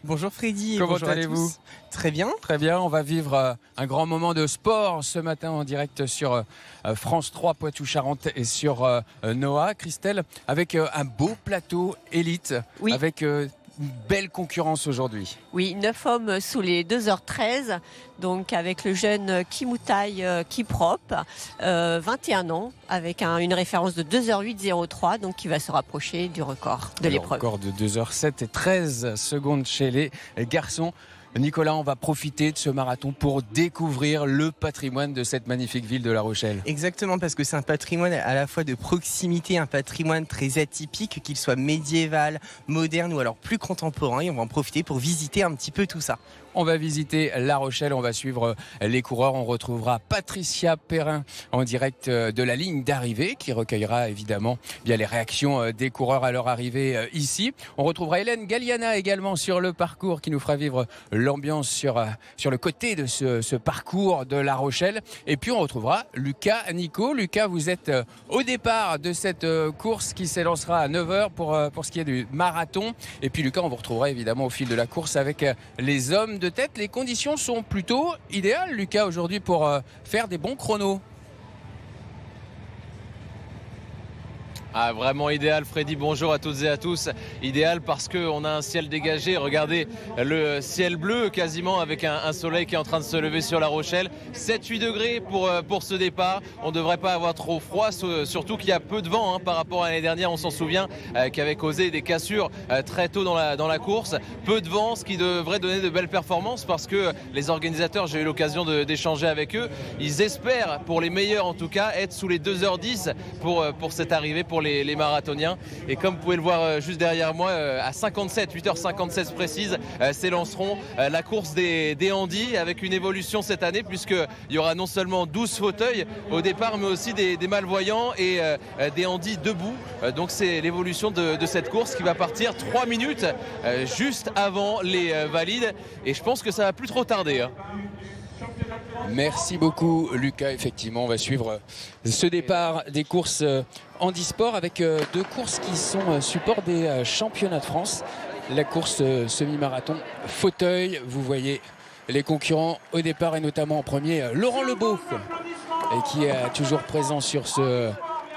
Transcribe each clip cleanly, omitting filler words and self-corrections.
Bonjour Freddy, comment bonjour allez-vous? Très bien. Très bien, on va vivre un grand moment de sport ce matin en direct sur France 3 Poitou-Charentes et sur Noah. Christelle, avec un beau plateau élite, Oui. avec une belle concurrence aujourd'hui. Oui, 9 hommes sous les 2h13, donc avec le jeune Kimoutai Kiprop, 21 ans, avec une référence de 2h08,03, donc qui va se rapprocher du record de l'épreuve. Record de 2h07 et 13 secondes chez les garçons. Nicolas, on va profiter de ce marathon pour découvrir le patrimoine de cette magnifique ville de La Rochelle. Exactement, parce que c'est un patrimoine à la fois de proximité, un patrimoine très atypique, qu'il soit médiéval, moderne ou alors plus contemporain. Et on va en profiter pour visiter un petit peu tout ça. On va visiter La Rochelle, on va suivre les coureurs. On retrouvera Patricia Perrin en direct de la ligne d'arrivée qui recueillera évidemment bien les réactions des coureurs à leur arrivée ici. On retrouvera Hélène Galliana également sur le parcours qui nous fera vivre l'ambiance sur le côté de ce parcours de La Rochelle. Et puis on retrouvera Lucas Nico. Lucas, vous êtes au départ de cette course qui s'élancera à 9h pour ce qui est du marathon. Et puis Lucas, on vous retrouvera évidemment au fil de la course avec les hommes de tête. Les conditions sont plutôt idéales, Lucas, aujourd'hui pour faire des bons chronos. Ah, vraiment idéal, Freddy. Bonjour à toutes et à tous. Idéal parce qu'on a un ciel dégagé. Regardez le ciel bleu quasiment avec un soleil qui est en train de se lever sur La Rochelle. 7-8 degrés pour ce départ. On ne devrait pas avoir trop froid, surtout qu'il y a peu de vent par rapport à l'année dernière. On s'en souvient qui avait causé des cassures très tôt dans la course. Peu de vent, ce qui devrait donner de belles performances parce que les organisateurs, j'ai eu l'occasion d'échanger avec eux, ils espèrent, pour les meilleurs en tout cas, être sous les 2h10 pour cette arrivée pour les marathoniens. Et comme vous pouvez le voir juste derrière moi, à 8h57 précise, s'élanceront la course des handis avec une évolution cette année puisqu'il y aura non seulement 12 fauteuils au départ mais aussi des malvoyants et des handis debout. Donc c'est l'évolution de cette course qui va partir 3 minutes juste avant les valides et je pense que ça va plus trop tarder. Merci beaucoup Lucas, effectivement on va suivre ce départ des courses handisport avec deux courses qui sont support des championnats de France. La course semi-marathon fauteuil, vous voyez les concurrents au départ et notamment en premier Laurent Lebeau et qui est toujours présent sur ce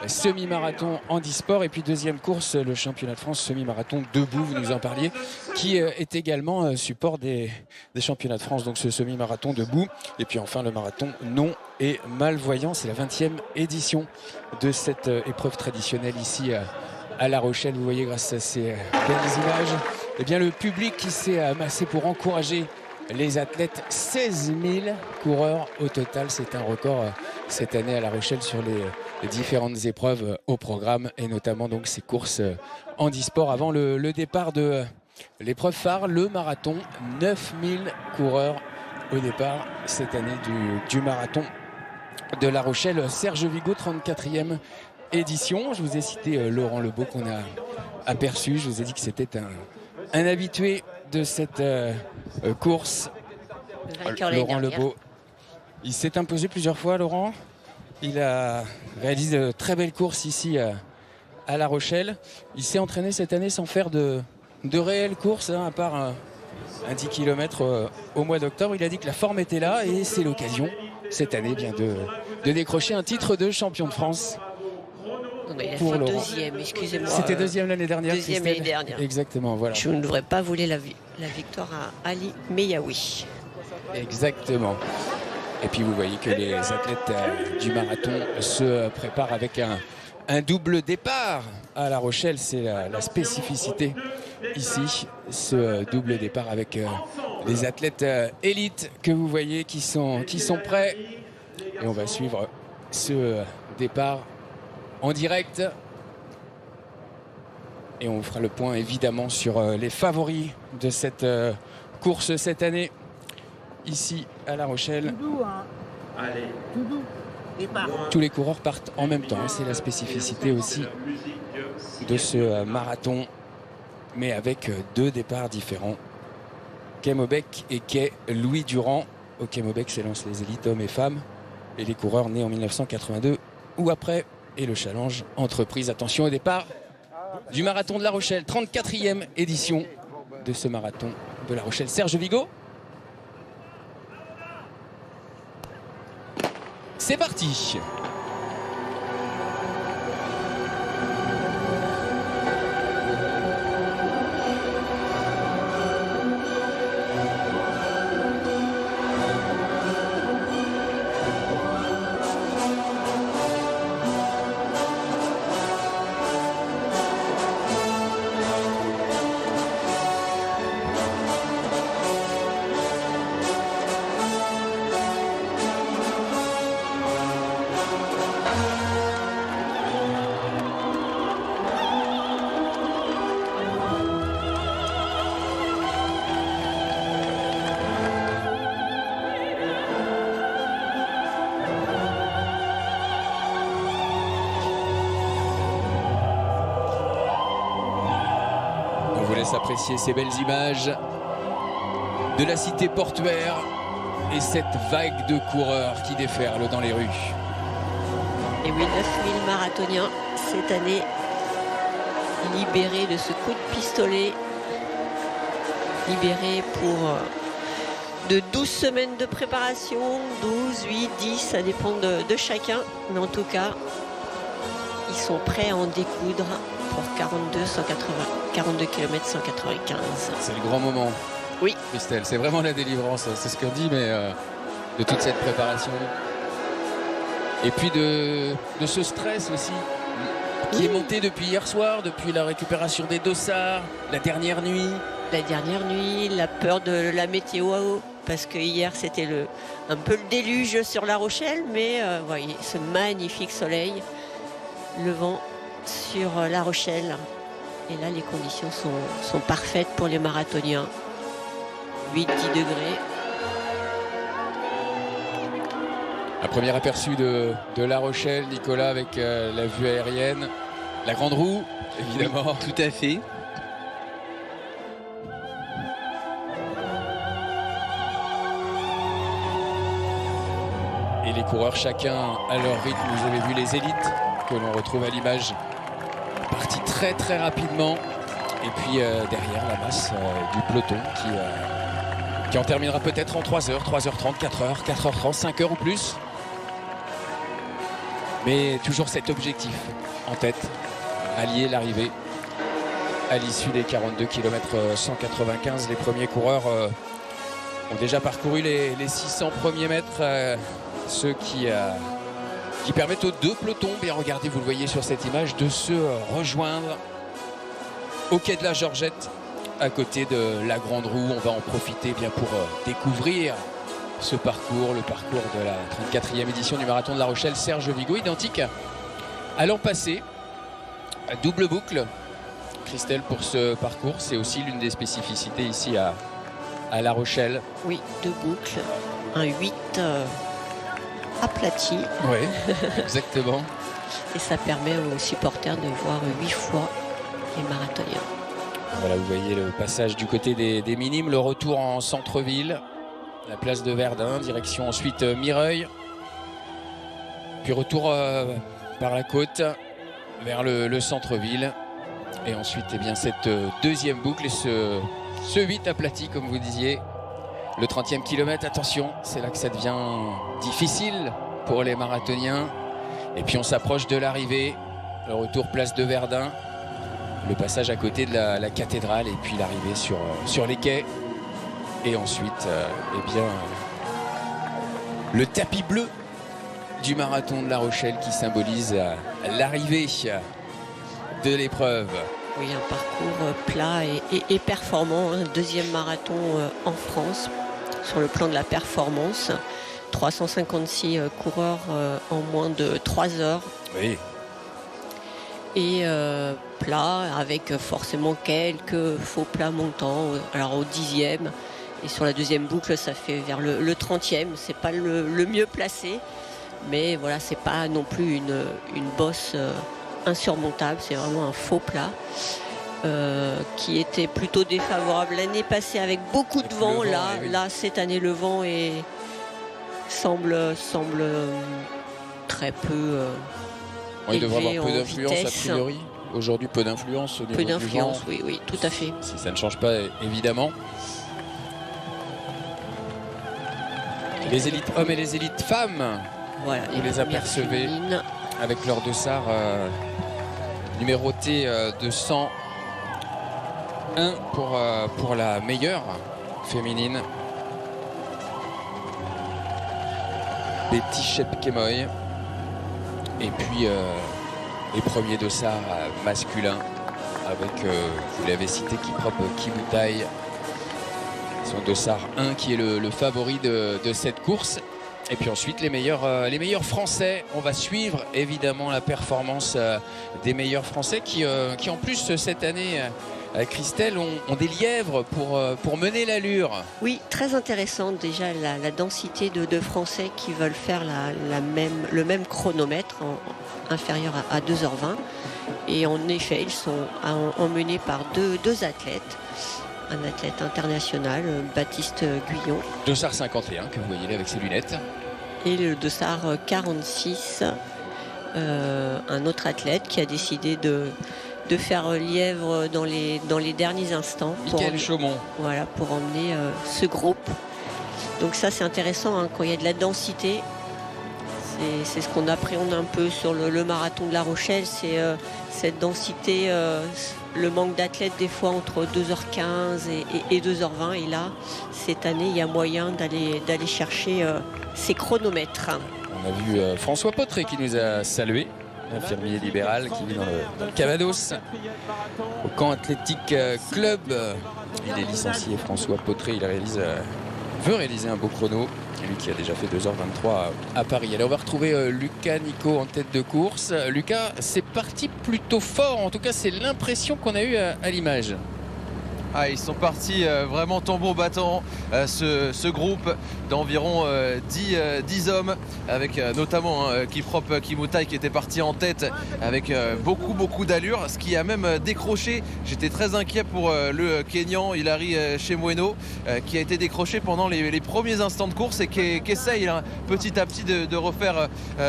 semi-marathon handisport. Et puis deuxième course, le championnat de France semi-marathon debout, vous nous en parliez, qui est également support des championnats de France, donc ce semi-marathon debout. Et puis enfin le marathon non et malvoyant, c'est la 20e édition de cette épreuve traditionnelle ici à La Rochelle. Vous voyez grâce à ces belles images, eh bien, le public qui s'est amassé pour encourager les athlètes. 16 000 coureurs au total, c'est un record cette année à La Rochelle sur les différentes épreuves au programme et notamment donc ces courses handisport avant le départ de l'épreuve phare, le marathon. 9 000 coureurs au départ cette année du marathon de La Rochelle. Serge Vigo, 34e édition. Je vous ai cité Laurent Lebeau qu'on a aperçu. Je vous ai dit que c'était un habitué de cette course. Laurent Lebeau, il s'est imposé plusieurs fois, Laurent. Il a réalisé de très belles courses ici à La Rochelle. Il s'est entraîné cette année sans faire de réelles courses, à part un 10 km au mois d'octobre. Il a dit que la forme était là et c'est l'occasion cette année bien de décrocher un titre de champion de France. Il a pour fait Laurent. Deuxième, excusez-moi. C'était deuxième l'année dernière. Deuxième l'année dernière. Exactement, voilà. Je ne devrais pas voler la victoire à Ali Meyaoui. Exactement. Et puis vous voyez que les athlètes du marathon se préparent avec un double départ à La Rochelle. C'est la spécificité ici, ce double départ avec les athlètes élites que vous voyez qui sont prêts. Et on va suivre ce départ en direct. Et on fera le point évidemment sur les favoris de cette course cette année ici à La Rochelle. Tous les coureurs partent en même temps. C'est la spécificité aussi de ce marathon, mais avec deux départs différents. Quai Maubec et quai Louis Durand. Au quai Maubec s'élancent les élites hommes et femmes et les coureurs nés en 1982 ou après. Et le challenge entreprise. Attention au départ du marathon de La Rochelle, 34e édition. de ce marathon de La Rochelle. Serge Vigo. C'est parti. Apprécier ces belles images de la cité portuaire et cette vague de coureurs qui déferlent dans les rues. Et oui, 9000 marathoniens cette année libérés de ce coup de pistolet, libérés pour de 12 semaines de préparation, 12, 8, 10, ça dépend de chacun, mais en tout cas ils sont prêts à en découdre pour 42 km 195. C'est le grand moment. Oui. Christelle, c'est vraiment la délivrance, c'est ce qu'on dit, mais de toute cette préparation. Et puis de ce stress aussi, qui est monté depuis hier soir, depuis la récupération des dossards, la dernière nuit. La dernière nuit, la peur de la météo, parce que hier c'était un peu le déluge sur La Rochelle, mais voyez ce magnifique soleil, le vent sur La Rochelle. Et là, les conditions sont parfaites pour les marathoniens. 8-10 degrés. Un premier aperçu de La Rochelle, Nicolas, avec la vue aérienne. La grande roue, évidemment. Oui, tout à fait. Et les coureurs, chacun à leur rythme. Vous avez vu les élites que l'on retrouve à l'image, parti très très rapidement. Et puis derrière la masse du peloton qui en terminera peut-être en 3h, 3h30, 4h, 4h30, 5h ou plus. Mais toujours cet objectif en tête, allier l'arrivée à l'issue des 42 km 195. Les premiers coureurs ont déjà parcouru les 600 premiers mètres, ceux qui permettent aux deux pelotons, bien regardez, vous le voyez sur cette image, de se rejoindre au quai de la Georgette, à côté de la Grande Roue. On va en profiter bien pour découvrir ce parcours, le parcours de la 34e édition du Marathon de La Rochelle. Serge Vigo, identique à l'an passé, double boucle. Christelle, pour ce parcours, c'est aussi l'une des spécificités ici à La Rochelle. Oui, deux boucles, un 8 aplati. Oui, exactement. Et ça permet aux supporters de voir 8 fois les marathoniens. Voilà, vous voyez le passage du côté des Minimes, le retour en centre-ville, la place de Verdun, direction ensuite Mireuil. Puis retour par la côte vers le centre-ville. Et ensuite, eh bien, cette deuxième boucle et ce 8 aplati, comme vous disiez. Le 30e kilomètre, attention, c'est là que ça devient difficile pour les marathoniens. Et puis on s'approche de l'arrivée, le retour place de Verdun, le passage à côté de la cathédrale et puis l'arrivée sur les quais. Et ensuite, eh bien, le tapis bleu du marathon de La Rochelle qui symbolise l'arrivée de l'épreuve. Oui, un parcours plat et performant, un deuxième marathon en France sur le plan de la performance. 356 coureurs en moins de 3 heures. Oui. Et plat avec forcément quelques faux plats montants, alors au 10e. Et sur la deuxième boucle, ça fait vers le 30e. C'est pas le mieux placé, mais voilà, c'est pas non plus une bosse insurmontable. C'est vraiment un faux plat qui était plutôt défavorable l'année passée avec beaucoup de vent. Là, cette année, le vent semble très peu. Il devrait avoir peu en d'influence a vitesse. priori. aujourd'hui peu d'influence au niveau Peu du d'influence, vent. oui, tout à fait. Si ça ne change pas, évidemment. Les élites hommes et les élites femmes, Voilà, vous les apercevez féminines. avec leur dossard numéroté de 101 pour la meilleure féminine. Betty Chepkemoy. Et puis les premiers dossards masculins avec, vous l'avez cité, Kiprop Kimutai. Son dossard 1 qui est le favori de cette course. Et puis ensuite les meilleurs Français. On va suivre évidemment la performance des meilleurs Français qui en plus cette année, Christelle, ont des lièvres pour mener l'allure. Oui, très intéressant déjà la densité de Français qui veulent faire le même chronomètre inférieur à 2h20. Et en effet, ils sont emmenés par deux athlètes. Un athlète international, Baptiste Guyon. Dossard 51 que vous voyez là avec ses lunettes. Et le dossard 46, un autre athlète qui a décidé de faire lièvre dans les derniers instants. Michael Chaumont. Voilà, pour emmener ce groupe. Donc ça c'est intéressant, hein, quand il y a de la densité. C'est ce qu'on appréhende un peu sur le marathon de La Rochelle, c'est cette densité, le manque d'athlètes des fois entre 2h15 et 2h20. Et là, cette année, il y a moyen d'aller chercher ces chronomètres. On a vu François Potré qui nous a salué, infirmier libéral qui vit dans le Cavados, au camp athlétique club. Il est licencié, François Potré, veut réaliser un beau chrono. Lui qui a déjà fait 2h23 à Paris. Alors on va retrouver Lucas Nico en tête de course. Lucas, c'est parti plutôt fort, en tout cas c'est l'impression qu'on a eue à l'image. Ah, ils sont partis vraiment tambour battant, ce groupe d'environ 10 hommes, avec notamment Kiprop Kimutai qui était parti en tête avec beaucoup d'allure, ce qui a même décroché. J'étais très inquiet pour le Kenyan Hilary Chemweno qui a été décroché pendant les premiers instants de course et qui essaye petit à petit de refaire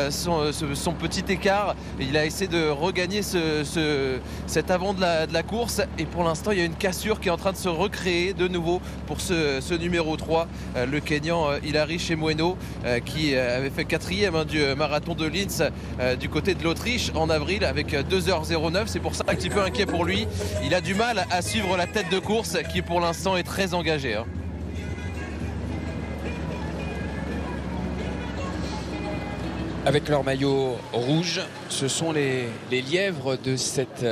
son petit écart. Et il a essayé de regagner cet avant de la course, et pour l'instant il y a une cassure qui est en train de se recréer de nouveau pour ce numéro 3, le Kenyan Hilary Chemweno, qui avait fait 4e du marathon de Linz du côté de l'Autriche en avril avec 2h09. C'est pour ça un petit peu inquiet pour lui. Il a du mal à suivre la tête de course qui pour l'instant est très engagée. Avec leur maillot rouge, ce sont les lièvres de cette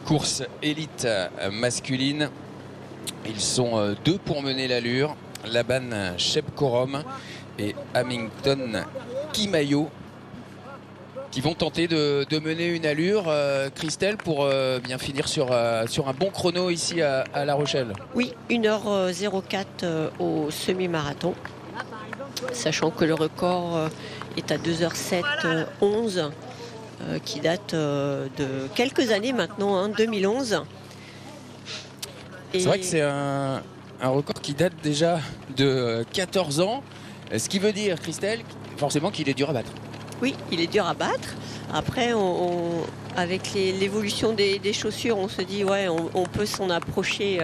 course élite masculine. Ils sont deux pour mener l'allure, Laban Shepkorom et Hamilton Kimayo, qui vont tenter de mener une allure, Christelle, pour bien finir sur un bon chrono ici à La Rochelle. Oui, 1h04 au semi-marathon, sachant que le record est à 2h07 11, qui date de quelques années maintenant, hein, 2011. C'est vrai que c'est un record qui date déjà de 14 ans, ce qui veut dire, Christelle, forcément qu'il est dur à battre. Oui, il est dur à battre. Après, avec l'évolution des chaussures, on se dit ouais, on peut s'en approcher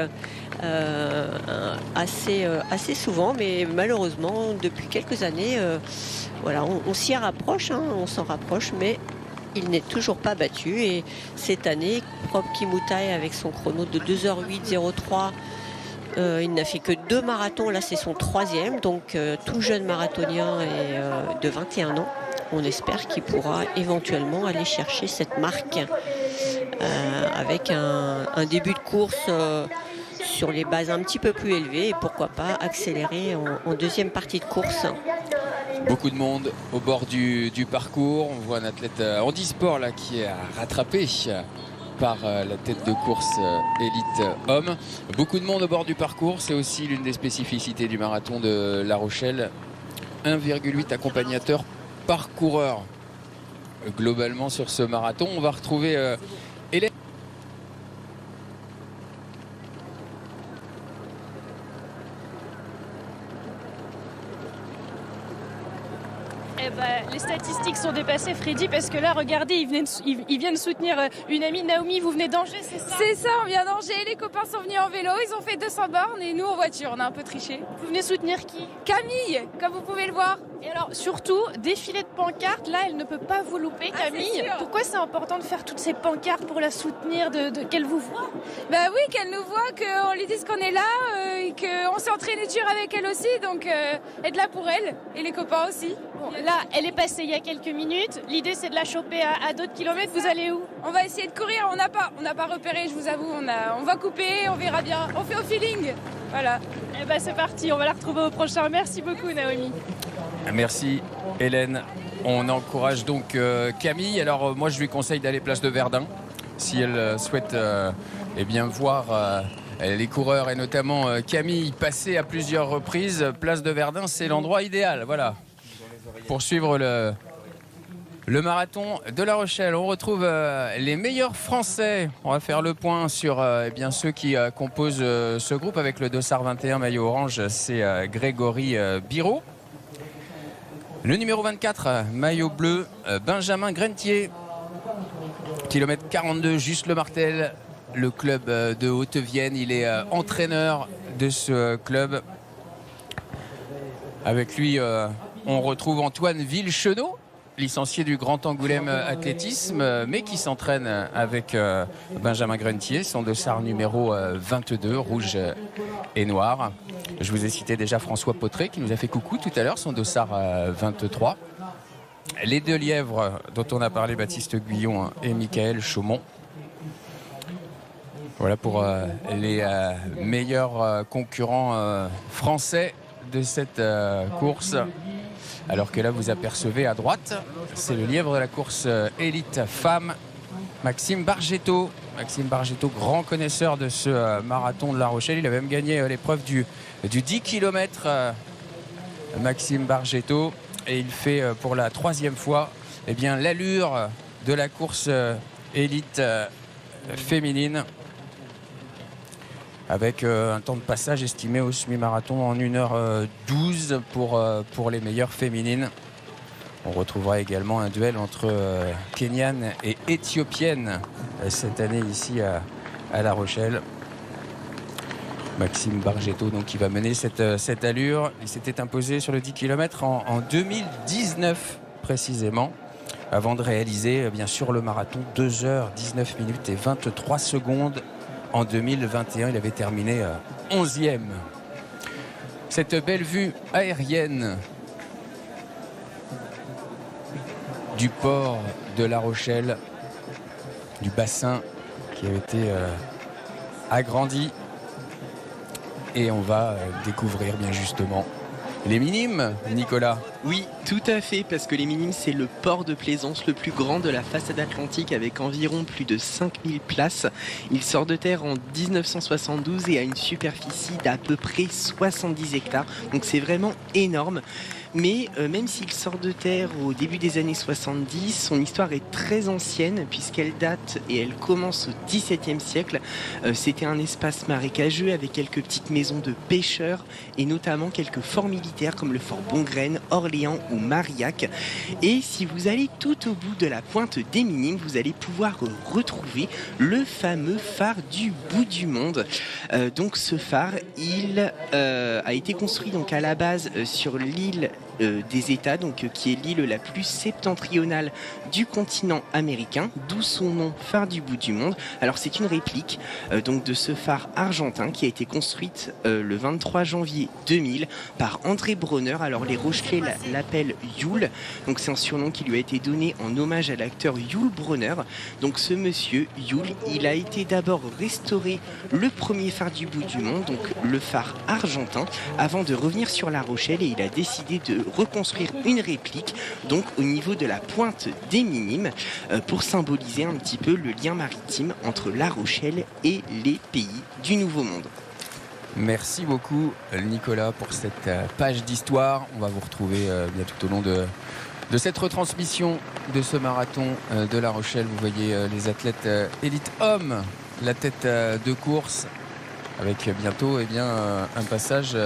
assez souvent, mais malheureusement, depuis quelques années, voilà, on s'y rapproche, hein, on s'en rapproche, mais il n'est toujours pas battu. Et cette année, Kiprop Kimutai avec son chrono de 2h08.03, il n'a fait que 2 marathons. Là, c'est son 3e, donc tout jeune marathonien et de 21 ans. On espère qu'il pourra éventuellement aller chercher cette marque avec un début de course sur les bases un petit peu plus élevées et pourquoi pas accélérer en deuxième partie de course. Beaucoup de monde au bord du parcours. On voit un athlète handisport là qui est rattrapé par la tête de course élite homme. Beaucoup de monde au bord du parcours. C'est aussi l'une des spécificités du marathon de La Rochelle. 1,8 accompagnateurs par coureur globalement sur ce marathon. On va retrouver Hélène. Les statistiques sont dépassées, Freddy, parce que là, regardez, ils viennent soutenir une amie. Naomi, vous venez d'Angers, c'est ça? C'est ça, on vient d'Angers, les copains sont venus en vélo, ils ont fait 200 bornes et nous en voiture, on a un peu triché. Vous venez soutenir qui? Camille, comme vous pouvez le voir. Et alors, surtout, défilé de pancartes, là, elle ne peut pas vous louper, Camille. Pourquoi c'est important de faire toutes ces pancartes pour la soutenir, qu'elle vous voit? Bah oui, qu'elle nous voit, qu'on lui dise qu'on est là, et qu'on s'est entraîné dur avec elle aussi, donc être là pour elle, et les copains aussi. Bon, là, elle est passée il y a quelques minutes. L'idée, c'est de la choper à d'autres kilomètres. Vous allez où? On va essayer de courir. On n'a pas repéré, je vous avoue. On va couper, on verra bien. On fait au feeling. Voilà. Eh ben, c'est parti. On va la retrouver au prochain. Merci beaucoup, Naomi. Merci, Hélène. On encourage donc Camille. Alors, moi, je lui conseille d'aller place de Verdun si elle souhaite voir les coureurs et notamment Camille passer à plusieurs reprises. Place de Verdun, c'est l'endroit idéal. Voilà. Pour suivre le marathon de La Rochelle. On retrouve les meilleurs Français. On va faire le point sur ceux qui composent ce groupe avec le dossard 21 maillot orange. C'est Grégory Biraud. Le numéro 24, maillot bleu, Benjamin Grentier. Kilomètre 42, Juste Le Martel, le club de Haute-Vienne. Il est entraîneur de ce club. Avec lui, on retrouve Antoine Villechenot, licencié du Grand Angoulême Athlétisme, mais qui s'entraîne avec Benjamin Grentier, son dossard numéro 22, rouge et noir. Je vous ai cité déjà François Potré qui nous a fait coucou tout à l'heure, son dossard 23. Les deux lièvres dont on a parlé, Baptiste Guyon et Michael Chaumont. Voilà pour les meilleurs concurrents français de cette course. Alors que là, vous apercevez à droite, c'est le lièvre de la course élite femme, Maxime Bargetto. Maxime Bargetto, grand connaisseur de ce marathon de La Rochelle. Il a même gagné l'épreuve du 10 km. Maxime Bargetto. Et il fait pour la 3e fois l'allure de la course élite féminine. Avec un temps de passage estimé au semi-marathon en 1h12 pour les meilleures féminines. On retrouvera également un duel entre Kenyane et Éthiopienne cette année ici à La Rochelle. Maxime Bargetto donc, qui va mener cette allure. Il s'était imposé sur le 10 km en 2019 précisément, avant de réaliser bien sûr le marathon 2h19 minutes et 23 secondes. En 2021, il avait terminé 11e. Cette belle vue aérienne du port de La Rochelle, du bassin qui a été agrandi. Et on va découvrir bien justement les Minimes, Nicolas. Oui, tout à fait, parce que les Minimes, c'est le port de plaisance le plus grand de la façade atlantique avec environ plus de 5000 places. Il sort de terre en 1972 et a une superficie d'à peu près 70 hectares. Donc c'est vraiment énorme. Mais même s'il sort de terre au début des années 70, son histoire est très ancienne puisqu'elle date et elle commence au XVIIe siècle. C'était un espace marécageux avec quelques petites maisons de pêcheurs et notamment quelques forts militaires comme le fort Bongraine, Orléans ou Marillac. Et si vous allez tout au bout de la pointe des Minimes, vous allez pouvoir retrouver le fameux phare du bout du monde. Donc ce phare, il a été construit donc à la base sur l'île des États, donc qui est l'île la plus septentrionale du continent américain, d'où son nom, phare du bout du monde. Alors c'est une réplique donc de ce phare argentin qui a été construite le 23 janvier 2000 par André Bronner. Alors les Rochelais l'appellent Yule, donc c'est un surnom qui lui a été donné en hommage à l'acteur Yul Brynner. Donc ce monsieur Yule, il a été d'abord restauré le premier phare du bout du monde, donc le phare argentin, avant de revenir sur La Rochelle, et il a décidé de reconstruire une réplique donc au niveau de la pointe des Minimes pour symboliser un petit peu le lien maritime entre La Rochelle et les pays du Nouveau Monde. Merci beaucoup Nicolas pour cette page d'histoire. On va vous retrouver bien tout au long de cette retransmission de ce marathon de La Rochelle. Vous voyez les athlètes élite hommes, la tête de course, avec bientôt un passage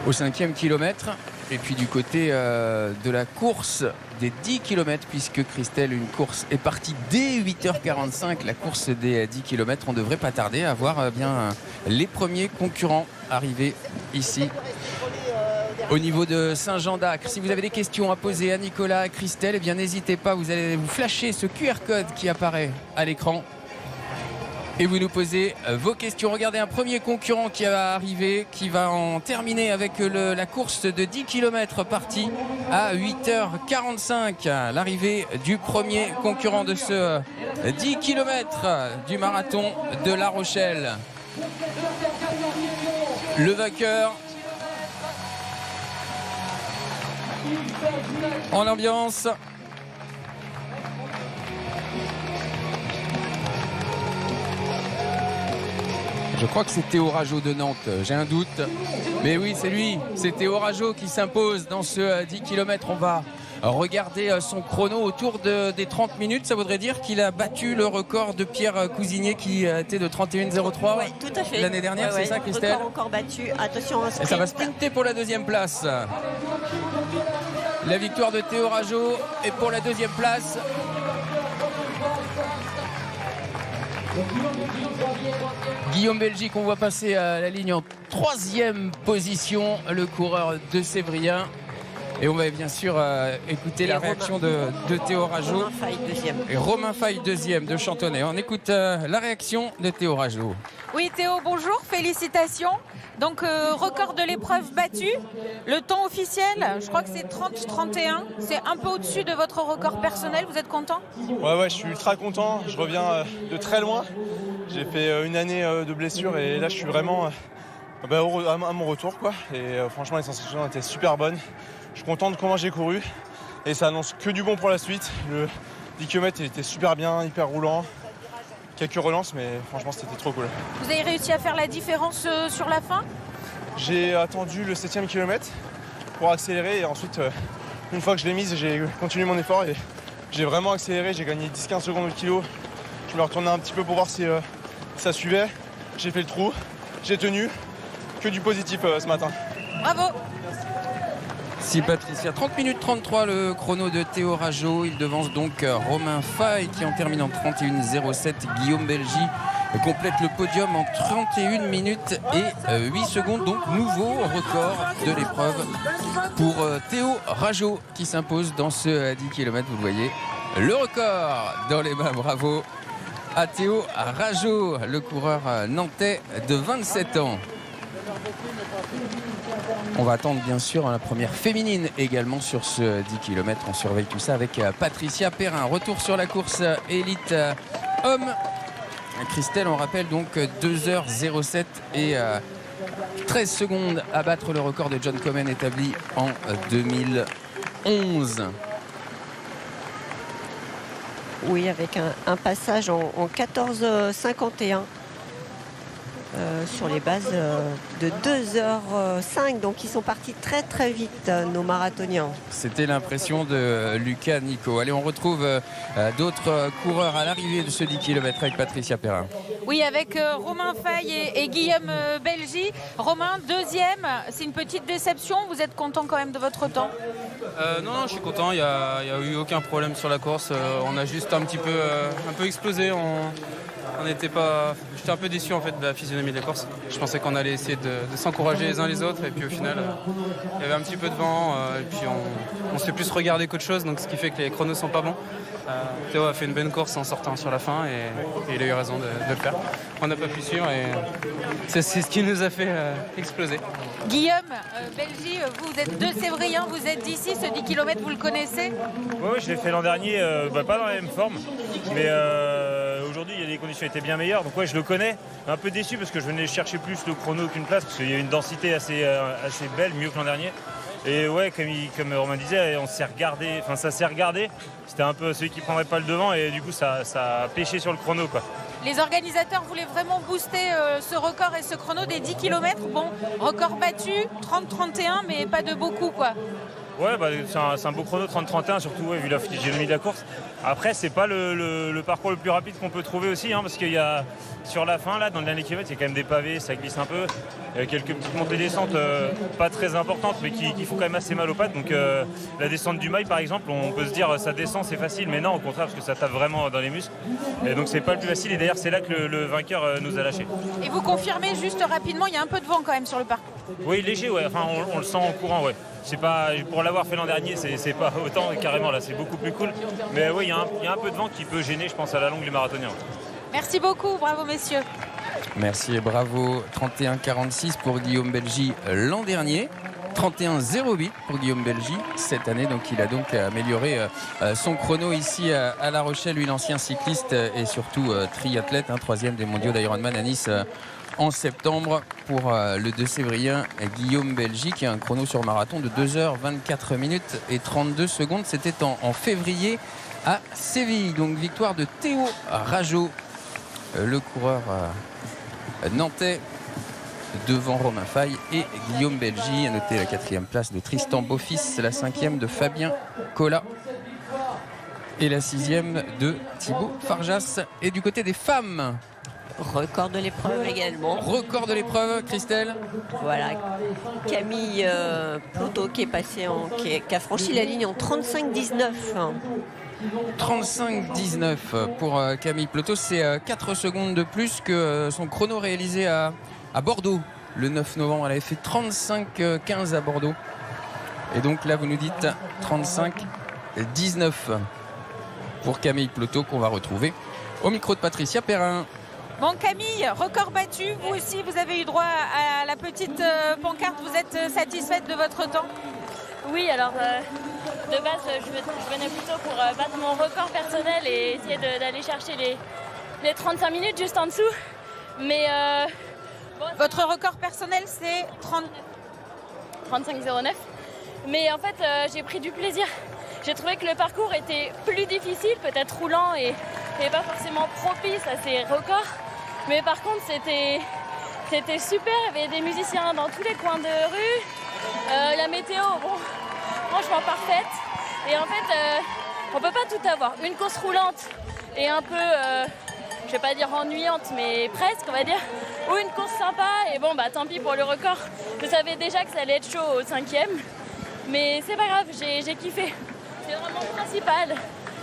au 5e kilomètre. Et puis du côté de la course des 10 km, puisque Christelle, une course est partie dès 8h45, la course des 10 km, on ne devrait pas tarder à voir bien les premiers concurrents arriver ici au niveau de Saint-Jean-d'Acre. Si vous avez des questions à poser à Nicolas, à Christelle, eh bien n'hésitez pas, vous allez vous flasher ce QR code qui apparaît à l'écran. Et vous nous posez vos questions. Regardez un premier concurrent qui va arriver, qui va en terminer avec la course de 10 km partie à 8h45. L'arrivée du premier concurrent de ce 10 km du marathon de La Rochelle. Le vainqueur en ambiance. Je crois que c'est Théo Rageau de Nantes, j'ai un doute. Mais oui, c'est lui, c'est Théo Rageau qui s'impose dans ce 10 km. On va regarder son chrono autour des 30 minutes. Ça voudrait dire qu'il a battu le record de Pierre Cousinier qui était de 31,03 Oui, tout à fait. L'année dernière, c'est ça, Christelle? Encore battu. Attention, en sprint. Et ça va sprinter pour la deuxième place. La victoire de Théo Rageau est pour la deuxième place. Guillaume Belgique, on voit passer à la ligne en 3e position, le coureur de Sévrien. Et on va bien sûr écouter la réaction de Théo Rageau. Romain Faye, deuxième. Et Romain Faye, deuxième de Chantonnay. On écoute la réaction de Théo Rageau. Oui Théo, bonjour, félicitations. Donc record de l'épreuve battu. Le temps officiel, je crois que c'est 30-31. C'est un peu au-dessus de votre record personnel, vous êtes content? Ouais, je suis ultra content. Je reviens de très loin. J'ai fait une année de blessure et là je suis vraiment à mon retour, quoi. Et franchement les sensations étaient super bonnes. Je suis content de comment j'ai couru et ça annonce que du bon pour la suite. Le 10 km il était super bien, hyper roulant. Quelques relances mais franchement c'était trop cool. Vous avez réussi à faire la différence sur la fin? J'ai attendu le 7e kilomètre pour accélérer et ensuite une fois que je l'ai mise j'ai continué mon effort et j'ai vraiment accéléré. J'ai gagné 10-15 secondes au kilo. Je me retournais un petit peu pour voir si ça suivait. J'ai fait le trou, j'ai tenu. Que du positif ce matin. Bravo. Si Patricia, 30 minutes 33 le chrono de Théo Rageau. Il devance donc Romain Faye qui en termine en 31,07. Guillaume Belgique complète le podium en 31 minutes et 8 secondes. Donc nouveau record de l'épreuve pour Théo Rageau qui s'impose dans ce 10 km. Vous le voyez, le record dans les mains. Bravo à Théo Rageau, le coureur nantais de 27 ans. On va attendre bien sûr la première féminine également sur ce 10 km. On surveille tout ça avec Patricia Perrin. Retour sur la course élite homme. Christelle, on rappelle donc 2h07 et 13 secondes à battre le record de John Komen établi en 2011. Oui, avec un passage en 14,51 sur les bases de 2h05. Donc ils sont partis très très vite, nos marathoniens. C'était l'impression de Lucas Nico. Allez, on retrouve d'autres coureurs à l'arrivée de ce 10 km avec Patricia Perrin. Oui, avec Romain Faye et Guillaume Belgique. Romain, deuxième, c'est une petite déception. Vous êtes content quand même de votre temps? Non, je suis content. Il n'y a eu aucun problème sur la course. On a juste un peu explosé. J'étais un peu déçu en fait de la physionomie de la course. Je pensais qu'on allait essayer de s'encourager les uns les autres et puis au final il y avait un petit peu de vent et puis on se fait plus regarder qu'autre chose, donc ce qui fait que les chronos sont pas bons. Théo a fait une bonne course en sortant sur la fin et il a eu raison de le faire. On n'a pas pu suivre et c'est ce qui nous a fait exploser. Guillaume, Belgique, vous êtes de Sévrien, vous êtes d'ici, ce 10 km vous le connaissez? Oui, je l'ai fait l'an dernier, pas dans la même forme, mais aujourd'hui les conditions étaient bien meilleures, donc ouais, je le connais. Un peu déçu parce que je venais chercher plus le chrono qu'une place, parce qu'il y a une densité assez belle, mieux que l'an dernier. Et ouais, comme Romain disait, ça s'est regardé. C'était un peu celui qui prendrait pas le devant et du coup ça a pêché sur le chrono, quoi. Les organisateurs voulaient vraiment booster ce record et ce chrono des 10 km. Bon, record battu, 30-31, mais pas de beaucoup, quoi. Ouais, bah, c'est un beau chrono 30-31, surtout ouais, vu la physionomie de la course. Après, c'est pas le parcours le plus rapide qu'on peut trouver aussi, hein, parce qu'il y a sur la fin, là, dans le dernier kilomètre, il y a quand même des pavés, ça glisse un peu. Il y a quelques petites montées descentes pas très importantes, mais qui font quand même assez mal aux pattes. Donc la descente du Mail, par exemple, on peut se dire ça descend, c'est facile, mais non, au contraire, parce que ça tape vraiment dans les muscles. Et donc c'est pas le plus facile. Et d'ailleurs, c'est là que le vainqueur nous a lâché. Et vous confirmez juste rapidement, il y a un peu de vent quand même sur le parcours. Oui, léger, ouais. Enfin, on le sent en courant, ouais. C'est pas, pour l'avoir fait l'an dernier, c'est pas autant carrément là, c'est beaucoup plus cool. Mais oui, il y a un peu de vent qui peut gêner, je pense, à la longue les marathoniens. Merci beaucoup, bravo messieurs. Merci et bravo. 31,46 pour Guillaume Belgy l'an dernier. 31,08 pour Guillaume Belgy cette année. Donc il a donc amélioré son chrono ici à La Rochelle. Lui, l'ancien cycliste et surtout triathlète, troisième des mondiaux d'Ironman à Nice en septembre pour le 2 Sévrien Guillaume Belgy qui a un chrono sur marathon de 2h24 minutes et 32 secondes. C'était en février à Séville. Donc victoire de Théo Rageot, le coureur nantais, devant Romain Faye et Guillaume Belgy. À noter la 4e place de Tristan Beaufils, la 5e de Fabien Collat et la 6e de Thibaut Farjas. Et du côté des femmes, record de l'épreuve également. Record de l'épreuve, Christelle. Voilà, Camille Ploto qui est passé qui a franchi la ligne en 35-19. 35-19 pour Camille Ploto, c'est 4 secondes de plus que son chrono réalisé à Bordeaux le 9 novembre. Elle avait fait 35-15 à Bordeaux. Et donc là, vous nous dites 35-19 pour Camille Ploto qu'on va retrouver au micro de Patricia Perrin. Bon Camille, record battu, vous aussi vous avez eu droit à la petite pancarte, vous êtes satisfaite de votre temps? Oui, alors de base je venais plutôt pour battre mon record personnel et essayer d'aller chercher les 35 minutes juste en dessous. Mais bon, votre record personnel c'est 35,09. Mais en fait j'ai pris du plaisir. J'ai trouvé que le parcours était plus difficile, peut-être roulant et pas forcément propice à ces records. Mais par contre, c'était super. Il y avait des musiciens dans tous les coins de rue. La météo, bon, franchement parfaite. Et en fait, on peut pas tout avoir. Une course roulante et un peu, je vais pas dire ennuyante, mais presque, on va dire. Ou une course sympa. Et bon, bah tant pis pour le record. Je savais déjà que ça allait être chaud au 5e. Mais c'est pas grave, j'ai kiffé. C'est vraiment le principal.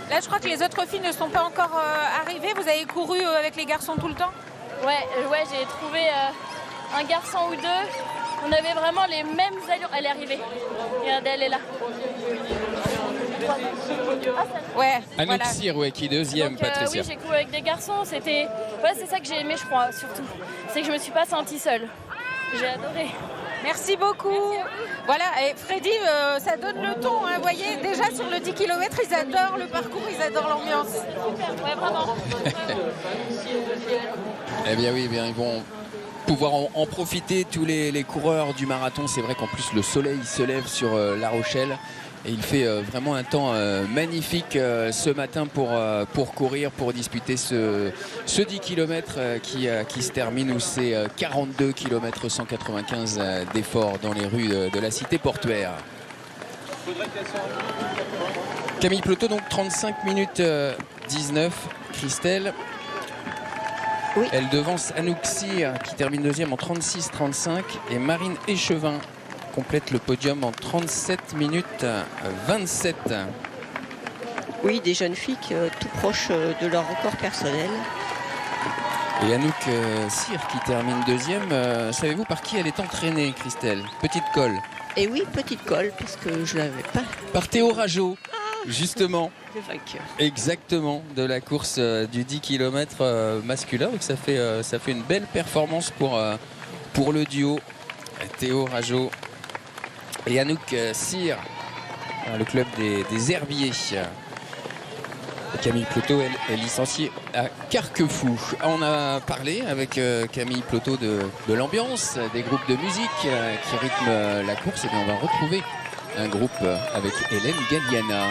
Là, je crois que les autres filles ne sont pas encore arrivées. Vous avez couru avec les garçons tout le temps? Ouais, j'ai trouvé un garçon ou deux. On avait vraiment les mêmes allures. Elle est arrivée. Regardez, elle est là. Ouais. Anouk Cyr, qui est deuxième, Patricia. Oui, j'ai couru avec des garçons. C'est ça que j'ai aimé, je crois, surtout. C'est que je me suis pas sentie seule. J'ai adoré. Merci beaucoup. Merci. Voilà, et Freddy, ça donne le ton. Vous voyez, déjà sur le 10 km, ils adorent le parcours, ils adorent l'ambiance. Ouais, vraiment. Eh bien oui, ils vont pouvoir en profiter, tous les coureurs du marathon. C'est vrai qu'en plus, le soleil se lève sur La Rochelle. Et il fait vraiment un temps magnifique ce matin pour courir, pour disputer ce 10 km qui se termine, où c'est 42 km 195 d'efforts dans les rues de la cité portuaire. Camille Ploto, donc 35 minutes 19. Christelle, oui. Elle devance Anouk Cyr qui termine deuxième en 36-35 et Marine Échevin complète le podium en 37 minutes 27. Oui, des jeunes filles tout proches de leur record personnel. Et Anouk Cyr qui termine deuxième. Savez-vous par qui elle est entraînée, Christelle? Petite Colle. Et oui, Petite Colle, parce que je ne l'avais pas. Par Théo Rageot, justement. Le vainqueur. Exactement, de la course du 10 km masculin. Donc ça fait une belle performance pour le duo Théo Rageot et Anouk Cyr, le club des Herbiers. Camille Ploto, elle est licenciée à Carquefou. On a parlé avec Camille Ploto de l'ambiance, des groupes de musique qui rythment la course. Et bien on va retrouver un groupe avec Hélène Galliana.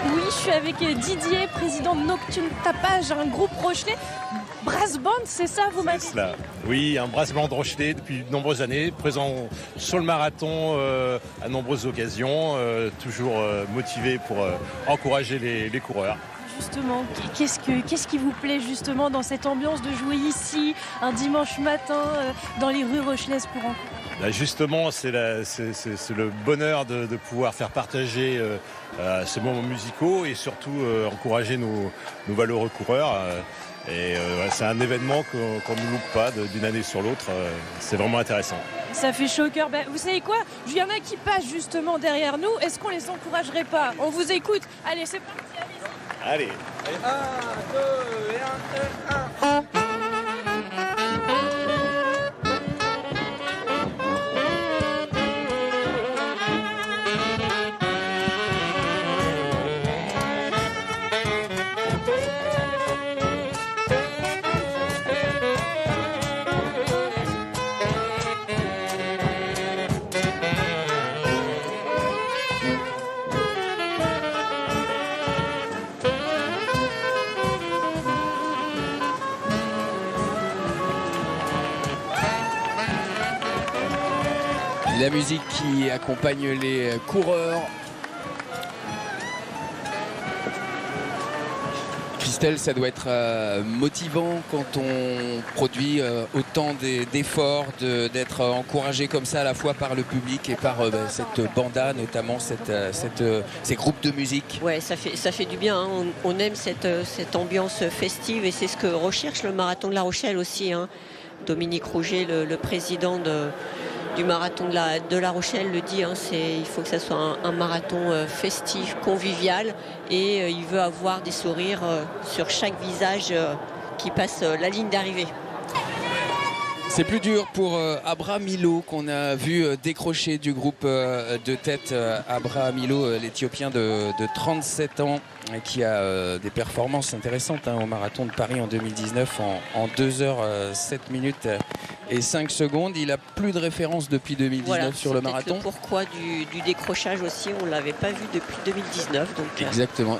Oui, je suis avec Didier, président de Nocturne Tapage, un groupe Rochelet. brass band, c'est ça, vous m'avez dit? Oui, un brass band Rochelet depuis de nombreuses années, présent sur le marathon à nombreuses occasions, toujours motivé pour encourager les coureurs. Justement, qu'est-ce qui vous plaît justement dans cette ambiance de jouer ici, un dimanche matin, dans les rues rochelaises pour en... Justement, c'est le bonheur de pouvoir faire partager ces moments musicaux et surtout encourager nos valeureux coureurs. C'est un événement qu'on ne loupe pas d'une année sur l'autre. C'est vraiment intéressant. Ça fait chaud au cœur. Vous savez quoi? Il y en a qui passent justement derrière nous. Est-ce qu'on les encouragerait pas? On vous écoute. Allez, c'est parti. Allez. 1, 2 et 1. La musique qui accompagne les coureurs. Christelle, ça doit être motivant quand on produit autant d'efforts, d'être encouragé comme ça à la fois par le public et par cette banda, notamment ces groupes de musique. Ouais, ça fait du bien, hein. On aime cette ambiance festive et c'est ce que recherche le marathon de La Rochelle aussi, hein. Dominique Rouget, le président du marathon de La Rochelle le dit, hein, il faut que ça soit un marathon festif, convivial et il veut avoir des sourires sur chaque visage qui passe la ligne d'arrivée. C'est plus dur pour Abraham Milo qu'on a vu décrocher du groupe de tête. Abraham Milo, l'Éthiopien de 37 ans, qui a des performances intéressantes au marathon de Paris en 2019 en 2h07 minutes et 5 secondes. Il a plus de référence depuis 2019 sur le marathon. Pourquoi du décrochage aussi, on ne l'avait pas vu depuis 2019. Donc, exactement.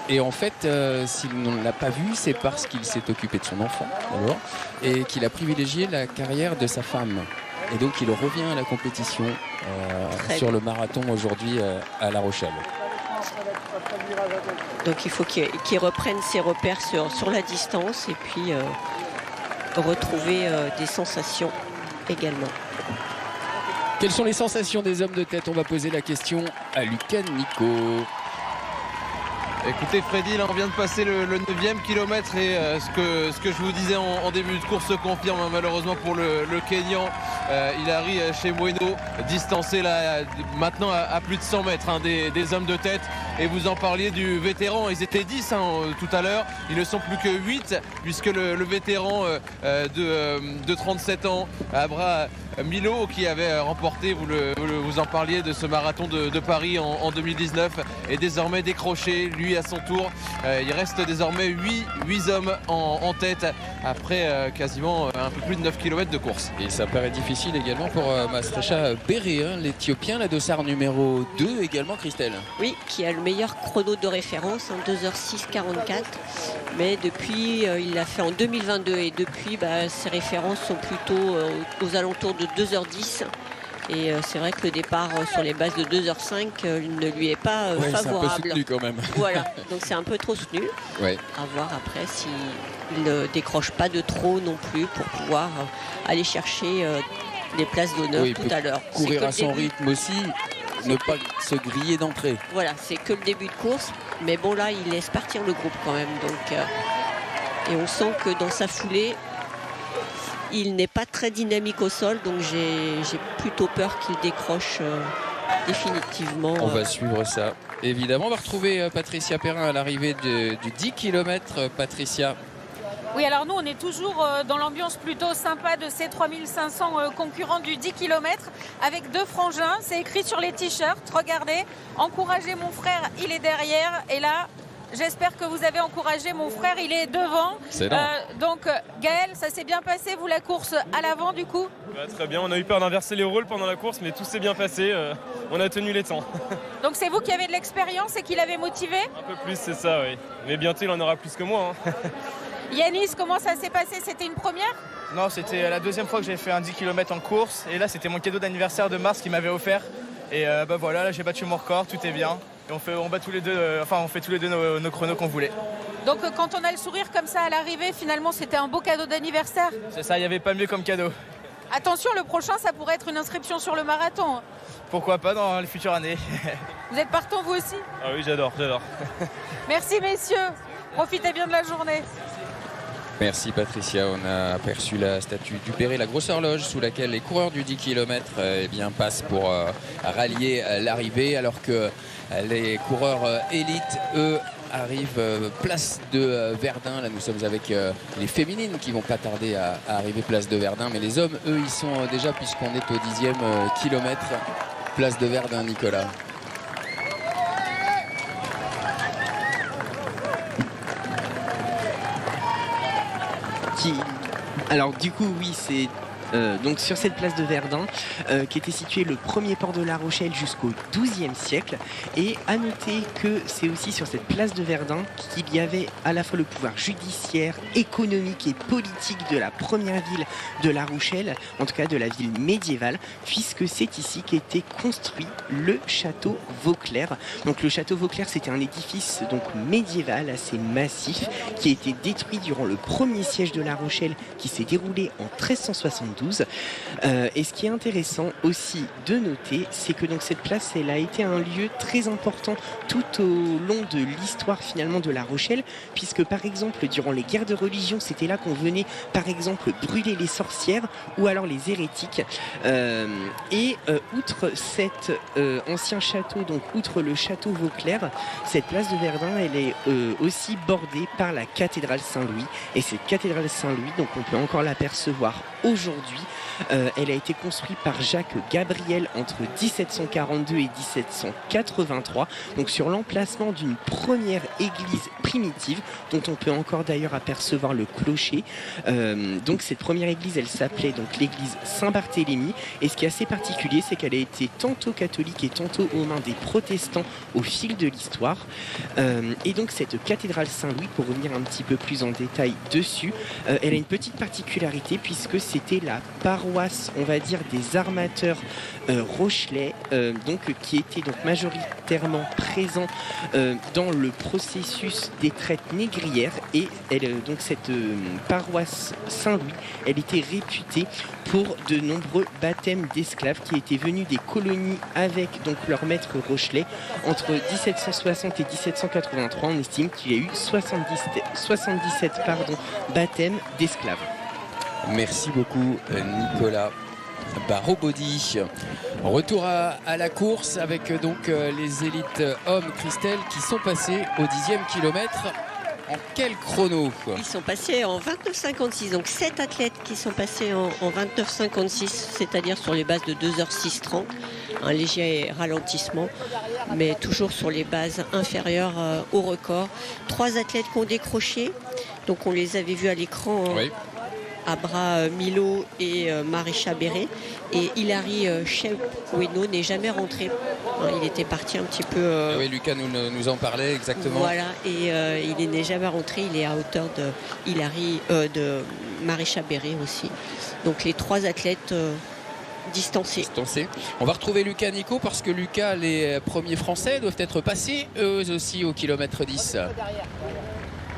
Et en fait, s'il ne l'a pas vu, c'est parce qu'il s'est occupé de son enfant d'abord et qu'il a privilégié la carrière de sa femme. Et donc il revient à la compétition sur le marathon aujourd'hui à La Rochelle. Donc il faut qu'il reprenne ses repères sur la distance et puis retrouver des sensations également. Quelles sont les sensations des hommes de tête? On va poser la question à Lucas Nico. Écoutez Freddy, là on vient de passer le 9e kilomètre et ce que je vous disais en début de course se confirme, hein, malheureusement pour le Kenyan. Hilary Chemweno, distancé là maintenant à plus de 100 mètres, hein, des hommes de tête. Et vous en parliez du vétéran, ils étaient 10 tout à l'heure, ils ne sont plus que 8 puisque le vétéran de 37 ans, Abraham Milo, qui avait remporté, vous en parliez, de ce marathon de Paris en 2019, est désormais décroché, lui à son tour. Il reste désormais 8 hommes en tête après quasiment un peu plus de 9 km de course. Et ça paraît difficile également pour Mastrecha Beré, hein, l'Éthiopien, la dossard numéro 2 également, Christelle. Oui, qui a le meilleur chrono de référence, 2h06,44. Mais depuis, il l'a fait en 2022 et depuis, ses références sont plutôt aux alentours de 2h10. Et c'est vrai que le départ sur les bases de 2h05 ne lui est pas favorable. C'est un peu soutenu quand même. Voilà, donc c'est un peu trop soutenu. Ouais. À voir après s'il ne décroche pas de trop non plus pour pouvoir aller chercher des places d'honneur tout à l'heure. Courir à son rythme aussi, ne pas se griller d'entrée. Voilà, c'est que le début de course. Mais bon, là, il laisse partir le groupe quand même. Donc, et on sent que dans sa foulée, il n'est pas très dynamique au sol, donc j'ai plutôt peur qu'il décroche définitivement. On va suivre ça. Évidemment, on va retrouver Patricia Perrin à l'arrivée du 10 km. Patricia. Oui, alors nous, on est toujours dans l'ambiance plutôt sympa de ces 3500 concurrents du 10 km avec deux frangins. C'est écrit sur les t-shirts. Regardez, encouragez mon frère, il est derrière. Et là, j'espère que vous avez encouragé mon frère, il est devant. Donc Gaël, ça s'est bien passé, vous, la course à l'avant du coup? Très bien, on a eu peur d'inverser les rôles pendant la course, mais tout s'est bien passé, on a tenu les temps. Donc c'est vous qui avez de l'expérience et qui l'avez motivé? Un peu plus, c'est ça, oui. Mais bientôt il en aura plus que moi. Yanis, comment ça s'est passé? C'était une première? Non, c'était la deuxième fois que j'ai fait un 10 km en course. Et là, c'était mon cadeau d'anniversaire de Mars qui m'avait offert. Et voilà, là j'ai battu mon record, tout est bien. Et on fait tous les deux nos chronos qu'on voulait. Donc quand on a le sourire comme ça à l'arrivée, finalement c'était un beau cadeau d'anniversaire. C'est ça, il n'y avait pas mieux comme cadeau. Attention, le prochain ça pourrait être une inscription sur le marathon. Pourquoi pas dans les futures années. Vous êtes partant vous aussi? Ah oui, j'adore. Merci messieurs, profitez bien de la journée. Merci Patricia, on a aperçu la statue du Perret, la grosse horloge sous laquelle les coureurs du 10 km passent pour rallier l'arrivée, alors que les coureurs élites, eux, arrivent place de Verdun. Là nous sommes avec les féminines qui vont pas tarder à arriver place de Verdun, mais les hommes, eux, ils sont déjà, puisqu'on est au 10e kilomètre, place de Verdun, Nicolas. Alors du coup oui, c'est donc sur cette place de Verdun qui était situé le premier port de La Rochelle jusqu'au XIIe siècle. Et à noter que c'est aussi sur cette place de Verdun qu'il y avait à la fois le pouvoir judiciaire, économique et politique de la première ville de La Rochelle, en tout cas de la ville médiévale, puisque c'est ici qu'était construit le château Vauclair. Donc le château Vauclair, c'était un édifice donc médiéval assez massif qui a été détruit durant le premier siège de La Rochelle qui s'est déroulé en 1372. Et ce qui est intéressant aussi de noter, c'est que donc cette place, elle a été un lieu très important tout au long de l'histoire finalement de La Rochelle, puisque par exemple durant les guerres de religion, c'était là qu'on venait par exemple brûler les sorcières ou alors les hérétiques. Outre cet ancien château, donc outre le château Vauclair, cette place de Verdun, elle est aussi bordée par la cathédrale Saint-Louis. Et cette cathédrale Saint-Louis, donc on peut encore l'apercevoir aujourd'hui. Elle a été construite par Jacques Gabriel entre 1742 et 1783, donc sur l'emplacement d'une première église primitive dont on peut encore d'ailleurs apercevoir le clocher. Donc cette première église, elle s'appelait donc l'église Saint-Barthélemy, et ce qui est assez particulier, c'est qu'elle a été tantôt catholique et tantôt aux mains des protestants au fil de l'histoire. Et donc cette cathédrale Saint-Louis, pour revenir un petit peu plus en détail dessus, elle a une petite particularité puisque c'était la paroisse, on va dire, des armateurs rochelais, qui étaient donc majoritairement présents dans le processus des traites négrières. Et donc cette paroisse Saint-Louis, elle était réputée pour de nombreux baptêmes d'esclaves qui étaient venus des colonies avec donc leur maître rochelais. Entre 1760 et 1783, on estime qu'il y a eu 77 baptêmes d'esclaves. Merci beaucoup Nicolas Barraud-Baudy. Retour à la course avec donc les élites hommes, Christelle, qui sont passés au 10e kilomètre. En quel chrono quoi? Ils sont passés en 29,56, donc 7 athlètes qui sont passés en 29,56, c'est-à-dire sur les bases de 2h06,30, un léger ralentissement, mais toujours sur les bases inférieures au record. 3 athlètes qui ont décroché, donc on les avait vus à l'écran. Oui. Abra Milo et Marisha Béré, et Hilary Chepweno n'est jamais rentré. Il était parti un petit peu. Oui, Lucas nous en parlait exactement. Voilà, et il n'est jamais rentré. Il est à hauteur de Marisha Béré aussi. Donc les 3 athlètes distancés. On va retrouver Lucas Nico, parce que Lucas, les premiers Français doivent être passés eux aussi au kilomètre 10.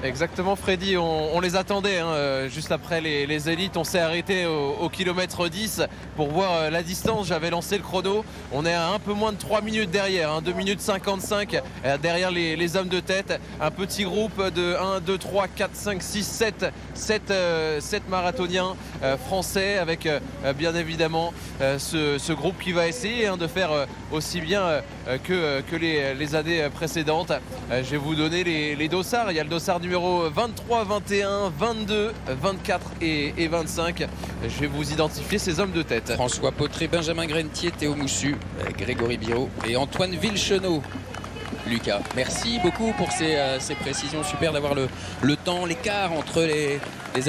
Exactement Freddy, on les attendait juste après les élites. On s'est arrêté au kilomètre 10 pour voir la distance. J'avais lancé le chrono, on est à un peu moins de 3 minutes derrière, 2 minutes 55 derrière les hommes de tête. Un petit groupe de 1, 2, 3, 4, 5, 6, 7 marathoniens français, avec bien évidemment ce groupe qui va essayer de faire aussi bien que les années précédentes. Je vais vous donner les dossards. Il y a le dossard numéro 23, 21, 22, 24 et 25. Je vais vous identifier ces hommes de tête. François Potré, Benjamin Grentier, Théo Moussu, Grégory Biro et Antoine Villechenot. Lucas, merci beaucoup pour ces précisions. Super d'avoir le temps, l'écart entre les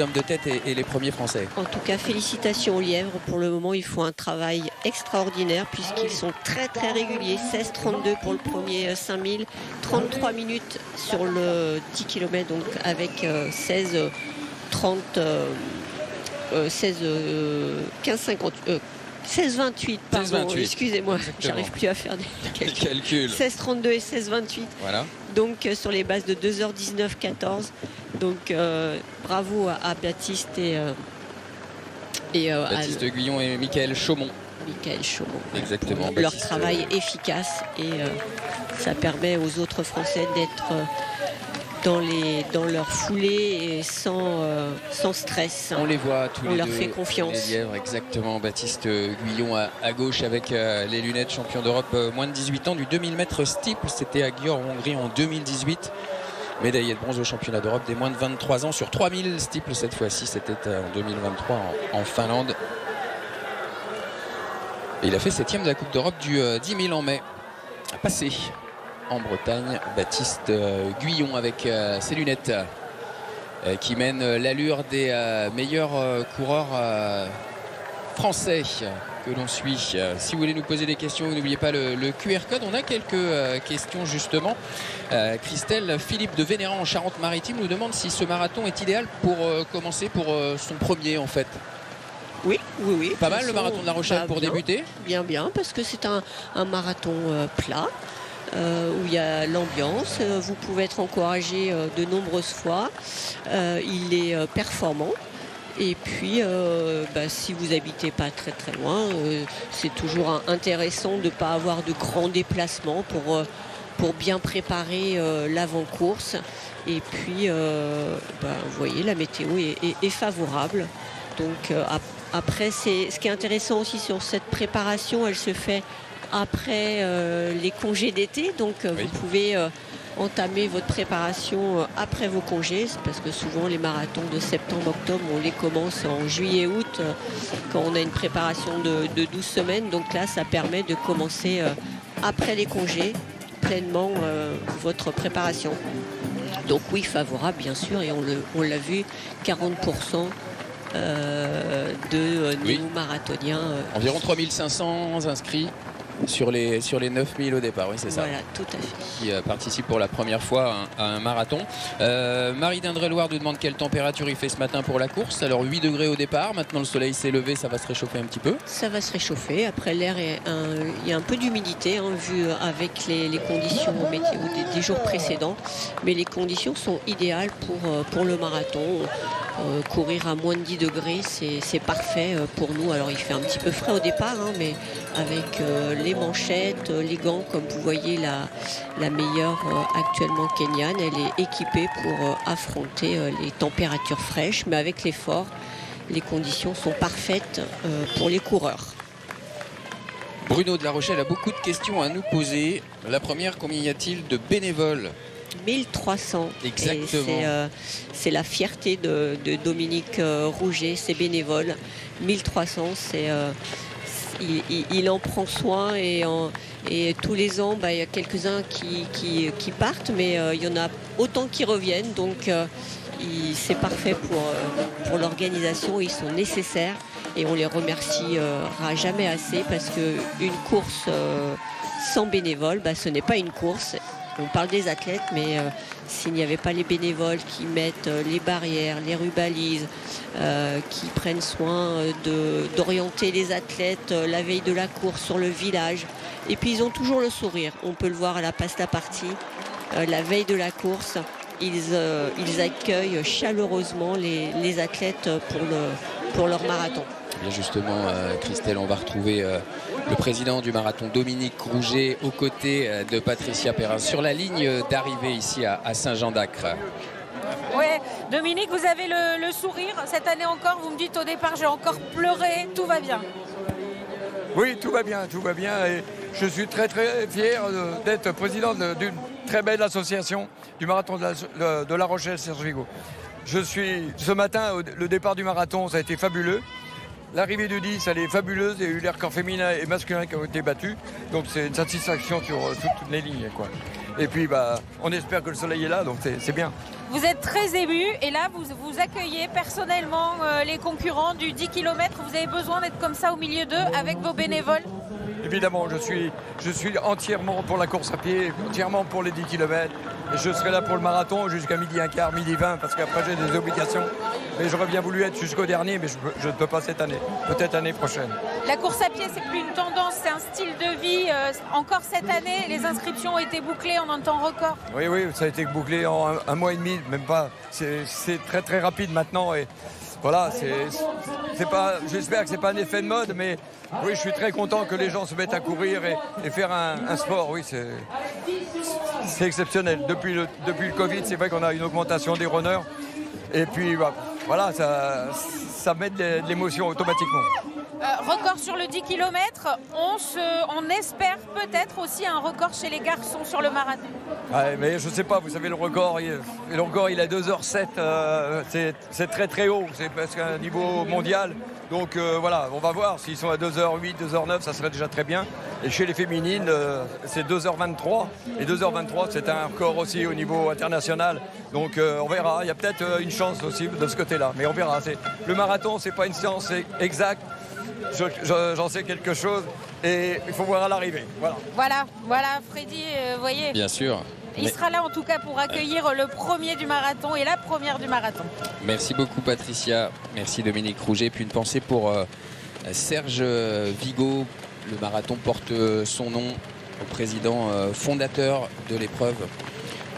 hommes de tête et les premiers Français. En tout cas, félicitations aux lièvres. Pour le moment, ils font un travail extraordinaire puisqu'ils sont très très réguliers. 16,32 pour le premier 5000, 33 minutes sur le 10 km, donc avec 16 16-28, pardon, excusez-moi, j'arrive plus à faire des calculs. 16-32 et 16-28. Voilà. Donc sur les bases de 2h19-14. Donc bravo à Baptiste et Baptiste Guyon et Michael Chaumont. Exactement. Leur travail efficace et ça permet aux autres Français d'être dans leur foulée et sans stress. On les voit tous les deux. On leur fait confiance. Les lièvres, exactement. Baptiste Guyon à gauche avec les lunettes, champion d'Europe moins de 18 ans du 2000 mètres steeple. C'était à Győr en Hongrie en 2018. Médaillé de bronze au championnat d'Europe des moins de 23 ans sur 3000 steeple cette fois-ci. C'était en 2023 en Finlande. Et il a fait 7e de la Coupe d'Europe du 10 000 en mai. Passé en Bretagne, Baptiste Guyon avec ses lunettes qui mène l'allure des meilleurs coureurs français que l'on suit. Si vous voulez nous poser des questions, n'oubliez pas le QR code. On a quelques questions justement. Christelle Philippe de Vénéran en Charente-Maritime nous demande si ce marathon est idéal pour commencer pour son premier en fait. Oui. Pas mal le marathon de La Rochelle pour débuter. Bien, parce que c'est un marathon plat. Où il y a l'ambiance, vous pouvez être encouragé de nombreuses fois, il est performant et puis si vous habitez pas très loin, c'est toujours intéressant de ne pas avoir de grands déplacements pour bien préparer l'avant-course et puis vous voyez la météo est favorable donc après ce qui est intéressant aussi sur cette préparation, elle se fait après les congés d'été, donc vous pouvez entamer votre préparation après vos congés, parce que souvent les marathons de septembre-octobre, on les commence en juillet-août quand on a une préparation de 12 semaines, donc là ça permet de commencer après les congés pleinement votre préparation. Donc oui, favorable bien sûr, et on l'a vu, 40% de néo-marathoniens. Environ 3500 inscrits sur les 9000 au départ, oui c'est ça. Voilà, tout à fait. Qui participe pour la première fois à un marathon. Marie d'Indre-et-Loire nous demande quelle température il fait ce matin pour la course. Alors 8 degrés au départ, maintenant le soleil s'est levé, ça va se réchauffer un petit peu. Ça va se réchauffer, après l'air, il y a un peu d'humidité vu avec les conditions météo des jours précédents, mais les conditions sont idéales pour le marathon. Courir à moins de 10 degrés, c'est parfait pour nous. Alors il fait un petit peu frais au départ, mais avec les manchettes, les gants, comme vous voyez la meilleure actuellement kenyane, elle est équipée pour affronter les températures fraîches, mais avec l'effort, les conditions sont parfaites pour les coureurs. Bruno de La Rochelle a beaucoup de questions à nous poser. La première, combien y a-t-il de bénévoles ? 1300. Exactement. C'est la fierté de Dominique Rouget, ses bénévoles. 1300, il en prend soin et tous les ans, il y a quelques-uns qui partent, mais il y en a autant qui reviennent. Donc c'est parfait pour l'organisation. Ils sont nécessaires et on les remerciera jamais assez parce qu'une course sans bénévoles, ce n'est pas une course. On parle des athlètes, mais s'il n'y avait pas les bénévoles qui mettent les barrières, les rubalises, qui prennent soin d'orienter les athlètes la veille de la course sur le village, et puis ils ont toujours le sourire. On peut le voir à la pasta party, la veille de la course, ils accueillent chaleureusement les athlètes pour leur marathon. Bien justement, Christelle, on va retrouver le président du marathon, Dominique Rouget, aux côtés de Patricia Perrin, sur la ligne d'arrivée ici à Saint-Jean-d'Acre. Oui, Dominique, vous avez le sourire. Cette année encore, vous me dites au départ, j'ai encore pleuré, tout va bien. Oui, tout va bien. Et je suis très fier d'être président d'une très belle association du marathon de La Rochelle-Serge Vigo. Ce matin, le départ du marathon, ça a été fabuleux. L'arrivée du 10, elle est fabuleuse. Il y a eu les records féminins et masculins qui ont été battus. Donc c'est une satisfaction sur toutes les lignes, quoi. Et puis on espère que le soleil est là, donc c'est bien. Vous êtes très ému et là vous accueillez personnellement les concurrents du 10 km. Vous avez besoin d'être comme ça au milieu d'eux avec vos bénévoles? Évidemment, je suis entièrement pour la course à pied, entièrement pour les 10 km. Et je serai là pour le marathon jusqu'à midi 15, midi 20, parce qu'après j'ai des obligations. Mais j'aurais bien voulu être jusqu'au dernier, mais je ne peux pas cette année. Peut-être l'année prochaine. La course à pied, c'est plus une tendance, c'est un style de vie. Encore cette année, les inscriptions ont été bouclées en un temps record. Oui, ça a été bouclé en un mois et demi, même pas. C'est très très rapide maintenant. Et voilà, j'espère que c'est pas un effet de mode, mais oui, je suis très content que les gens se mettent à courir et faire un sport. Oui, c'est exceptionnel. Depuis le Covid, c'est vrai qu'on a une augmentation des runners. Et puis voilà, ça met de l'émotion automatiquement. Record sur le 10 km, on espère peut-être aussi un record chez les garçons sur le marathon. Ouais, mais je sais pas, vous savez, le record il est à 2h07, c'est très très haut, c'est presque un niveau mondial. Donc voilà, on va voir, s'ils sont à 2h08, 2h09, ça serait déjà très bien. Et chez les féminines, c'est 2h23. Et 2h23, c'est un record aussi au niveau international. Donc on verra, il y a peut-être une chance aussi de ce côté-là. Mais on verra, le marathon, c'est pas une science exacte. J'en sais quelque chose et il faut voir à l'arrivée. Voilà, Freddy, vous voyez. Bien sûr. Il sera là en tout cas pour accueillir le premier du marathon et la première du marathon. Merci beaucoup Patricia, merci Dominique Rouget. Puis une pensée pour Serge Vigo. Le marathon porte son nom au président fondateur de l'épreuve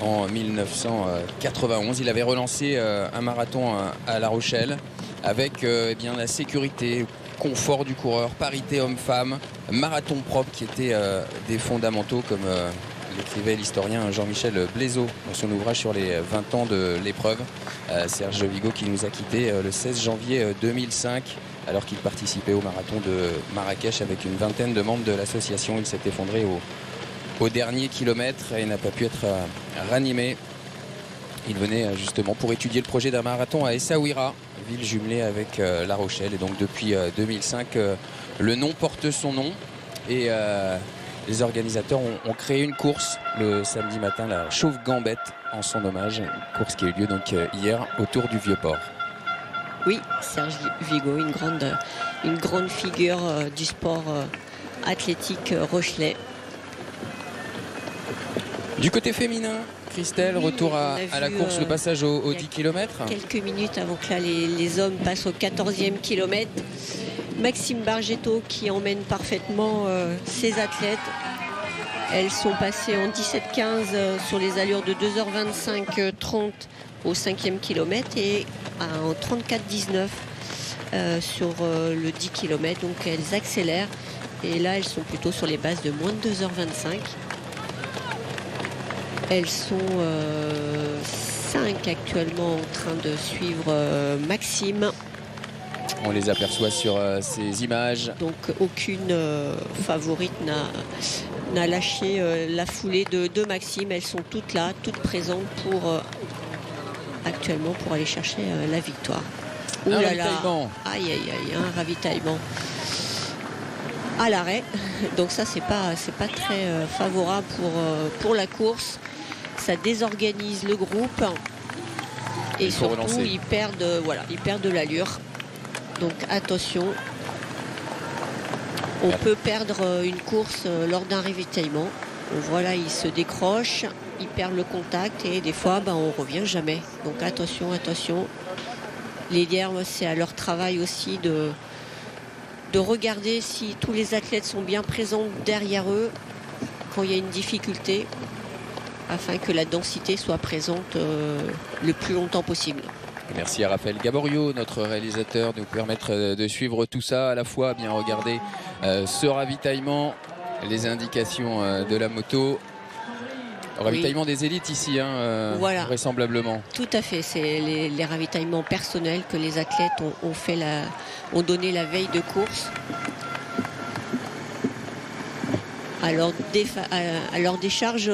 en 1991. Il avait relancé un marathon à La Rochelle avec la sécurité, confort du coureur, parité homme-femme, marathon propre qui étaient des fondamentaux comme l'écrivait l'historien Jean-Michel Blaiseau dans son ouvrage sur les 20 ans de l'épreuve. Serge Vigo qui nous a quittés le 16 janvier 2005 alors qu'il participait au marathon de Marrakech avec une vingtaine de membres de l'association. Il s'est effondré au dernier kilomètre et n'a pas pu être ranimé. Il venait justement pour étudier le projet d'un marathon à Essaouira, ville jumelée avec La Rochelle. Et donc depuis 2005, le nom porte son nom. Et les organisateurs ont créé une course le samedi matin, la Chauve Gambette, en son hommage. Une course qui a eu lieu donc hier autour du Vieux-Port. Oui, Serge Vigo, une grande figure du sport athlétique rochelais. Du côté féminin, Christelle, retour à la course, le passage aux 10 km. Quelques minutes avant que là, les hommes passent au 14e kilomètre. Maxime Bargetto qui emmène parfaitement ses athlètes. Elles sont passées en 17-15 sur les allures de 2h25-30 au 5e kilomètre et en 34-19 sur le 10 km. Donc elles accélèrent et là elles sont plutôt sur les bases de moins de 2h25. Elles sont 5 actuellement en train de suivre Maxime. On les aperçoit sur ces images. Donc aucune favorite n'a lâché la foulée de Maxime. Elles sont toutes là, toutes présentes actuellement pour aller chercher la victoire. Un ravitaillement. Aïe, un ravitaillement à l'arrêt. Donc ça, c'est pas très favorable pour la course. Ça désorganise le groupe et surtout ils perdent de l'allure. Donc attention, on peut perdre une course lors d'un ravitaillement. Voilà, ils se décrochent, ils perdent le contact et des fois on revient jamais. Donc attention. Les lières, c'est à leur travail aussi de regarder si tous les athlètes sont bien présents derrière eux quand il y a une difficulté, afin que la densité soit présente le plus longtemps possible. Merci à Raphaël Gaborio, notre réalisateur, de nous permettre de suivre tout ça, à la fois bien regarder ce ravitaillement, les indications de la moto. Ravitaillement des élites ici, voilà. Vraisemblablement. Tout à fait, c'est les ravitaillements personnels que les athlètes ont donné la veille de course. Alors des charges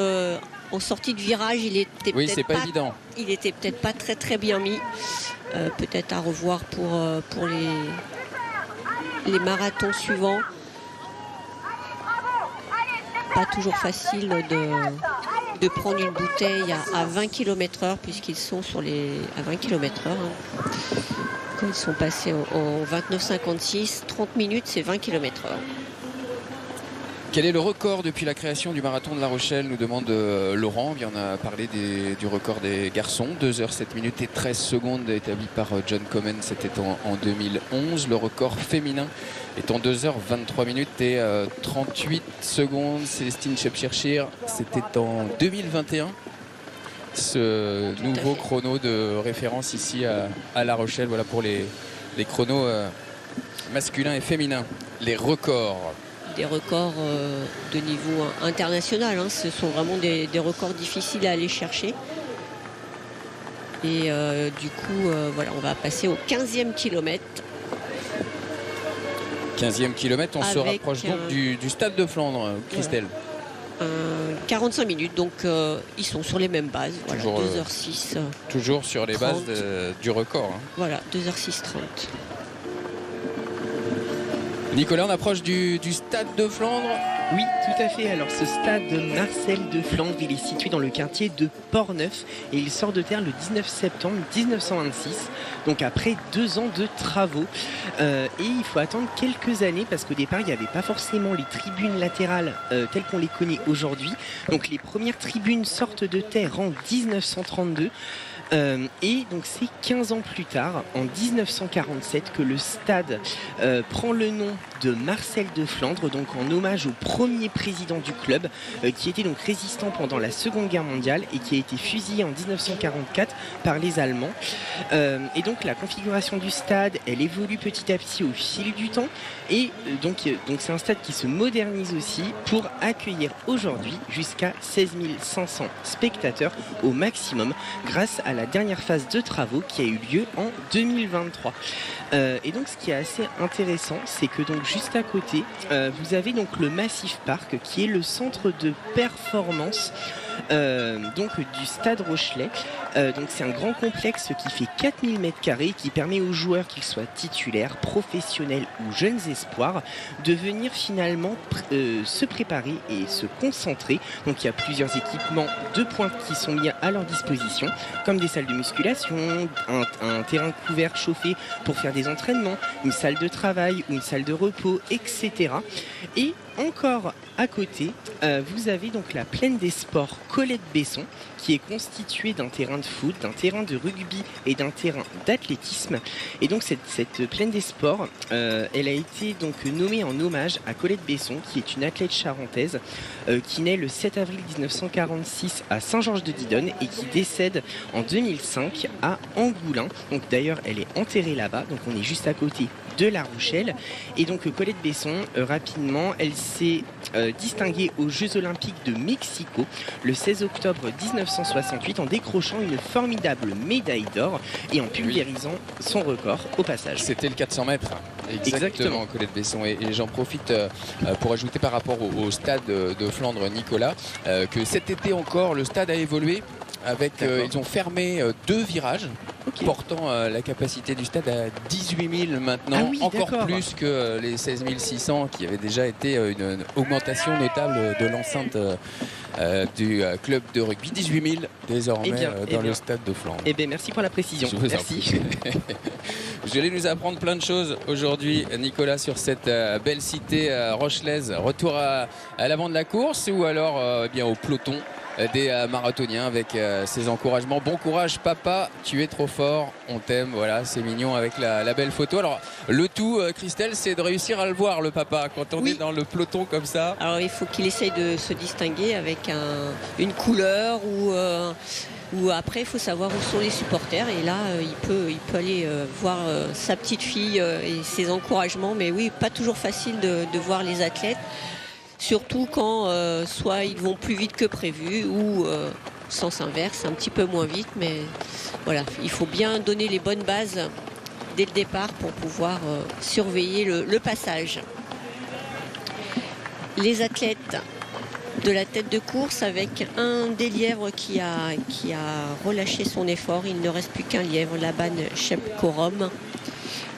en sortie de virage, il était pas évident. Il était peut-être pas très bien mis. Peut-être à revoir pour les marathons suivants. Pas toujours facile de prendre une bouteille à 20 km/h puisqu'ils sont à 20 km/h. Quand ils sont passés en 29,56, 30 minutes, c'est 20 km/h. Quel est le record depuis la création du marathon de La Rochelle, nous demande Laurent. On a parlé du record des garçons, 2h 7 minutes et 13 secondes établi par John Komen, c'était en 2011. Le record féminin est en 2h 23 minutes et 38 secondes. Célestine Chepchirchir, c'était en 2021. Ce nouveau chrono de référence ici à La Rochelle. Voilà pour les chronos masculins et féminins. Les records. Des records de niveau international. Ce sont vraiment des records difficiles à aller chercher. Et du coup, voilà, on va passer au 15e kilomètre. 15e kilomètre, on se rapproche donc du stade de Flandre, Christelle. Voilà. 45 minutes, donc ils sont sur les mêmes bases. Voilà, toujours, 2h06. Toujours sur les 30. bases du record. Voilà, 2h06 30. Nicolas, on approche du stade de Flandre. Oui, tout à fait. Alors ce stade Marcel de Flandre, il est situé dans le quartier de Port-Neuf et il sort de terre le 19 septembre 1926, donc après 2 ans de travaux. Et il faut attendre quelques années parce qu'au départ, il n'y avait pas forcément les tribunes latérales telles qu'on les connaît aujourd'hui. Donc les premières tribunes sortent de terre en 1932. Et donc c'est 15 ans plus tard, en 1947, que le stade prend le nom de Marcel de Flandre, donc en hommage au premier président du club, qui était donc résistant pendant la Seconde Guerre mondiale et qui a été fusillé en 1944 par les Allemands. Et donc la configuration du stade, elle évolue petit à petit au fil du temps. Et donc c'est un stade qui se modernise aussi pour accueillir aujourd'hui jusqu'à 16 500 spectateurs au maximum grâce à la dernière phase de travaux qui a eu lieu en 2023. Et donc ce qui est assez intéressant, c'est que donc juste à côté, vous avez donc le Massif Park qui est le centre de performance donc du Stade Rochelais. Donc c'est un grand complexe qui fait 4000 m² qui permet aux joueurs, qu'ils soient titulaires, professionnels ou jeunes espoirs, de venir finalement se préparer et se concentrer. Donc il y a plusieurs équipements de pointe qui sont mis à leur disposition, comme des salles de musculation, un terrain couvert chauffé pour faire des entraînements, une salle de travail ou une salle de repos, etc. Et encore à côté, vous avez donc la plaine des sports Colette-Besson, qui est constituée d'un terrain de foot, d'un terrain de rugby et d'un terrain d'athlétisme. Et donc cette plaine des sports, elle a été donc nommée en hommage à Colette Besson, qui est une athlète charentaise qui naît le 7 avril 1946 à Saint-Georges-de-Didonne et qui décède en 2005 à Angoulins. Donc d'ailleurs, elle est enterrée là-bas, donc on est juste à côté de La Rochelle. Et donc Colette Besson, rapidement, elle s'est distinguée aux Jeux Olympiques de Mexico le 16 octobre 1968 en décrochant une formidable médaille d'or et en pulvérisant son record au passage. C'était le 400 mètres. Exactement, Colette Besson. Et j'en profite pour ajouter par rapport au stade de Flandre, Nicolas, que cet été encore, le stade a évolué. Ils ont fermé 2 virages, portant la capacité du stade à 18 000 maintenant, encore plus que les 16 600 qui avaient déjà été une augmentation notable de l'enceinte du club de rugby. 18 000 désormais dans le stade de Flandre. Eh bien, merci pour la précision. Merci. Vous allez nous apprendre plein de choses aujourd'hui, Nicolas, sur cette belle cité rochelaise. Retour à l'avant de la course ou alors bien au peloton des marathoniens avec ces encouragements. Bon courage papa, tu es trop fort, on t'aime. Voilà, c'est mignon avec la belle photo. Alors le tout, Christelle, c'est de réussir à le voir, le papa, quand on est dans le peloton comme ça. Alors il faut qu'il essaye de se distinguer avec une couleur ou après il faut savoir où sont les supporters et là il peut aller voir sa petite fille et ses encouragements. Mais oui, pas toujours facile de voir les athlètes. Surtout quand soit ils vont plus vite que prévu ou sens inverse, un petit peu moins vite. Mais voilà, il faut bien donner les bonnes bases dès le départ pour pouvoir surveiller le passage. Les athlètes de la tête de course avec un des lièvres qui a relâché son effort. Il ne reste plus qu'un lièvre, Laban Shepkorom,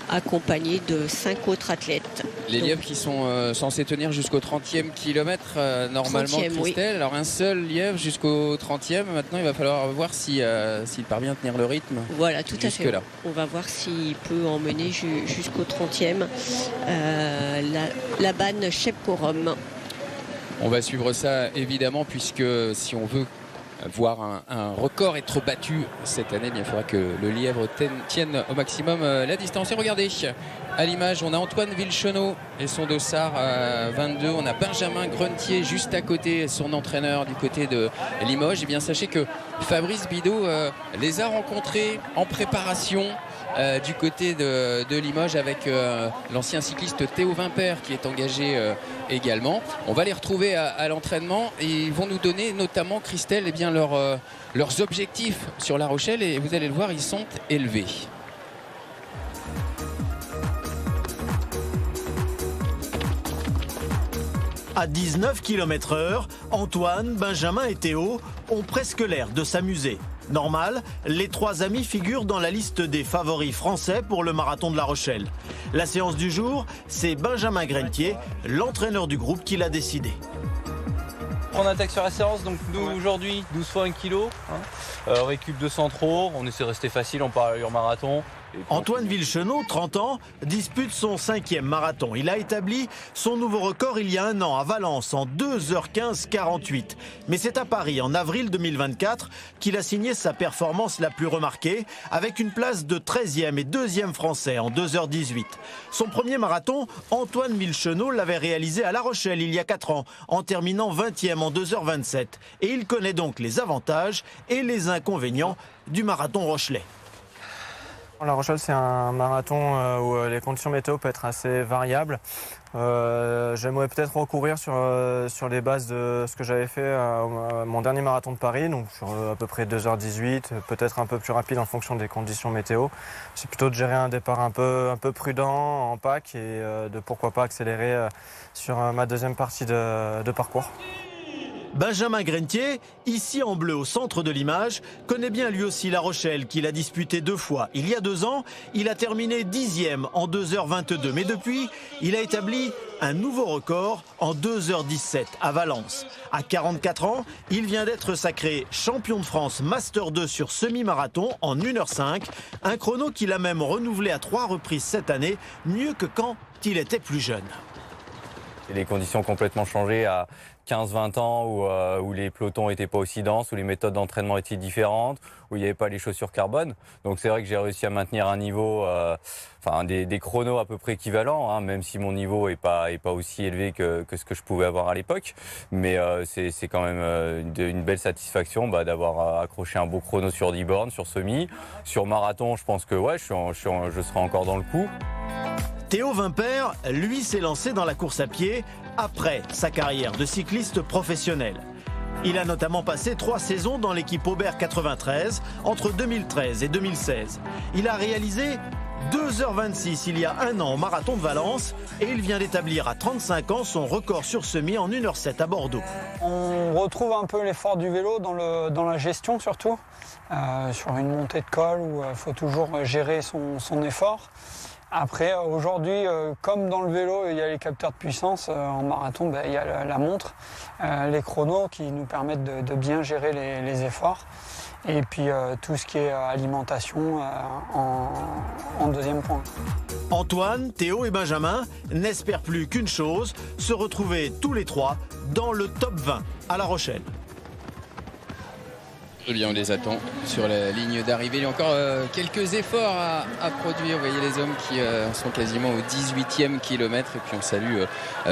accompagné de 5 autres athlètes. Les lièvres qui sont censés tenir jusqu'au 30e kilomètre normalement, 30e, Christelle. Oui. Alors un seul lièvre jusqu'au 30e. Maintenant, il va falloir voir s'il parvient à tenir le rythme. Voilà, tout à fait. Là. On va voir s'il peut emmener jusqu'au 30e. Laban Shepkorom. On va suivre ça évidemment, puisque si on veut voir un record être battu cette année, il faudra que le lièvre tienne au maximum la distance. Et regardez, à l'image, on a Antoine Villecheneau et son dossard 22. On a Benjamin Gruntier juste à côté, son entraîneur du côté de Limoges. Et bien sachez que Fabrice Bidot les a rencontrés en préparation du côté de Limoges avec l'ancien cycliste Théo Vimpert qui est engagé également. On va les retrouver à l'entraînement et ils vont nous donner notamment, Christelle, eh bien, leurs objectifs sur La Rochelle, et vous allez le voir, ils sont élevés. À 19 km/h, Antoine, Benjamin et Théo ont presque l'air de s'amuser. Normal, les trois amis figurent dans la liste des favoris français pour le marathon de La Rochelle. La séance du jour, c'est Benjamin Grentier, l'entraîneur du groupe, qui l'a décidé. On attaque sur la séance, donc nous aujourd'hui 12 fois 1 kg, récup 200 trop, on essaie de rester facile, on part à l'allure marathon. Antoine Villecheneau, 30 ans, dispute son 5e marathon. Il a établi son nouveau record il y a un an à Valence en 2h15-48. Mais c'est à Paris en avril 2024 qu'il a signé sa performance la plus remarquée, avec une place de 13e et 2e français en 2h18. Son premier marathon, Antoine Villecheneau l'avait réalisé à La Rochelle il y a 4 ans, en terminant 20e en 2h27. Et il connaît donc les avantages et les inconvénients du marathon rochelais. La Rochelle, c'est un marathon où les conditions météo peuvent être assez variables. J'aimerais peut-être recourir sur les bases de ce que j'avais fait à mon dernier marathon de Paris, donc sur à peu près 2h18, peut-être un peu plus rapide en fonction des conditions météo. C'est plutôt de gérer un départ un peu prudent en pack et de pourquoi pas accélérer sur ma deuxième partie de parcours. Benjamin Grentier, ici en bleu au centre de l'image, connaît bien lui aussi La Rochelle, qu'il a disputé 2 fois. Il y a 2 ans, il a terminé 10e en 2h22. Mais depuis, il a établi un nouveau record en 2h17 à Valence. À 44 ans, il vient d'être sacré champion de France Master 2 sur semi-marathon en 1h05. Un chrono qu'il a même renouvelé à 3 reprises cette année, mieux que quand il était plus jeune. Les conditions ont complètement changé à 15-20 ans où les pelotons n'étaient pas aussi denses, où les méthodes d'entraînement étaient différentes, où il n'y avait pas les chaussures carbone. Donc c'est vrai que j'ai réussi à maintenir un niveau, des chronos à peu près équivalents, hein, même si mon niveau n'est pas aussi élevé que ce que je pouvais avoir à l'époque. Mais c'est quand même une belle satisfaction d'avoir accroché un beau chrono sur 10 bornes, sur semi. Sur marathon, je pense que ouais, je serai encore dans le coup. Théo Vimpert, lui, s'est lancé dans la course à pied après sa carrière de cycliste professionnel. Il a notamment passé 3 saisons dans l'équipe Aubert 93 entre 2013 et 2016. Il a réalisé 2h26 il y a un an au marathon de Valence et il vient d'établir à 35 ans son record sur semi en 1h07 à Bordeaux. On retrouve un peu l'effort du vélo dans la gestion surtout, sur une montée de col où il faut toujours gérer son effort. Après, aujourd'hui, comme dans le vélo, il y a les capteurs de puissance, en marathon, il y a la montre, les chronos qui nous permettent de bien gérer les efforts. Et puis tout ce qui est alimentation en deuxième point. Antoine, Théo et Benjamin n'espèrent plus qu'une chose, se retrouver tous les 3 dans le top 20 à La Rochelle. Eh bien, on les attend sur la ligne d'arrivée. Il y a encore quelques efforts à produire. Vous voyez les hommes qui sont quasiment au 18e kilomètre. Et puis on salue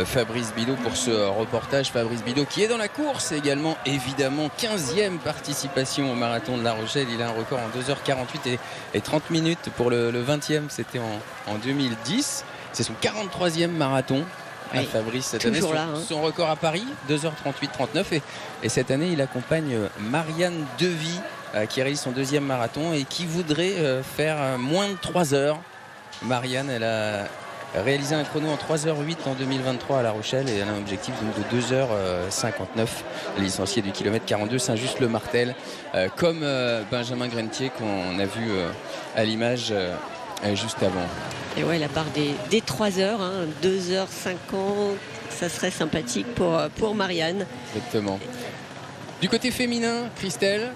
Fabrice Bidot pour ce reportage. Fabrice Bidot qui est dans la course également, évidemment. 15e participation au marathon de La Rochelle. Il a un record en 2h48 et 30 minutes pour le 20e. C'était en 2010. C'est son 43e marathon. Oui, Fabrice cette année, son record à Paris, 2h38-39 et cette année il accompagne Marianne Devy qui réalise son 2e marathon et qui voudrait faire moins de 3 heures. Marianne, elle a réalisé un chrono en 3h08 en 2023 à La Rochelle et elle a un objectif donc de 2h59, licenciée du kilomètre 42 Saint-Just-le-Martel, comme Benjamin Grentier qu'on a vu à l'image juste avant. Et ouais, la barre des 3 heures, 2h50, ça serait sympathique pour Marianne. Exactement. Du côté féminin, Christelle,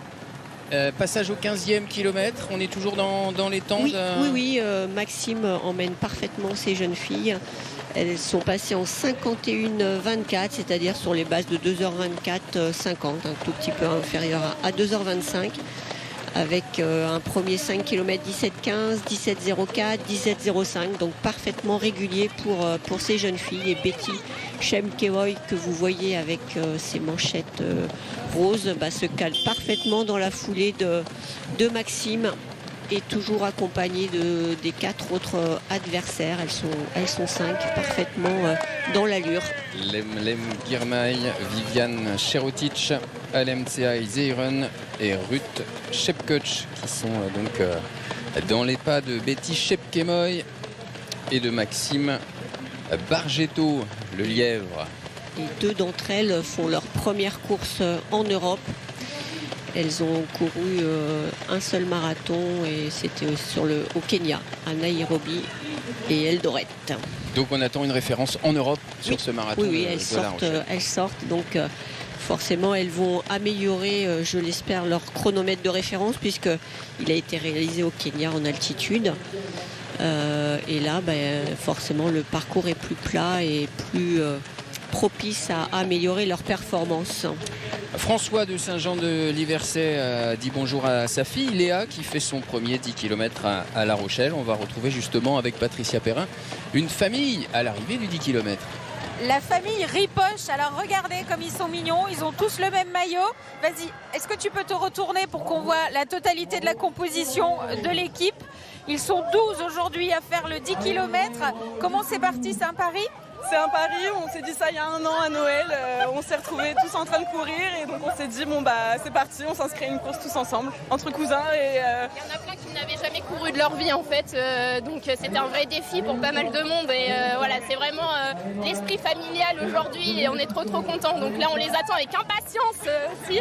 Passage au 15e kilomètre, on est toujours dans les temps. Oui, Maxime emmène parfaitement ces jeunes filles. Elles sont passées en 51-24, c'est-à-dire sur les bases de 2h24-50, un tout petit peu inférieur à 2h25, avec un premier 5 km 17-15, 17-04, 17-05, donc parfaitement régulier pour ces jeunes filles. Et Betty Shemkewoy, que vous voyez avec ses manchettes roses, se cale parfaitement dans la foulée de Maxime, et toujours accompagnée des 4 autres adversaires. Elles sont 5, parfaitement dans l'allure. Lem Girmay, Viviane Cherotic, LMCA Zeiren et Ruth Shepkoch qui sont donc dans les pas de Betty Shepkemoy et de Maxime Bargetto, le lièvre. Et 2 d'entre elles font leur première course en Europe. Elles ont couru un seul marathon, et c'était au Kenya, à Nairobi et Eldoret. Donc on attend une référence en Europe sur ce marathon. Oui, elles sortent. Donc forcément, elles vont améliorer, je l'espère, leur chronomètre de référence, puisqu'il a été réalisé au Kenya en altitude. Et là, forcément, le parcours est plus plat et plus propice à améliorer leur performance. François de Saint-Jean-de-Liverset dit bonjour à sa fille Léa, qui fait son premier 10 km à La Rochelle. On va retrouver justement avec Patricia Perrin une famille à l'arrivée du 10 km. La famille Ripoche, alors regardez comme ils sont mignons, ils ont tous le même maillot. Vas-y, est-ce que tu peux te retourner pour qu'on voit la totalité de la composition de l'équipe? Ils sont 12 aujourd'hui à faire le 10 km. Comment c'est parti? C'est un pari? C'est un pari, on s'est dit ça il y a un an à Noël, on s'est retrouvés tous en train de courir, et donc on s'est dit c'est parti, on s'inscrit à une course tous ensemble, entre cousins. Et il y en a plein qui n'avaient jamais couru de leur vie en fait, donc c'était un vrai défi pour pas mal de monde, et voilà, c'est vraiment l'esprit familial aujourd'hui, et on est trop contents, donc là on les attend avec impatience aussi.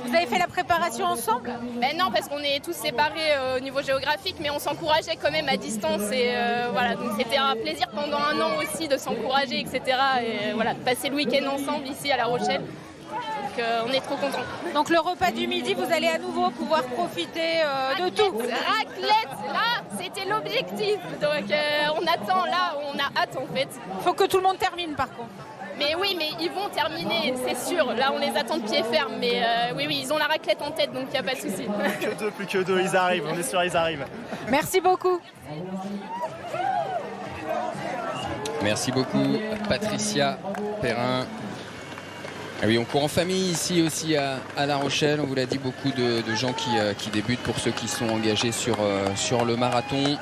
Vous avez fait la préparation ensemble? Non, parce qu'on est tous séparés au niveau géographique, mais on s'encourageait quand même à distance, et voilà, donc c'était un plaisir pendant un an aussi de s'encourager, etc. Et voilà, de passer le week-end ensemble ici à La Rochelle. Donc on est trop contents. Donc le repas du midi, vous allez à nouveau pouvoir profiter de tout. Raclette, là, c'était l'objectif. Donc on attend, là, on a hâte en fait. Faut que tout le monde termine par contre. Mais oui, mais ils vont terminer, c'est sûr. Là, on les attend de pied ferme. Mais oui, ils ont la raclette en tête, donc il n'y a pas de souci. Plus que deux, ils arrivent. On est sûr, ils arrivent. Merci beaucoup. Merci beaucoup, Patricia Perrin. Ah oui, on court en famille ici aussi à La Rochelle. On vous l'a dit, beaucoup de gens qui débutent pour ceux qui sont engagés sur le marathon.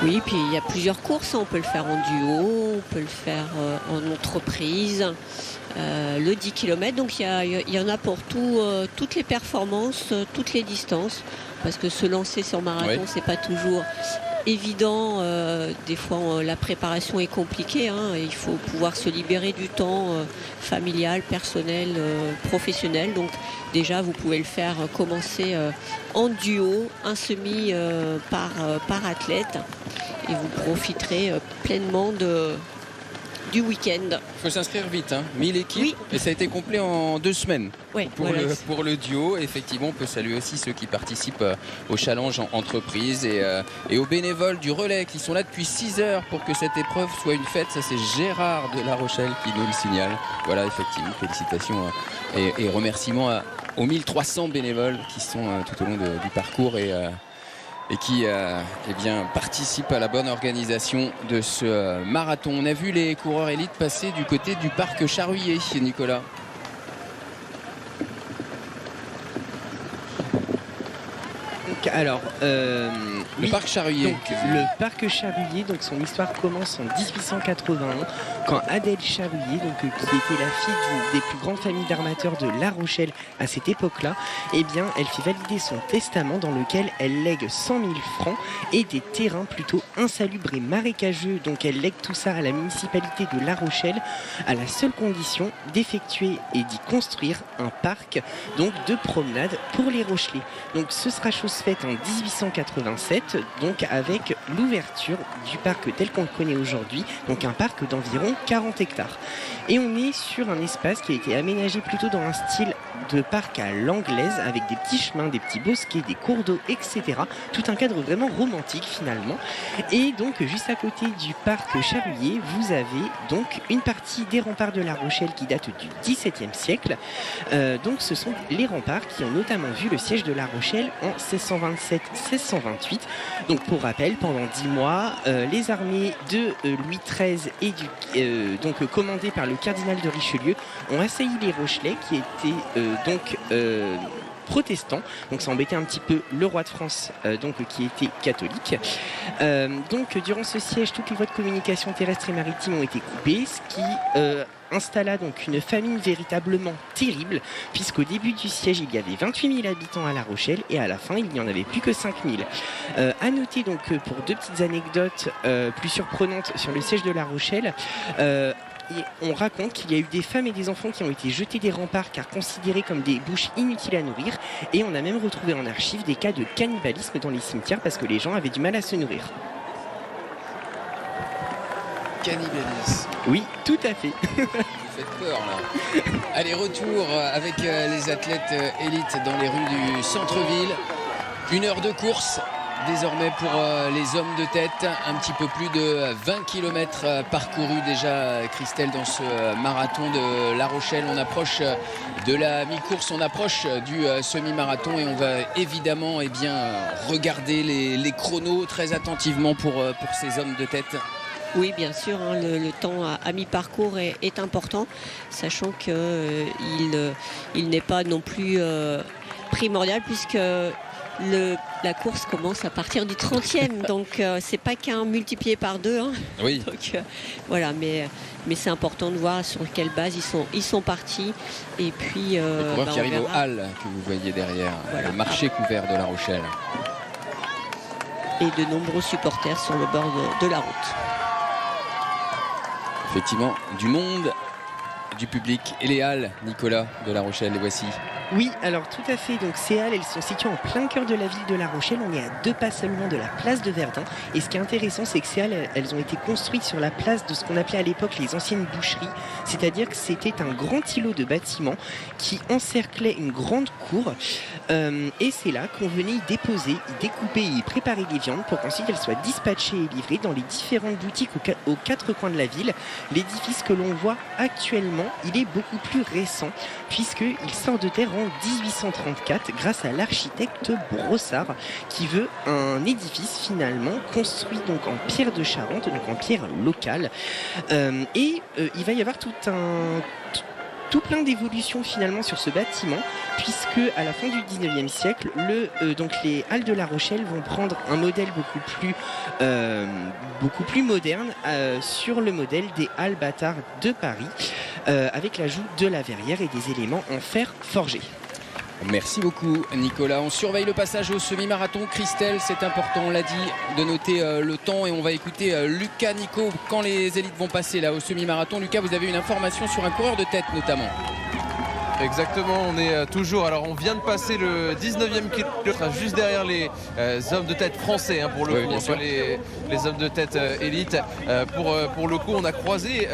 Oui, puis il y a plusieurs courses. On peut le faire en duo, on peut le faire en entreprise. Le 10 km, donc il y en a pour toutes les performances, toutes les distances. Parce que se lancer sur marathon, c'est pas toujours évident. Des fois, la préparation est compliquée. Et il faut pouvoir se libérer du temps familial, personnel, professionnel. Donc déjà, vous pouvez le faire commencer en duo, un semi par athlète. Et vous profiterez pleinement du week-end. Il faut s'inscrire vite, 1000 équipes, oui. Et ça a été complet en 2 semaines pour le duo. Effectivement, on peut saluer aussi ceux qui participent au challenge en entreprise et aux bénévoles du relais qui sont là depuis 6 heures pour que cette épreuve soit une fête. Ça, c'est Gérard de La Rochelle qui nous le signale. Voilà, effectivement, félicitations et remerciements aux 1300 bénévoles qui sont tout au long du parcours et qui participent à la bonne organisation de ce marathon. On a vu les coureurs élites passer du côté du parc Charruillet, Nicolas. Alors, le parc Charruillet. Donc, le parc Charruillet, donc son histoire commence en 1881 quand Adèle Charruillet, qui était la fille des plus grandes familles d'armateurs de La Rochelle à cette époque-là, elle fait valider son testament dans lequel elle lègue 100 000 francs et des terrains plutôt insalubres et marécageux. Donc elle lègue tout ça à la municipalité de La Rochelle à la seule condition d'effectuer et d'y construire un parc de promenade pour les Rochelais. Donc ce sera chose faite en 1887, donc avec l'ouverture du parc tel qu'on le connaît aujourd'hui, donc un parc d'environ 40 hectares. Et on est sur un espace qui a été aménagé plutôt dans un style de parc à l'anglaise, avec des petits chemins, des petits bosquets, des cours d'eau, etc. Tout un cadre vraiment romantique finalement. Et donc juste à côté du parc Charruillet, vous avez donc une partie des remparts de La Rochelle qui date du XVIIe siècle. Donc ce sont les remparts qui ont notamment vu le siège de La Rochelle en 1627-1628. Donc pour rappel, pendant 10 mois, les armées de Louis XIII et donc commandées par le cardinal de Richelieu ont assailli les Rochelais qui étaient protestants, donc ça embêtait un petit peu le roi de France donc qui était catholique. Donc durant ce siège, toutes les voies de communication terrestre et maritime ont été coupées, ce qui installa donc une famine véritablement terrible, puisqu'au début du siège il y avait 28 000 habitants à La Rochelle et à la fin il n'y en avait plus que 5 000. À noter donc pour deux petites anecdotes plus surprenantes sur le siège de La Rochelle. Et on raconte qu'il y a eu des femmes et des enfants qui ont été jetés des remparts car considérés comme des bouches inutiles à nourrir, et on a même retrouvé en archive des cas de cannibalisme dans les cimetières parce que les gens avaient du mal à se nourrir. Cannibalisme. Oui, tout à fait. Vous faites peur là. Allez, retour avec les athlètes élites dans les rues du centre-ville. 1 heure de course désormais pour les hommes de tête. Un petit peu plus de 20 km parcourus déjà, Christelle, dans ce marathon de La Rochelle. On approche de la mi-course, on approche du semi-marathon et on va évidemment regarder les chronos très attentivement pour ces hommes de tête. Oui, bien sûr, hein, le temps à mi-parcours est important, sachant qu'il n'est pas non plus primordial puisque la course commence à partir du 30e, donc c'est pas qu'un multiplié par 2. Hein. Oui. Donc, voilà, mais c'est important de voir sur quelle base ils sont partis. Et puis, le coureur qui arrive aux Halles que vous voyez derrière, voilà, le marché couvert de La Rochelle. Et de nombreux supporters sur le bord de la route. Effectivement, du monde, du public et les Halles, Nicolas, de La Rochelle, les voici. Oui, alors tout à fait. Donc ces halles, elles sont situées en plein cœur de la ville de La Rochelle. On est à 2 pas seulement de la place de Verdun. Et ce qui est intéressant, c'est que ces halles, elles ont été construites sur la place de ce qu'on appelait à l'époque les anciennes boucheries. C'est-à-dire que c'était un grand îlot de bâtiments qui encerclait une grande cour. Et c'est là qu'on venait y déposer, y découper et y préparer les viandes pour qu'ensuite elles soient dispatchées et livrées dans les différentes boutiques aux 4 coins de la ville. L'édifice que l'on voit actuellement, il est beaucoup plus récent puisqu'il sort de terre en 1834 grâce à l'architecte Brossard qui veut un édifice finalement construit donc en pierre de Charente, donc en pierre locale. Il va y avoir tout plein d'évolutions finalement sur ce bâtiment, puisque à la fin du 19e siècle, donc les Halles de La Rochelle vont prendre un modèle beaucoup plus moderne sur le modèle des Halles Bâtard de Paris, avec l'ajout de la verrière et des éléments en fer forgé. Merci beaucoup Nicolas. On surveille le passage au semi-marathon. Christelle, c'est important, on l'a dit, de noter le temps et on va écouter Lucas, Nico, quand les élites vont passer là au semi-marathon. Lucas, vous avez une information sur un coureur de tête notamment. Exactement, on est toujours, alors on vient de passer le 19e kilomètre juste derrière les hommes de tête français pour le coup, enfin, les hommes de tête élite. Pour le coup, on a croisé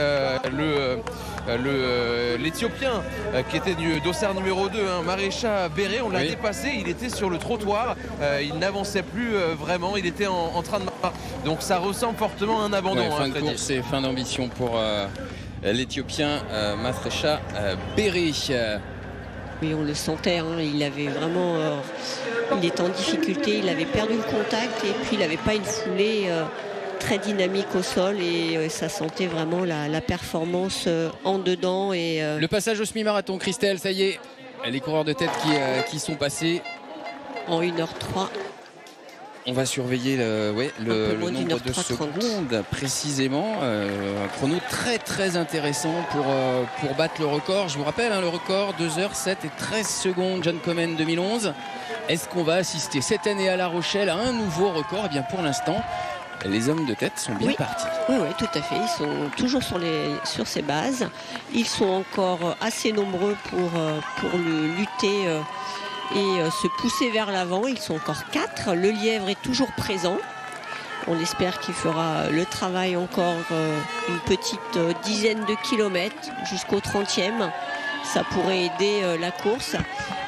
l'Éthiopien qui était du dossard numéro 2, Marécha Béré. On l'a dépassé, il était sur le trottoir, il n'avançait plus vraiment, il était en train de marcher. Donc ça ressemble fortement à un abandon. Fin de course et fin d'ambition pour l'Éthiopien Marécha Béré. Oui, on le sentait, hein, il avait vraiment, il était en difficulté, il avait perdu le contact et puis il n'avait pas une foulée très dynamique au sol et ça sentait vraiment la performance en dedans. Le passage au semi-marathon, Christelle, ça y est, les coureurs de tête qui sont passés. En 1h03. On va surveiller le nombre de secondes précisément. Un chrono très très intéressant pour battre le record. Je vous rappelle, le record 2h07 et 13 secondes, John Komen 2011. Est-ce qu'on va assister cette année à La Rochelle à un nouveau record? Eh bien pour l'instant, les hommes de tête sont bien partis. Oui, tout à fait. Ils sont toujours sur ces bases. Ils sont encore assez nombreux pour lutter et se pousser vers l'avant. Ils sont encore 4. Le lièvre est toujours présent. On espère qu'il fera le travail encore une petite dizaine de kilomètres jusqu'au 30e. Ça pourrait aider la course.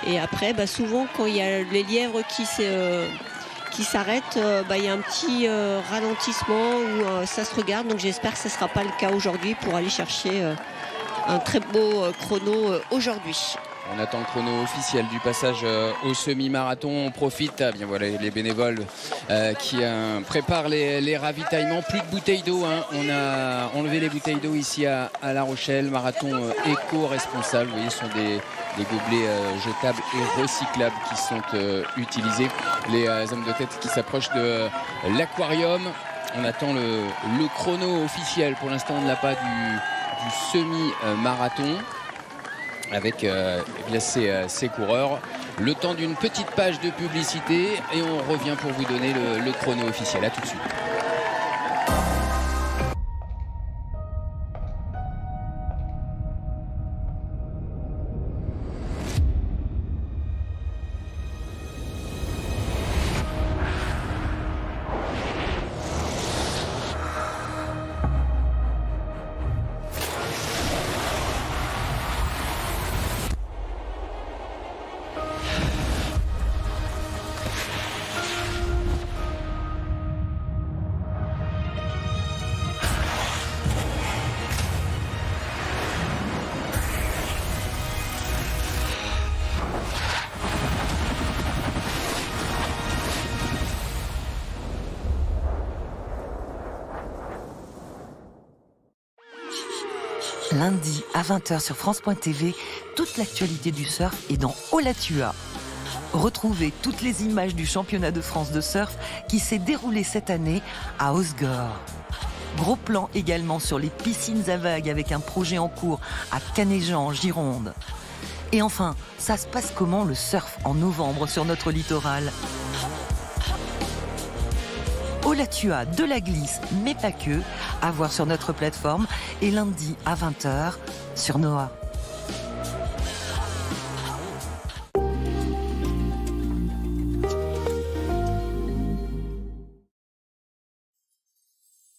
Et après, souvent, quand il y a les lièvres qui s'arrêtent, il y a un petit ralentissement où ça se regarde. Donc j'espère que ce ne sera pas le cas aujourd'hui pour aller chercher un très beau chrono aujourd'hui. On attend le chrono officiel du passage au semi-marathon. On profite, bien voilà les bénévoles qui préparent les ravitaillements. Plus de bouteilles d'eau, hein. On a enlevé les bouteilles d'eau ici à La Rochelle. Marathon éco-responsable. Vous voyez, ce sont des gobelets jetables et recyclables qui sont utilisés. Les hommes de tête qui s'approchent de l'aquarium. On attend le chrono officiel. Pour l'instant, on ne l'a pas du semi-marathon avec ces coureurs. Le temps d'une petite page de publicité et on revient pour vous donner le chrono officiel. À tout de suite. Lundi à 20h sur France.tv, toute l'actualité du surf est dans Olatua. Retrouvez toutes les images du championnat de France de surf qui s'est déroulé cette année à Osgore. Gros plan également sur les piscines à vagues avec un projet en cours à Canéjan en Gironde. Et enfin, ça se passe comment le surf en novembre sur notre littoral ? Olatua, de la glisse, mais pas que, à voir sur notre plateforme et lundi à 20h sur Noah.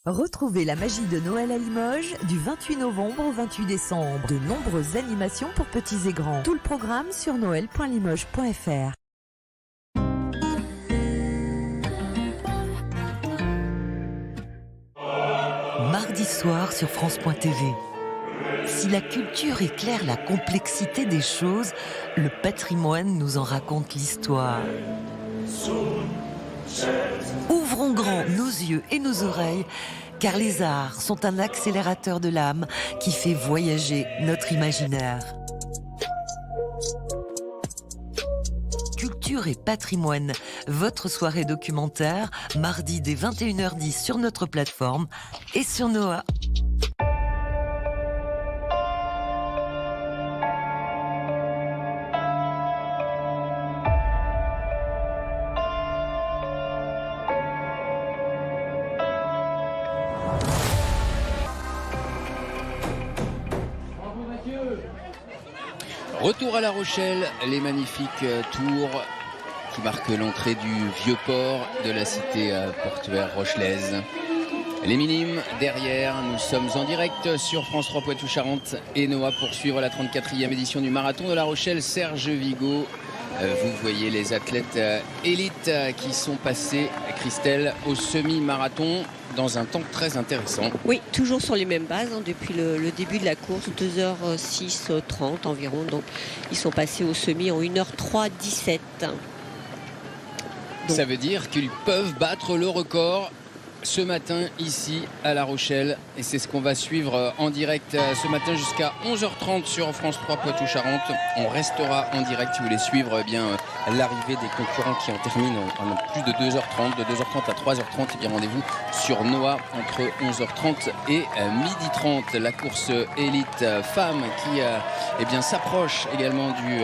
Retrouvez la magie de Noël à Limoges du 28 novembre au 28 décembre. De nombreuses animations pour petits et grands. Tout le programme sur noël.limoges.fr. Mardi soir sur France.tv. Si la culture éclaire la complexité des choses, le patrimoine nous en raconte l'histoire. Ouvrons grand nos yeux et nos oreilles, car les arts sont un accélérateur de l'âme qui fait voyager notre imaginaire. Culture et patrimoine, votre soirée documentaire, mardi dès 21h10 sur notre plateforme et sur Noah. Retour à La Rochelle, les magnifiques tours qui marquent l'entrée du vieux port de la cité portuaire rochelaise. Les minimes derrière, nous sommes en direct sur France 3 Poitou-Charentes et Noah pour suivre la 34e édition du marathon de La Rochelle. Serge Vigo, vous voyez les athlètes élites qui sont passés, Christelle, au semi-marathon dans un temps très intéressant. Oui, toujours sur les mêmes bases depuis le début de la course, 2h06:30 environ. Donc ils sont passés au semi en 1h03:17. Ça veut dire qu'ils peuvent battre le record ce matin ici à La Rochelle et c'est ce qu'on va suivre en direct ce matin jusqu'à 11h30 sur France 3 Poitou-Charentes. On restera en direct si vous voulez suivre l'arrivée des concurrents qui en terminent en plus de 2h30, de 2h30 à 3h30. Et bien rendez-vous sur Noah entre 11h30 et 12h30. La course élite femme qui s'approche également du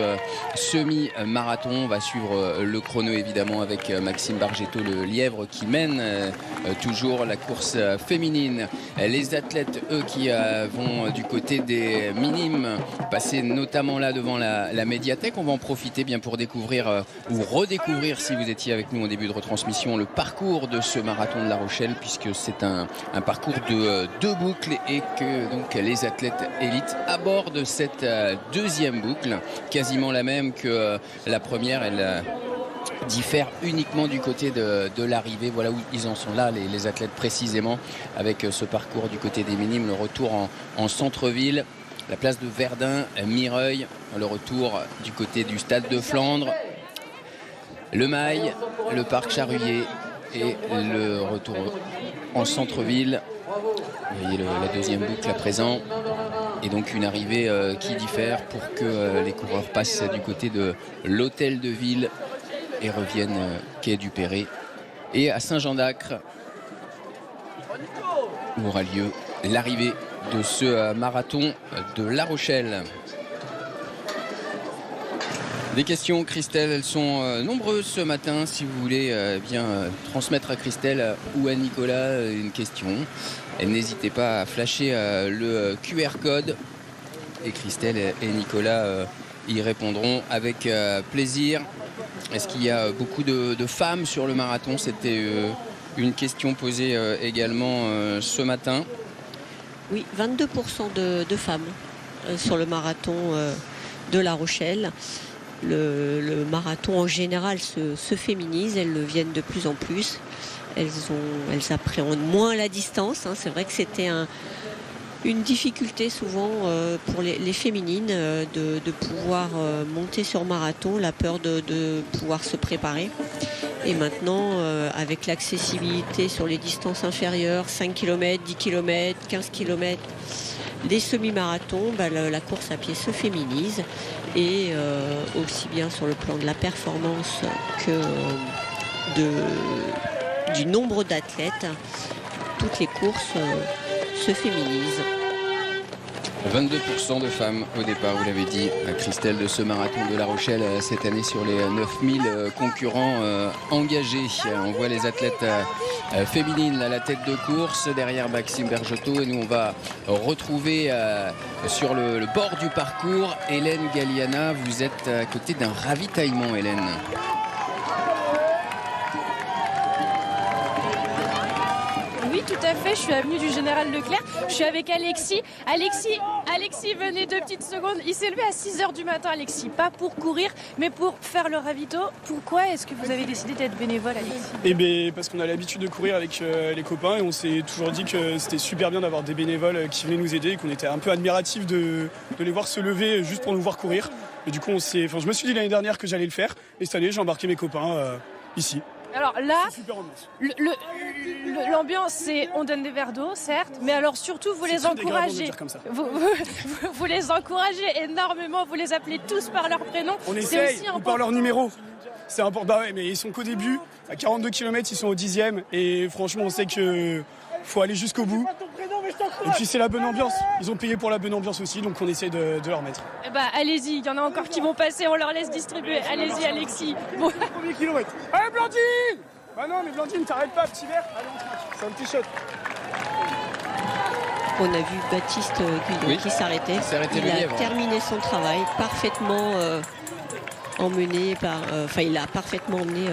semi-marathon. On va suivre le chrono évidemment avec Maxime Bargetto, le lièvre qui mène toujours toujours la course féminine. Les athlètes, eux, qui vont du côté des minimes, passer notamment là devant la médiathèque. On va en profiter bien pour découvrir ou redécouvrir, si vous étiez avec nous en début de retransmission, le parcours de ce marathon de La Rochelle, puisque c'est un parcours de 2 boucles et que donc les athlètes élites abordent cette deuxième boucle, quasiment la même que la première. Elle diffère uniquement du côté de l'arrivée. Voilà où ils en sont là, les athlètes précisément, avec ce parcours du côté des minimes, le retour en centre-ville, la place de Verdun, Mireuil, le retour du côté du stade de Flandre, le Mail, le parc Charruillet et le retour en centre-ville. Vous voyez la deuxième boucle à présent. Et donc une arrivée qui diffère pour que les coureurs passent du côté de l'hôtel de ville et reviennent quai du Perret. Et à Saint-Jean-d'Acre, où aura lieu l'arrivée de ce marathon de La Rochelle. Des questions, Christelle, elles sont nombreuses ce matin. Si vous voulez bien transmettre à Christelle ou à Nicolas une question, n'hésitez pas à flasher le QR code et Christelle et Nicolas y répondront avec plaisir. Est-ce qu'il y a beaucoup de femmes sur le marathon? C'était une question posée également ce matin. Oui, 22% de femmes sur le marathon de La Rochelle. Le marathon en général se féminise, elles le viennent de plus en plus. Elles appréhendent moins la distance. C'est vrai que c'était une difficulté souvent pour les féminines de pouvoir monter sur marathon, la peur de pouvoir se préparer. Et maintenant, avec l'accessibilité sur les distances inférieures, 5 km, 10 km, 15 km, les semi-marathons, la course à pied se féminise. Et aussi bien sur le plan de la performance que du nombre d'athlètes, toutes les courses se féminisent. 22% de femmes au départ, vous l'avez dit, Christelle, de ce marathon de La Rochelle cette année sur les 9000 concurrents engagés. On voit les athlètes féminines à la tête de course, derrière Maxime Bergetto, et nous on va retrouver sur le bord du parcours Hélène Galliana. Vous êtes à côté d'un ravitaillement, Hélène. Oui, tout à fait. Je suis avenue du Général Leclerc. Je suis avec Alexis. Alexis, venez 2 petites secondes. Il s'est levé à 6h du matin, Alexis. Pas pour courir, mais pour faire le ravito. Pourquoi est-ce que vous avez décidé d'être bénévole, Alexis? Eh bien, parce qu'on a l'habitude de courir avec les copains et on s'est toujours dit que c'était super bien d'avoir des bénévoles qui venaient nous aider et qu'on était un peu admiratifs de les voir se lever juste pour nous voir courir. Et du coup, je me suis dit l'année dernière que j'allais le faire. Et cette année, j'ai embarqué mes copains ici. Alors là, l'ambiance, c'est on donne des verres d'eau, certes, mais alors surtout vous les encouragez. Vous les encouragez énormément, vous les appelez tous par leur prénom. On essaye, ou par leur numéro. C'est important. Bah ouais, mais ils sont qu'au début. À 42 km, ils sont au 10e. Et franchement, on sait que faut aller jusqu'au bout. Et puis c'est la bonne ambiance. Ils ont payé pour la bonne ambiance aussi, donc on essaie de leur mettre. Eh bah allez-y, il y en a encore qui vont passer, on leur laisse distribuer. Allez-y, Alexis. Bon. Premier kilomètre. Allez, Blandine! Bah non, mais Blandine, t'arrêtes pas, petit verre. Allez, on craque. C'est un petit shot. On a vu Baptiste Guillon qui s'arrêtait. Il a terminé son travail parfaitement emmené par. Il a parfaitement emmené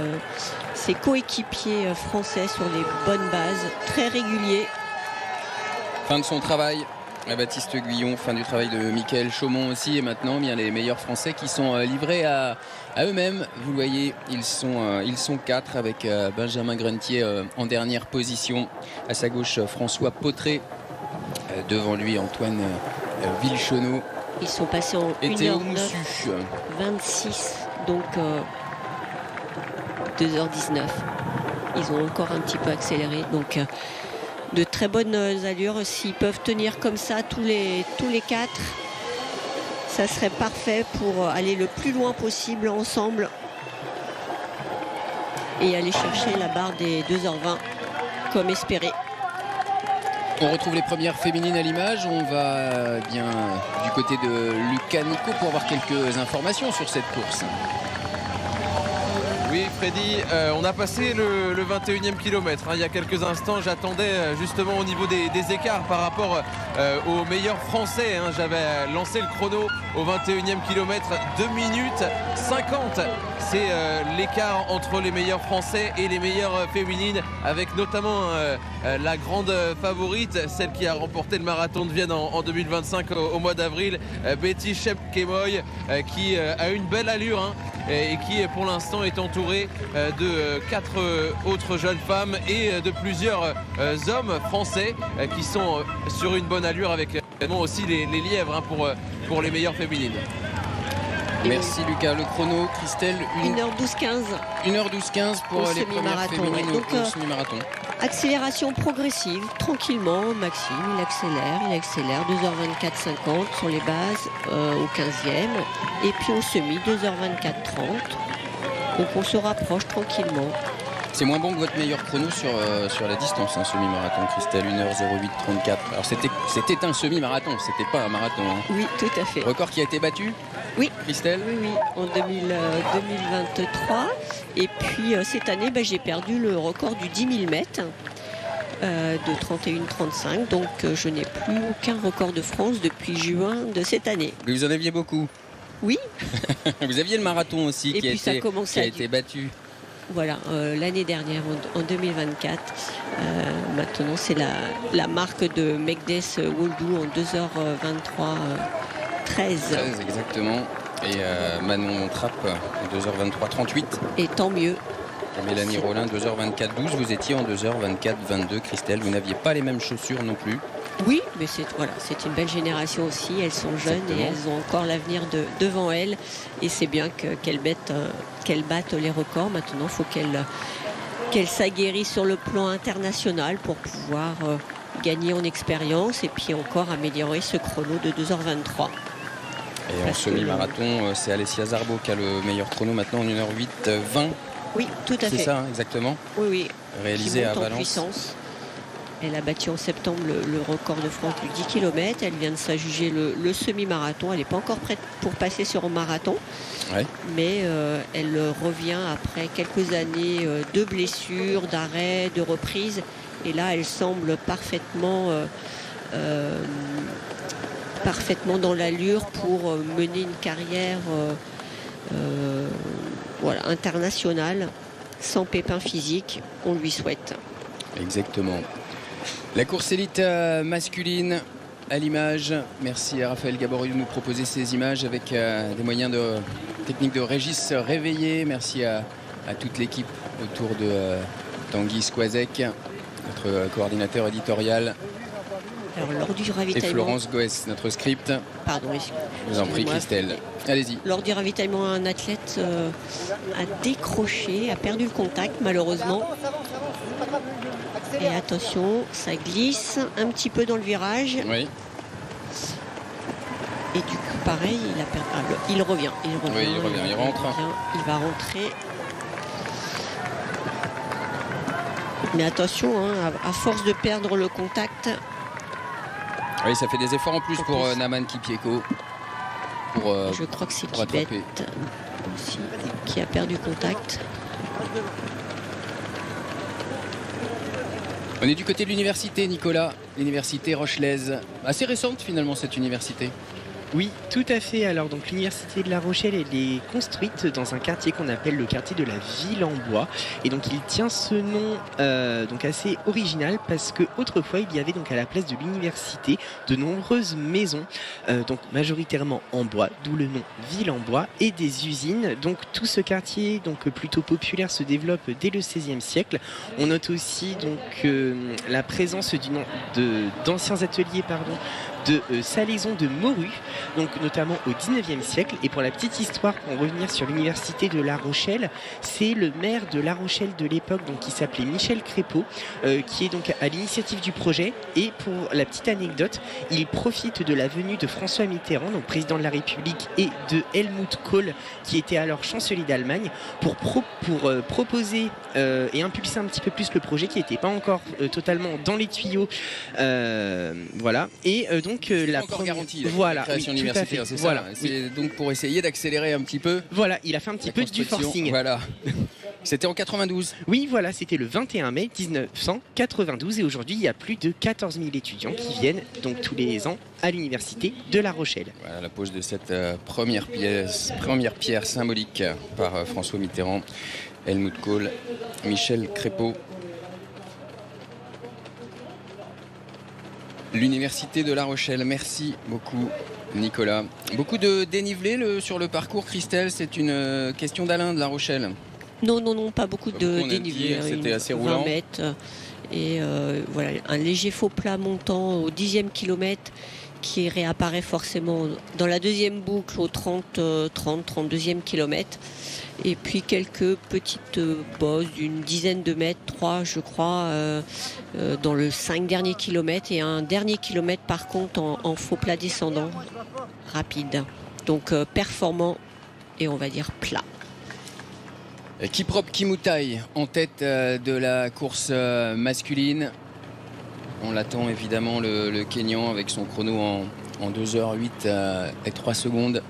ses coéquipiers français sur les bonnes bases, très réguliers. Fin de son travail, Baptiste Guillon, fin du travail de Mickaël Chaumont aussi, et maintenant bien les meilleurs Français qui sont livrés à eux-mêmes. Vous le voyez, ils sont 4 avec Benjamin Gruntier en dernière position. À sa gauche, François Potré. Devant lui, Antoine Villecheneau. Ils sont passés en 1h09, 26, donc 2h19. Ils ont encore un petit peu accéléré, donc de très bonnes allures. S'ils peuvent tenir comme ça tous les 4, ça serait parfait pour aller le plus loin possible ensemble et aller chercher la barre des 2h20 comme espéré. On retrouve les premières féminines à l'image. On va bien du côté de Lucas Nico pour avoir quelques informations sur cette course. Oui, Freddy, on a passé le 21e kilomètre. Il y a quelques instants, j'attendais justement au niveau des écarts par rapport aux meilleurs Français. J'avais lancé le chrono au 21e kilomètre, 2 minutes 50. C'est l'écart entre les meilleurs Français et les meilleures féminines, avec notamment la grande favorite, celle qui a remporté le marathon de Vienne en 2025 au mois d'avril, Betty Chepkemoi, qui a une belle allure et qui pour l'instant est entourée de 4 autres jeunes femmes et de plusieurs hommes français qui sont sur une bonne allure, avec aussi les lièvres pour les meilleures féminines. Merci Lucas. Le chrono, Christelle, 1h12-15. 1h12-15 pour les premières féminines au semi-marathon. Accélération progressive, tranquillement. Maxime, il accélère. 2h24-50 sur les bases au 15e. Et puis au semi, 2h24-30. Donc on se rapproche tranquillement. C'est moins bon que votre meilleur chrono sur la distance, un semi-marathon, Christelle, 1h08-34. Alors c'était un semi-marathon, c'était pas un marathon. Oui, tout à fait. Record qui a été battu? Oui. Christelle? Oui, en 2023. Et puis cette année, j'ai perdu le record du 10 000 mètres de 31-35. Donc je n'ai plus aucun record de France depuis juin de cette année. Vous en aviez beaucoup? Oui. Vous aviez le marathon aussi Et qui a été battu. Voilà, l'année dernière, en 2024. Maintenant, c'est la marque de Megdes Woldou en 2h23-13. Exactement. Et Manon Trapp, 2h23-38. Et tant mieux. Et Mélanie Rollin, 2h24-12. Vous étiez en 2h24-22, Christelle. Vous n'aviez pas les mêmes chaussures non plus. Oui, mais c'est une belle génération aussi. Elles sont jeunes. Exactement. Et elles ont encore l'avenir devant elles. Et c'est bien qu'elles battent les records. Maintenant, il faut qu'elles s'aguerrissent sur le plan international pour pouvoir gagner en expérience et puis encore améliorer ce chrono de 2h23. Et en semi-marathon, c'est Alessia Zarbo qui a le meilleur chrono maintenant en 1h08-20. Oui, tout à fait. C'est ça, exactement. Oui. Réalisé à Valence. Puissance. Elle a battu en septembre le record de France du 10 km. Elle vient de s'adjuger le semi-marathon. Elle n'est pas encore prête pour passer sur un marathon. Ouais. Mais elle revient après quelques années de blessures, d'arrêts, de reprises. Et là, elle semble parfaitement dans l'allure pour mener une carrière internationale sans pépin physique. On lui souhaite. Exactement. La course élite masculine à l'image. Merci à Raphaël Gaborio de nous proposer ces images avec des moyens techniques de Régis Réveillé. Merci à toute l'équipe autour de Tanguy Squazek, notre coordinateur éditorial. Alors, lors du ravitaillement... Et Florence Goès, notre script. Pardon, je vous en prie, Christelle. Allez-y. Lors du ravitaillement, un athlète a décroché, a perdu le contact, malheureusement. Et attention, ça glisse un petit peu dans le virage. Oui. Et du coup, pareil, il a perdu. Il revient. Oui, il revient, il rentre. Il va rentrer. Mais attention, à force de perdre le contact... Oui, ça fait des efforts en plus pour Naman Kipieko. Je crois que c'est Kibet aussi qui a perdu contact. On est du côté de l'université, Nicolas. L'université rochelaise. Assez récente finalement cette université. Oui, tout à fait. Alors donc l'université de La Rochelle, elle est construite dans un quartier qu'on appelle le quartier de la Ville en Bois. Et donc il tient ce nom donc assez original parce que autrefois il y avait donc à la place de l'université de nombreuses maisons, donc majoritairement en bois, d'où le nom Ville en Bois, et des usines. Donc tout ce quartier donc plutôt populaire se développe dès le XVIe siècle. On note aussi donc la présence d'anciens ateliers de salaison de morue, donc notamment au 19e siècle. Et pour la petite histoire, pour revenir sur l'université de La Rochelle, c'est le maire de La Rochelle de l'époque, donc qui s'appelait Michel Crépeau, qui est donc à l'initiative du projet. Et pour la petite anecdote, il profite de la venue de François Mitterrand, donc président de la République, et de Helmut Kohl, qui était alors chancelier d'Allemagne, pour proposer et impulser un petit peu plus le projet qui n'était pas encore totalement dans les tuyaux. Voilà. Et donc la encore garantie, voilà, création oui, universitaire, c'est voilà, ça. C'est donc pour essayer d'accélérer un petit peu. Voilà, il a fait un petit peu du forcing. Voilà. C'était en 92. Oui, voilà, c'était le 21 mai 1992 et aujourd'hui, il y a plus de 14 000 étudiants qui viennent donc tous les ans à l'université de La Rochelle. Voilà la pose de cette première pierre symbolique par François Mitterrand, Helmut Kohl, Michel Crépeau. L'université de La Rochelle, merci beaucoup Nicolas. Beaucoup de dénivelé sur le parcours, Christelle, c'est une question d'Alain de La Rochelle. Non, pas beaucoup de dénivelé. C'était assez 20 roulant. mètres. Et voilà, un léger faux plat montant au 10e kilomètre qui réapparaît forcément dans la deuxième boucle au 32e kilomètre. Et puis quelques petites bosses d'une dizaine de mètres, 3 je crois, dans le 5 derniers kilomètres. Et un dernier kilomètre par contre en faux plat descendant, rapide. Donc performant et on va dire plat. Kiprop Kimutai en tête de la course masculine. On l'attend évidemment le Kényan avec son chrono en 2h08 et 3 secondes.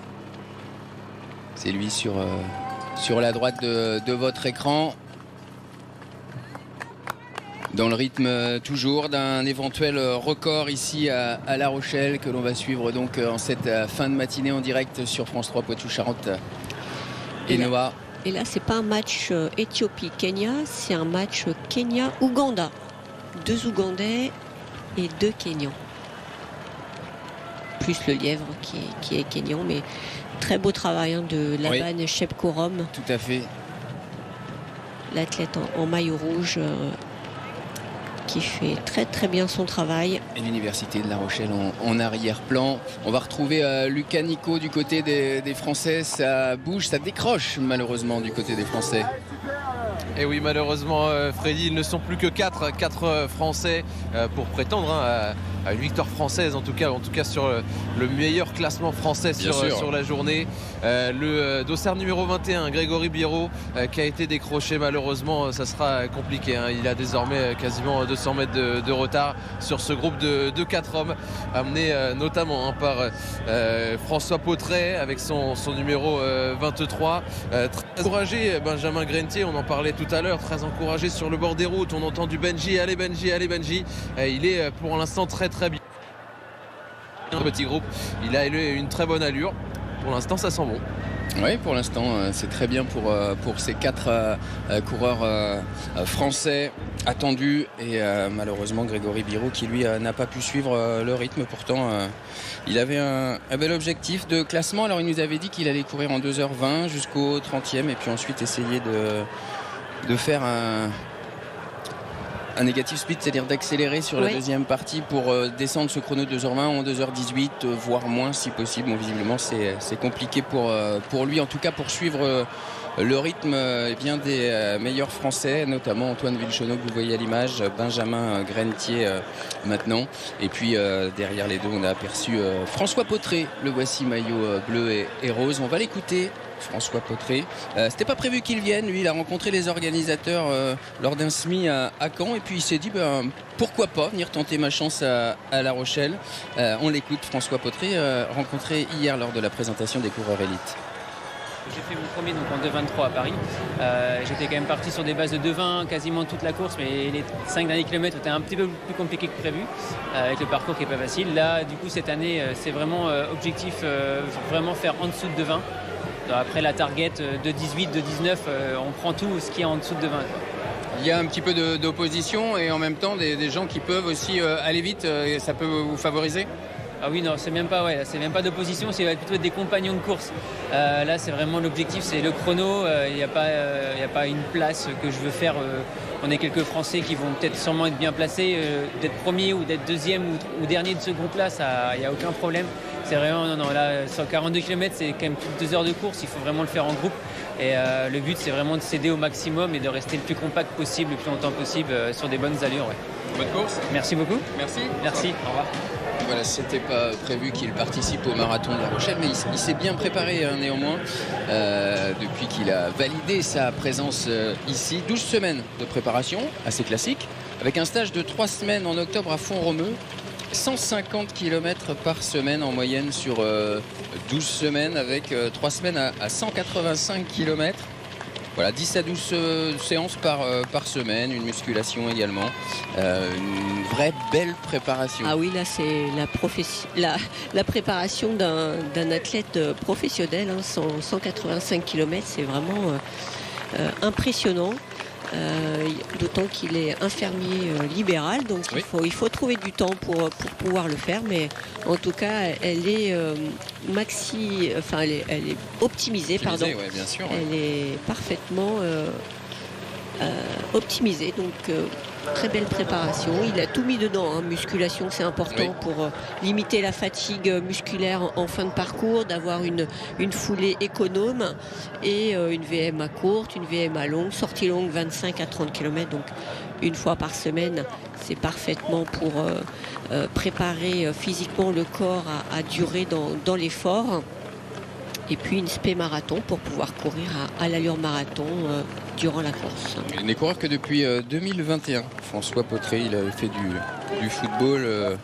C'est lui sur la droite de votre écran. Dans le rythme toujours d'un éventuel record ici à La Rochelle que l'on va suivre donc en cette fin de matinée en direct sur France 3 Poitou-Charentes et Noah. Et là, c'est pas un match Éthiopie-Kenya, c'est un match Kenya-Ouganda. 2 Ougandais et 2 Kenyans. Plus le lièvre qui est Kenyan, mais très beau travail de Laban Shepkorom. Tout à fait. L'athlète en maillot rouge qui fait très très bien son travail. Et l'université de La Rochelle en arrière-plan. On va retrouver Lucas Nico du côté des Français. Ça bouge, ça décroche malheureusement du côté des Français. Et oui, malheureusement, Freddy, ils ne sont plus que 4 Français pour prétendre à une victoire française, en tout cas sur le meilleur classement français sur la journée. Le dossard numéro 21, Grégory Biro, qui a été décroché malheureusement, ça sera compliqué. Il a désormais quasiment 200 mètres de retard sur ce groupe de 4 hommes, amené notamment par François Potret avec son numéro 23. Très encouragé, Benjamin Grentier, on en parlait tout à l'heure, très encouragé sur le bord des routes. On entend du Benji, allez Benji, allez Benji. Il est pour l'instant très bien. Un petit groupe, il a une très bonne allure. Pour l'instant, ça sent bon. Oui, pour l'instant, c'est très bien pour ces 4 coureurs français attendus. Et malheureusement, Grégory Biro qui, lui, n'a pas pu suivre le rythme. Pourtant, il avait un bel objectif de classement. Alors, il nous avait dit qu'il allait courir en 2h20 jusqu'au 30e et puis ensuite essayer de faire un négatif speed, c'est-à-dire d'accélérer sur la deuxième partie pour descendre ce chrono de 2h20 en 2h18, voire moins si possible. Bon, visiblement, c'est compliqué pour lui, en tout cas pour suivre le rythme des meilleurs Français, notamment Antoine Villechonneau que vous voyez à l'image, Benjamin Grentier maintenant. Et puis derrière les deux, on a aperçu François Potret, le voici maillot bleu et rose. On va l'écouter. François Potret. C'était pas prévu qu'il vienne, lui il a rencontré les organisateurs lors d'un SMI à Caen et puis il s'est dit pourquoi pas venir tenter ma chance à La Rochelle. On l'écoute, François Potret, rencontré hier lors de la présentation des coureurs élites. J'ai fait mon premier donc en 2,23 à Paris. J'étais quand même parti sur des bases de 2,20 quasiment toute la course, mais les 5 derniers kilomètres étaient un petit peu plus compliqués que prévu, avec le parcours qui n'est pas facile. Là, du coup, cette année, c'est vraiment objectif, vraiment faire en dessous de 2,20. Après la target de 18, de 19, on prend tout ce qui est en dessous de 20. Il y a un petit peu d'opposition et en même temps des gens qui peuvent aussi aller vite et ça peut vous favoriser? Ah oui, non, c'est même pas d'opposition, c'est plutôt des compagnons de course. Là, c'est vraiment l'objectif, c'est le chrono. Il n'y a pas une place que je veux faire. On est quelques Français qui vont peut-être sûrement être bien placés. D'être premier ou d'être deuxième ou dernier de ce groupe-là, il n'y a aucun problème. C'est vraiment, non, là, sur 42 km, c'est quand même plus de 2 heures de course. Il faut vraiment le faire en groupe. Et le but, c'est vraiment de s'aider au maximum et de rester le plus compact possible, le plus longtemps possible, sur des bonnes allures. Ouais. Bonne course. Merci beaucoup. Merci. Merci. Au revoir. Voilà, c'était pas prévu qu'il participe au marathon de La Rochelle, mais il s'est bien préparé néanmoins depuis qu'il a validé sa présence ici. 12 semaines de préparation, assez classique, avec un stage de 3 semaines en octobre à Font-Romeu. 150 km par semaine en moyenne sur 12 semaines, avec 3 semaines à 185 km. Voilà, 10 à 12 séances par semaine, une musculation également. Une vraie belle préparation. Ah oui, là c'est la préparation d'un athlète professionnel, 185 km, c'est vraiment impressionnant. D'autant qu'il est infirmier libéral, donc il faut trouver du temps pour pouvoir le faire, mais en tout cas elle est elle est optimisée, pardon. Ouais, bien sûr, elle est parfaitement optimisée, donc très belle préparation. Il a tout mis dedans, musculation, c'est important pour limiter la fatigue musculaire en fin de parcours, d'avoir une foulée économe et une VMA courte, une VMA longue, sortie longue 25 à 30 km, donc une fois par semaine. C'est parfaitement pour préparer physiquement le corps à durer dans l'effort. Et puis une spé marathon pour pouvoir courir à l'allure marathon durant la course. Il n'est coureur que depuis 2021. François Potré, il avait fait du football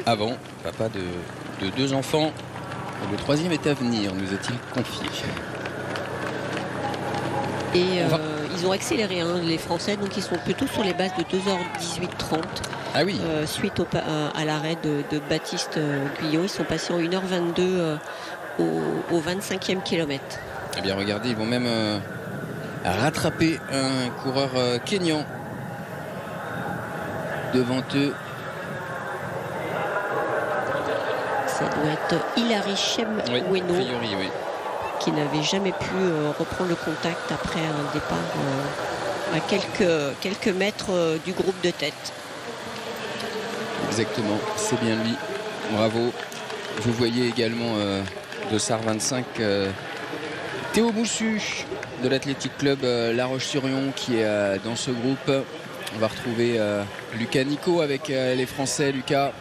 avant. Papa de 2 enfants. Et le 3e est à venir, nous a-t-il confié. Et ils ont accéléré, les Français, donc ils sont plutôt sur les bases de 2h18-30. Ah oui. Suite à l'arrêt de Baptiste Guyot, ils sont passés en 1h22 au 25e kilomètre. Eh bien regardez, ils vont même rattraper un coureur kényan devant eux. Ça doit être Hilary Chemweno, qui n'avait jamais pu reprendre le contact après un départ à quelques mètres du groupe de tête. Exactement, c'est bien lui. Bravo. Vous voyez également Dossard 25, Théo Moussu de l'Athletic Club La Roche-sur-Yon qui est dans ce groupe. On va retrouver Lucas Nico avec les Français. Lucas.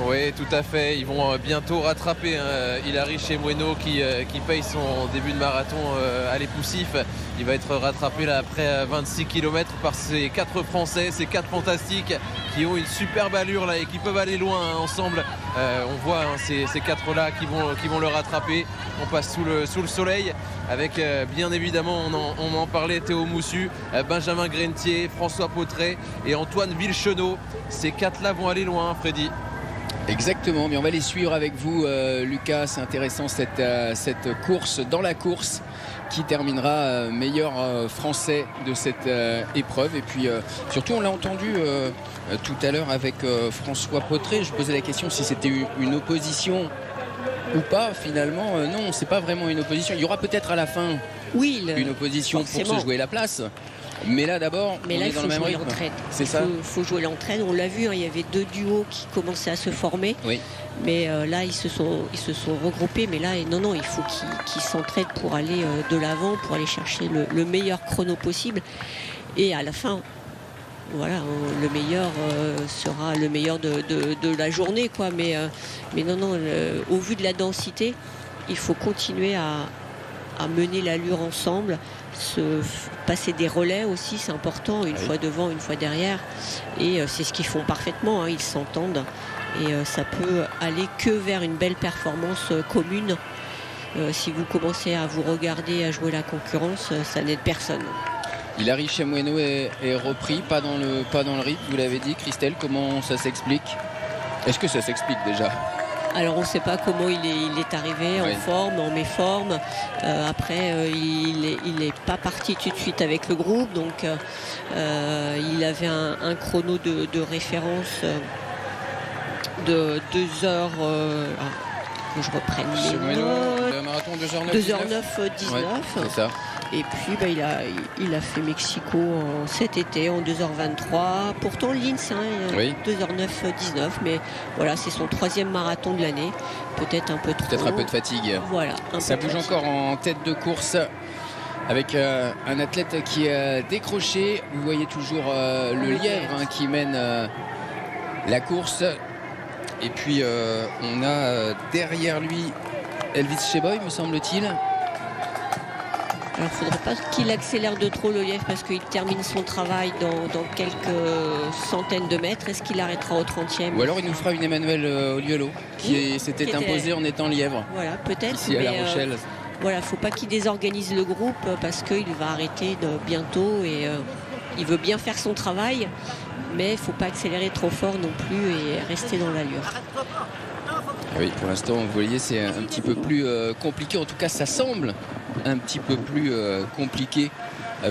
Oui, tout à fait. Ils vont bientôt rattraper Hilary Chemweno qui paye son début de marathon à l'époussif. Il va être rattrapé là après 26 km par ces 4 Français, ces 4 fantastiques qui ont une superbe allure là et qui peuvent aller loin ensemble. On voit ces 4-là qui vont le rattraper. On passe sous le soleil avec bien évidemment, on en parlait, Théo Moussu, Benjamin Grentier, François Potré et Antoine Villechenot. Ces 4-là vont aller loin, Freddy. Exactement, mais on va les suivre avec vous, Lucas. C'est intéressant cette course dans la course qui terminera meilleur français de cette épreuve. Et puis surtout, on l'a entendu tout à l'heure avec François Potré. Je posais la question si c'était une opposition ou pas. Finalement, non, c'est pas vraiment une opposition. Il y aura peut-être à la fin une opposition forcément pour se jouer la place. Mais là d'abord, on est dans le même rythme. C'est ça. Il faut jouer l'entraide. On l'a vu, il y avait 2 duos qui commençaient à se former. Oui. Mais là, ils se sont regroupés. Mais là, non, il faut qu'ils s'entraident pour aller de l'avant, pour aller chercher le meilleur chrono possible. Et à la fin, voilà, le meilleur sera le meilleur de la journée, quoi. Mais non, au vu de la densité, il faut continuer à mener l'allure ensemble. Passer des relais aussi, c'est important, une fois devant, une fois derrière, et c'est ce qu'ils font parfaitement, ils s'entendent et ça peut aller que vers une belle performance commune. Si vous commencez à vous regarder, à jouer la concurrence, ça n'aide personne. Hilary Chemweno est repris, pas dans le rythme, vous l'avez dit, Christelle, comment ça s'explique? Est-ce que ça s'explique déjà? Alors on ne sait pas comment il est arrivé en forme, en méforme. Après, il n'est pas parti tout de suite avec le groupe. Donc il avait un chrono de référence de 2 heures. Que je reprenne les notes. Le marathon 2h09-19. Ouais, c'est ça. Et puis il a fait Mexico cet été en 2h23. Pourtant Linz, 2h09-19. Mais voilà, c'est son 3e marathon de l'année. Peut-être un peu trop. Peut-être un peu de fatigue. Voilà. Ça bouge encore en tête de course avec un athlète qui est décroché. Vous voyez toujours le lièvre qui mène la course. Et puis on a derrière lui Elvis Cheboy, me semble-t-il. Alors il ne faudrait pas qu'il accélère de trop le lièvre parce qu'il termine son travail dans quelques centaines de mètres. Est-ce qu'il arrêtera au 30e? Ou alors il nous fera une Emmanuel Oliolo qui s'était imposé en étant lièvre. Voilà, peut-être. Ici à La Rochelle. voilà, faut pas qu'il désorganise le groupe parce qu'il va arrêter bientôt et il veut bien faire son travail, mais il faut pas accélérer trop fort non plus et rester dans l'allure. Oui, pour l'instant, vous voyez, c'est un petit peu plus compliqué. En tout cas, ça semble un petit peu plus compliqué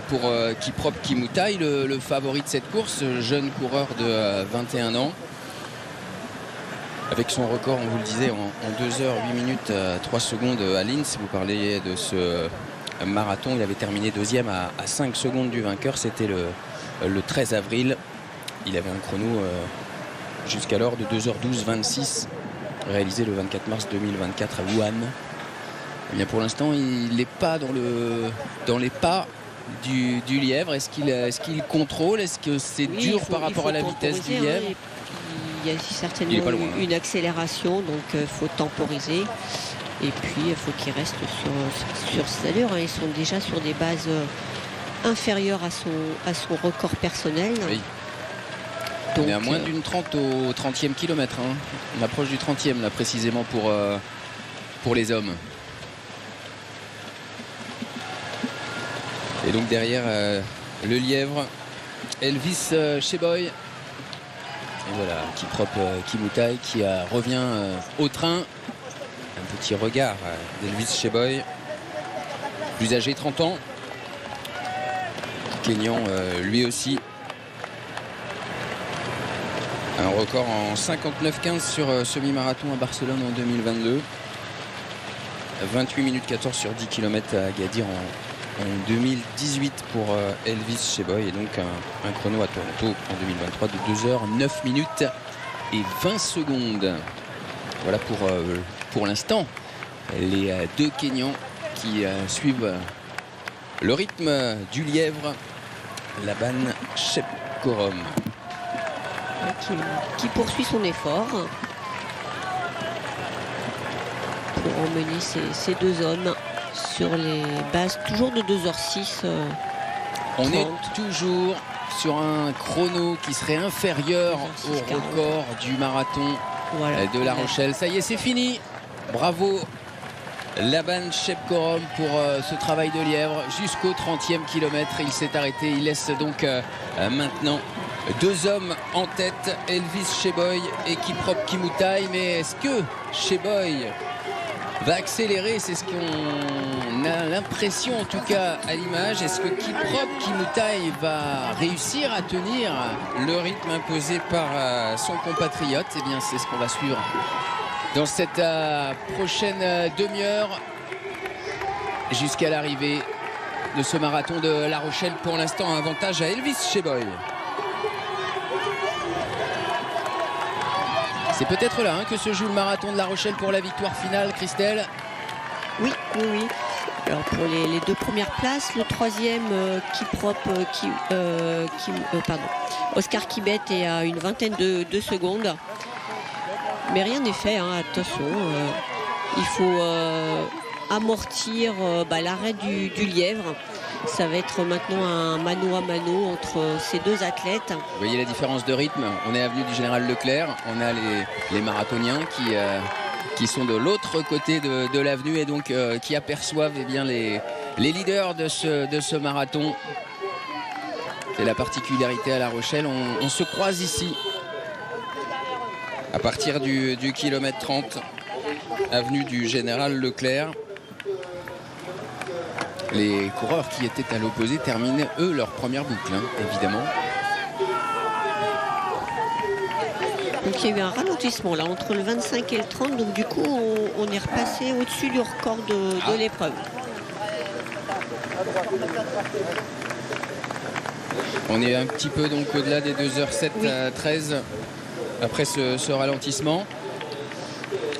pour Kiprop Kimoutai, le favori de cette course, jeune coureur de 21 ans. Avec son record, on vous le disait, en 2h, 8 minutes, 3 secondes à Linz. Vous parliez de ce marathon. Il avait terminé deuxième à 5 secondes du vainqueur. C'était le 13 avril. Il avait un chrono jusqu'alors de 2h12-26, réalisé le 24 mars 2024 à Wuhan. Eh bien, pour l'instant, il n'est pas dans les pas du lièvre. Est-ce qu'il contrôle? Est-ce que c'est dur par rapport à la vitesse du lièvre? Il y a certainement une accélération, donc il faut temporiser. Et puis il faut qu'il reste sur cette allure. Ils sont déjà sur des bases inférieures à son record personnel. Oui. Donc, on est à moins d'une 30 au 30e kilomètre. Hein. On approche du 30e là précisément pour les hommes. Et donc derrière le lièvre, Elvis Cheboy. Et voilà, Kiprop Kimoutai qui revient au train. Un petit regard d'Elvis Cheboy, plus âgé, 30 ans. Kenyan lui aussi. Un record en 59-15 sur semi-marathon à Barcelone en 2022. 28 minutes 14 sur 10 km à Agadir en 2018 pour Elvis Cheboy, et donc un chrono à Toronto en 2023 de 2h 9 minutes et 20 secondes. Voilà pour l'instant les deux Kenyans qui suivent le rythme du lièvre, Laban Chepkorom. Qui poursuit son effort pour emmener ces deux hommes sur les bases toujours de 2h06. On est toujours sur un chrono qui serait inférieur au record du marathon de La Rochelle. Ça y est, c'est fini. Bravo Laban Chepkorom pour ce travail de lièvre jusqu'au 30e kilomètre. Il s'est arrêté. Il laisse donc maintenant deux hommes en tête, Elvis Cheboy et Kiprop Kimoutai. Mais est-ce que Cheboy va accélérer? C'est ce qu'on a l'impression, en tout cas à l'image. Est-ce que Kiprop Kimoutai va réussir à tenir le rythme imposé par son compatriote? Eh bien, c'est ce qu'on va suivre dans cette prochaine demi-heure jusqu'à l'arrivée de ce marathon de La Rochelle. Pour l'instant, avantage à Elvis Cheboy. C'est peut-être là que se joue le marathon de La Rochelle pour la victoire finale, Christelle. Oui. Alors pour les deux premières places, le troisième Kiprop, Oscar Kibet est à une vingtaine de secondes. Mais rien n'est fait, attention. Il faut amortir l'arrêt du lièvre. Ça va être maintenant un mano à mano entre ces deux athlètes. Vous voyez la différence de rythme. On est avenue du Général Leclerc. On a les marathoniens qui sont de l'autre côté de l'avenue et donc qui aperçoivent les leaders de ce marathon. C'est la particularité à La Rochelle. On se croise ici à partir du kilomètre 30, avenue du Général Leclerc. Les coureurs qui étaient à l'opposé terminent, eux, leur première boucle, évidemment. Donc il y a eu un ralentissement là entre le 25 et le 30. Donc du coup, on est repassé au-dessus du record de l'épreuve. On est un petit peu donc au-delà des 2h07 13 après ce ralentissement.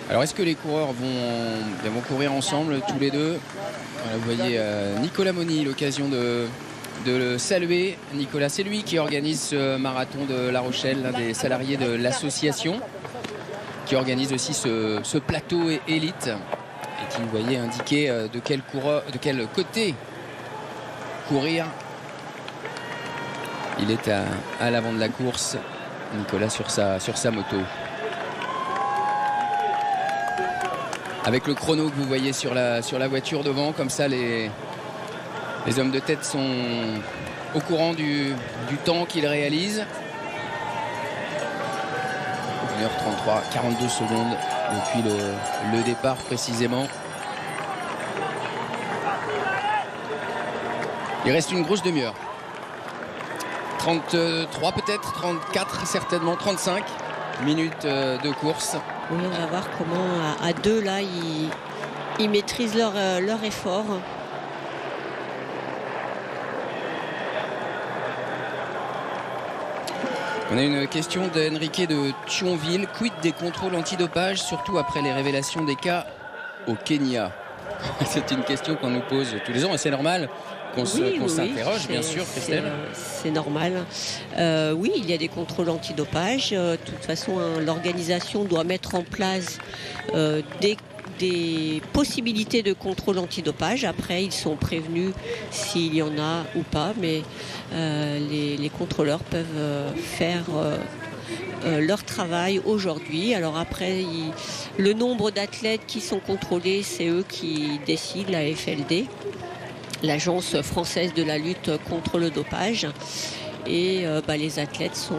Alors est-ce que les coureurs vont courir ensemble tous les deux? Voilà, vous voyez Nicolas Moni, l'occasion de le saluer. Nicolas, c'est lui qui organise ce marathon de La Rochelle, l'un des salariés de l'association, qui organise aussi ce plateau élite et qui, vous voyez, indiquer de quel côté courir. Il est à l'avant de la course, Nicolas, sur sa moto. avec le chrono que vous voyez sur la voiture devant. Comme ça, les hommes de tête sont au courant du temps qu'ils réalisent. 1h33, 42 secondes depuis le départ précisément. Il reste une grosse demi-heure. 33 peut-être, 34 certainement, 35 minutes de course. Oui, on va voir comment à deux là ils maîtrisent leur effort. On a une question d'Enrique de Thionville. Quid des contrôles antidopage, surtout après les révélations des cas au Kenya? C'est une question qu'on nous pose tous les ans et c'est normal qu'on s'interroge, bien sûr, Christelle. C'est normal. Oui, il y a des contrôles antidopage. De toute façon, l'organisation doit mettre en place des possibilités de contrôle antidopage. Après, ils sont prévenus s'il y en a ou pas, mais les contrôleurs peuvent faire leur travail aujourd'hui. Alors après, le nombre d'athlètes qui sont contrôlés, c'est eux qui décident, la FLD, l'Agence française de la lutte contre le dopage. Et les athlètes sont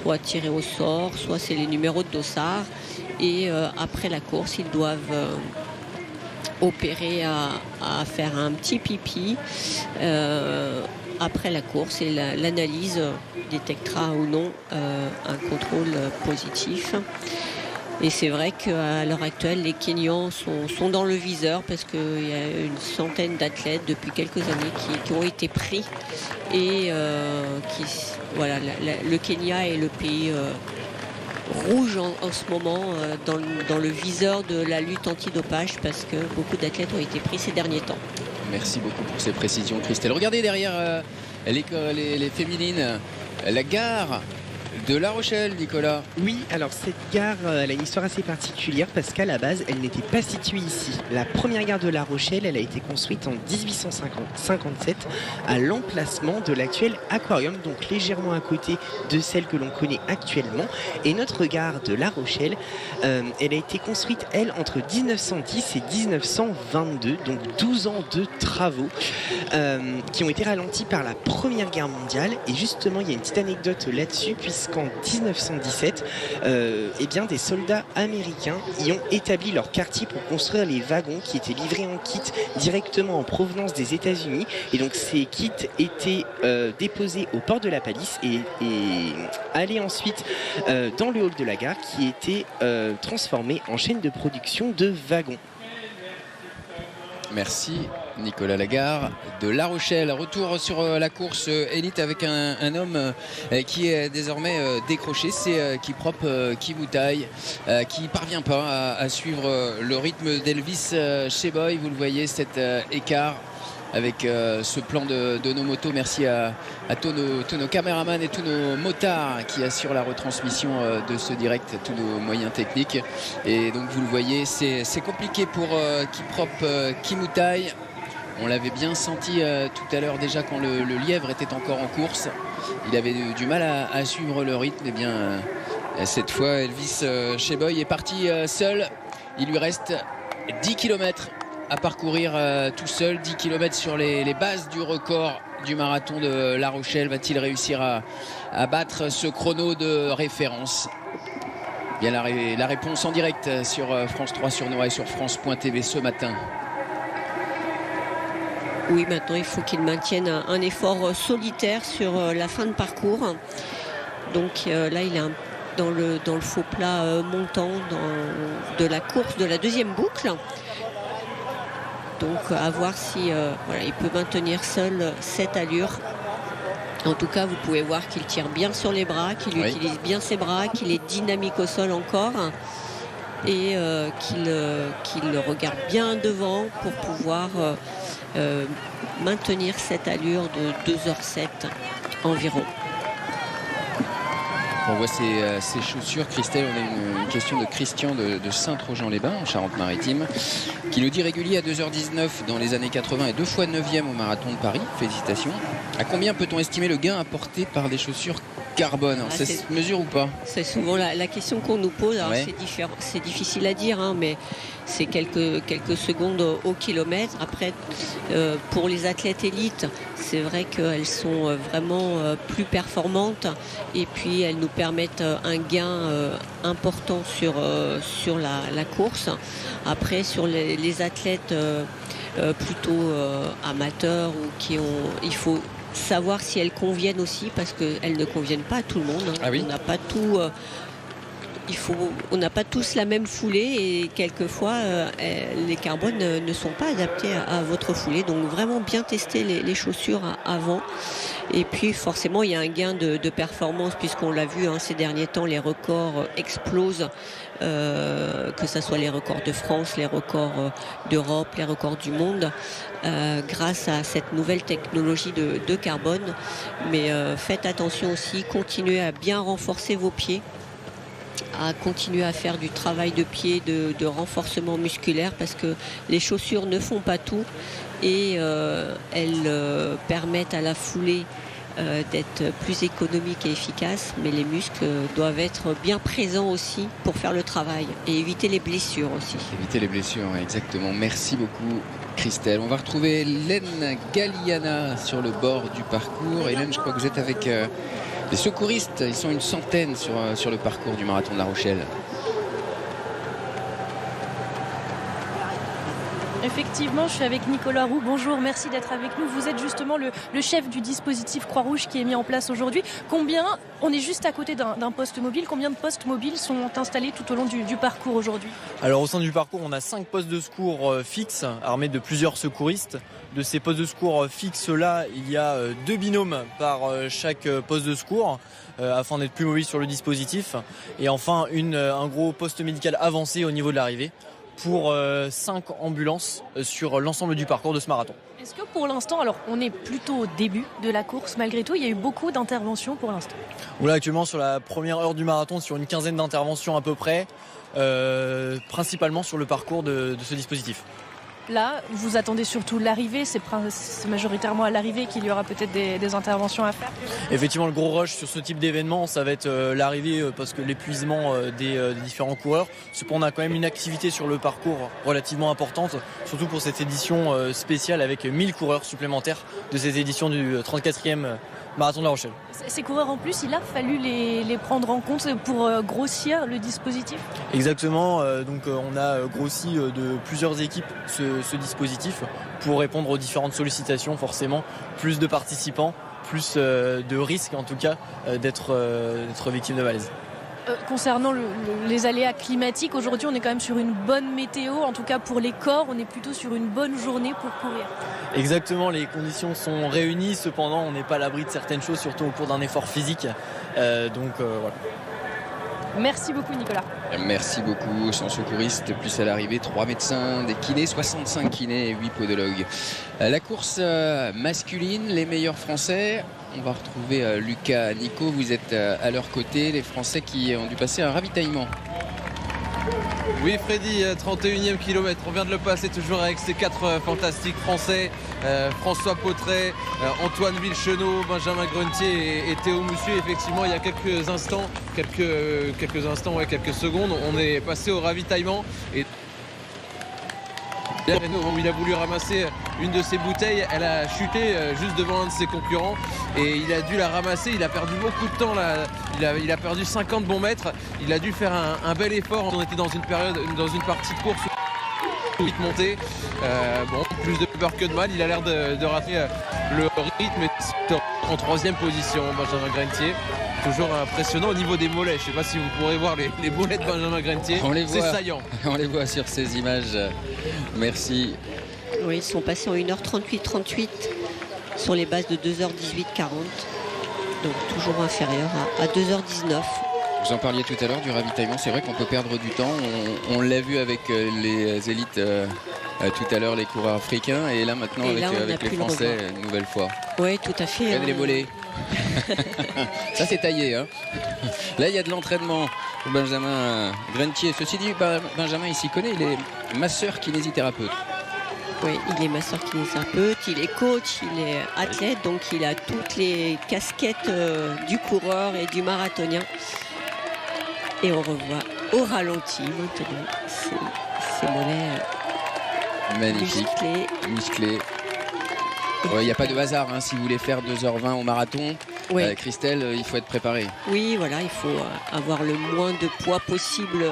soit tirés au sort, soit c'est les numéros de dossard. Et après la course, ils doivent opérer à faire un petit pipi après la course. Et l'analyse détectera ou non un contrôle positif. Et c'est vrai qu'à l'heure actuelle, les Kenyans sont dans le viseur parce qu'il y a une centaine d'athlètes depuis quelques années qui ont été pris. Et le Kenya est le pays rouge en ce moment dans le viseur de la lutte antidopage parce que beaucoup d'athlètes ont été pris ces derniers temps. Merci beaucoup pour ces précisions, Christelle. Regardez derrière les féminines, la gare de La Rochelle, Nicolas. Oui, alors cette gare, elle a une histoire assez particulière parce qu'à la base, elle n'était pas située ici. La première gare de La Rochelle, elle a été construite en 1857 à l'emplacement de l'actuel aquarium, donc légèrement à côté de celle que l'on connaît actuellement. Et notre gare de La Rochelle, elle a été construite, elle, entre 1910 et 1922, donc 12 ans de travaux qui ont été ralentis par la Première Guerre mondiale. Et justement, il y a une petite anecdote là-dessus, puisqu'en 1917, des soldats américains y ont établi leur quartier pour construire les wagons qui étaient livrés en kit directement en provenance des États-Unis. Et donc ces kits étaient déposés au port de la Palisse et allaient ensuite dans le hall de la gare qui était transformé en chaîne de production de wagons. Merci Nicolas Lagare de La Rochelle. Retour sur la course élite avec un homme qui est désormais décroché, c'est Kiprop Kimutai qui parvient pas à suivre le rythme d'Elvis Cheboy. Vous le voyez, cet écart avec ce plan de nos motos. Merci à tous nos caméramans et tous nos motards qui assurent la retransmission de ce direct, tous nos moyens techniques. Et donc vous le voyez, c'est compliqué pour Kiprop Kimutai. On l'avait bien senti tout à l'heure déjà quand le lièvre était encore en course. Il avait du mal à suivre le rythme. Et bien cette fois Elvis Cheboy est parti seul. Il lui reste 10 km à parcourir tout seul, 10 km sur les bases du record du marathon de La Rochelle. Va-t-il réussir à battre ce chrono de référence? Bien la réponse en direct sur France 3, sur Nora et sur France.tv ce matin. Oui, maintenant il faut qu'il maintienne un effort solitaire sur la fin de parcours. Donc là il est dans le faux plat montant de la course de la deuxième boucle. Donc à voir si il peut maintenir seul cette allure. En tout cas, vous pouvez voir qu'il tire bien sur les bras, qu'il utilise bien ses bras, qu'il est dynamique au sol encore et qu'il regarde bien devant pour pouvoir maintenir cette allure de 2h07 environ. On voit ces chaussures. Christelle, on a une question de Christian de Saint-Trojan-les-Bains en Charente-Maritime qui nous dit régulier à 2h19 dans les années 80 et 2 fois 9e au marathon de Paris. Félicitations. À combien peut-on estimer le gain apporté par des chaussures carbone? Ça se mesure ou pas? C'est souvent la question qu'on nous pose. Alors ouais. C'est difficile à dire, hein, mais c'est quelques secondes au kilomètre. Après, pour les athlètes élites, c'est vrai qu'elles sont vraiment plus performantes et puis elles nous permettent un gain important sur la course. Après, sur les athlètes plutôt amateurs ou il faut savoir si elles conviennent aussi, parce qu'elles ne conviennent pas à tout le monde. Hein. Ah oui. On n'a pas tout. On n'a pas tous la même foulée et quelquefois les carbones ne sont pas adaptés à votre foulée. Donc vraiment bien tester les chaussures avant. Et puis forcément il y a un gain de performance puisqu'on l'a vu ces derniers temps, les records explosent, que ce soit les records de France, les records d'Europe, les records du monde, grâce à cette nouvelle technologie de carbone. Mais faites attention aussi, continuez à bien renforcer vos pieds, à continuer à faire du travail de pied, de renforcement musculaire, parce que les chaussures ne font pas tout et elles permettent à la foulée d'être plus économique et efficace, mais les muscles doivent être bien présents aussi pour faire le travail et éviter les blessures aussi. Éviter les blessures, exactement. Merci beaucoup Christelle. On va retrouver Hélène Galliana sur le bord du parcours. Hélène, je crois que vous êtes avec les secouristes. Ils sont une centaine sur le parcours du marathon de La Rochelle. Effectivement, je suis avec Nicolas Roux. Bonjour, merci d'être avec nous. Vous êtes justement le chef du dispositif Croix-Rouge qui est mis en place aujourd'hui. On est juste à côté d'un poste mobile. Combien de postes mobiles sont installés tout au long du parcours aujourd'hui? Alors au sein du parcours, on a 5 postes de secours fixes, armés de plusieurs secouristes. De ces postes de secours fixes-là, il y a 2 binômes par chaque poste de secours, afin d'être plus mobile sur le dispositif. Et enfin, un gros poste médical avancé au niveau de l'arrivée, pour 5 ambulances sur l'ensemble du parcours de ce marathon. Est-ce que pour l'instant, alors on est plutôt au début de la course, malgré tout, il y a eu beaucoup d'interventions pour l'instant? Là actuellement sur la première heure du marathon, sur une quinzaine d'interventions à peu près, principalement sur le parcours de ce dispositif. Là, vous attendez surtout l'arrivée, c'est majoritairement à l'arrivée qu'il y aura peut-être des interventions à faire? Effectivement, le gros rush sur ce type d'événement, ça va être l'arrivée parce que l'épuisement des différents coureurs. Cependant, on a quand même une activité sur le parcours relativement importante, surtout pour cette édition spéciale avec 1000 coureurs supplémentaires de cette édition du 34e marathon de La Rochelle. Ces coureurs en plus, il a fallu les prendre en compte pour grossir le dispositif? Exactement, donc on a grossi de plusieurs équipes ce dispositif pour répondre aux différentes sollicitations, forcément. Plus de participants, plus de risques en tout cas d'être victime de malaise. Concernant les aléas climatiques, aujourd'hui on est quand même sur une bonne météo, en tout cas pour les corps, on est plutôt sur une bonne journée pour courir. Exactement, les conditions sont réunies, cependant on n'est pas à l'abri de certaines choses, surtout au cours d'un effort physique. Voilà. Merci beaucoup Nicolas. Merci beaucoup. 100 secouristes, plus à l'arrivée 3 médecins, des kinés, 65 kinés et 8 podologues. La course masculine, les meilleurs Français. On va retrouver Lucas, Nico, vous êtes à leur côté, les Français qui ont dû passer un ravitaillement. Oui Freddy, 31e kilomètre, on vient de le passer toujours avec ces 4 fantastiques Français, François Potret, Antoine Villechenot, Benjamin Gruntier et Théo Moussu. Effectivement, il y a quelques secondes, on est passé au ravitaillement et il a voulu ramasser une de ses bouteilles, elle a chuté juste devant un de ses concurrents et il a dû la ramasser, il a perdu beaucoup de temps là, il a perdu 50 bons mètres, il a dû faire un bel effort. On était dans une partie de course où il montait, plus de peur que de mal, il a l'air de rater le rythme en 3e position, Benjamin Gruntier. Toujours impressionnant au niveau des mollets. Je ne sais pas si vous pourrez voir les mollets de Benjamin Gruntier. C'est saillant. On les voit sur ces images. Merci. Oui, ils sont passés en 1h38-38 sur les bases de 2h18-40. Donc toujours inférieur à 2h19. Vous en parliez tout à l'heure du ravitaillement. C'est vrai qu'on peut perdre du temps. On l'a vu avec les élites tout à l'heure, les coureurs africains. Et là maintenant avec les Français une nouvelle fois. Oui, tout à fait. Regardez les mollets. Ça c'est taillé. Hein. Là il y a de l'entraînement pour Benjamin Grentier. Ceci dit, Benjamin il s'y connaît, il est masseur-kinésithérapeute. Oui, il est masseur-kinésithérapeute, il est coach, il est athlète, donc il a toutes les casquettes du coureur et du marathonien. Et on revoit au ralenti maintenant ses mollets magnifique, musclés. Il n'y a pas de hasard, hein, si vous voulez faire 2h20 au marathon, oui. Christelle, il faut être préparé. Oui, voilà, il faut avoir le moins de poids possible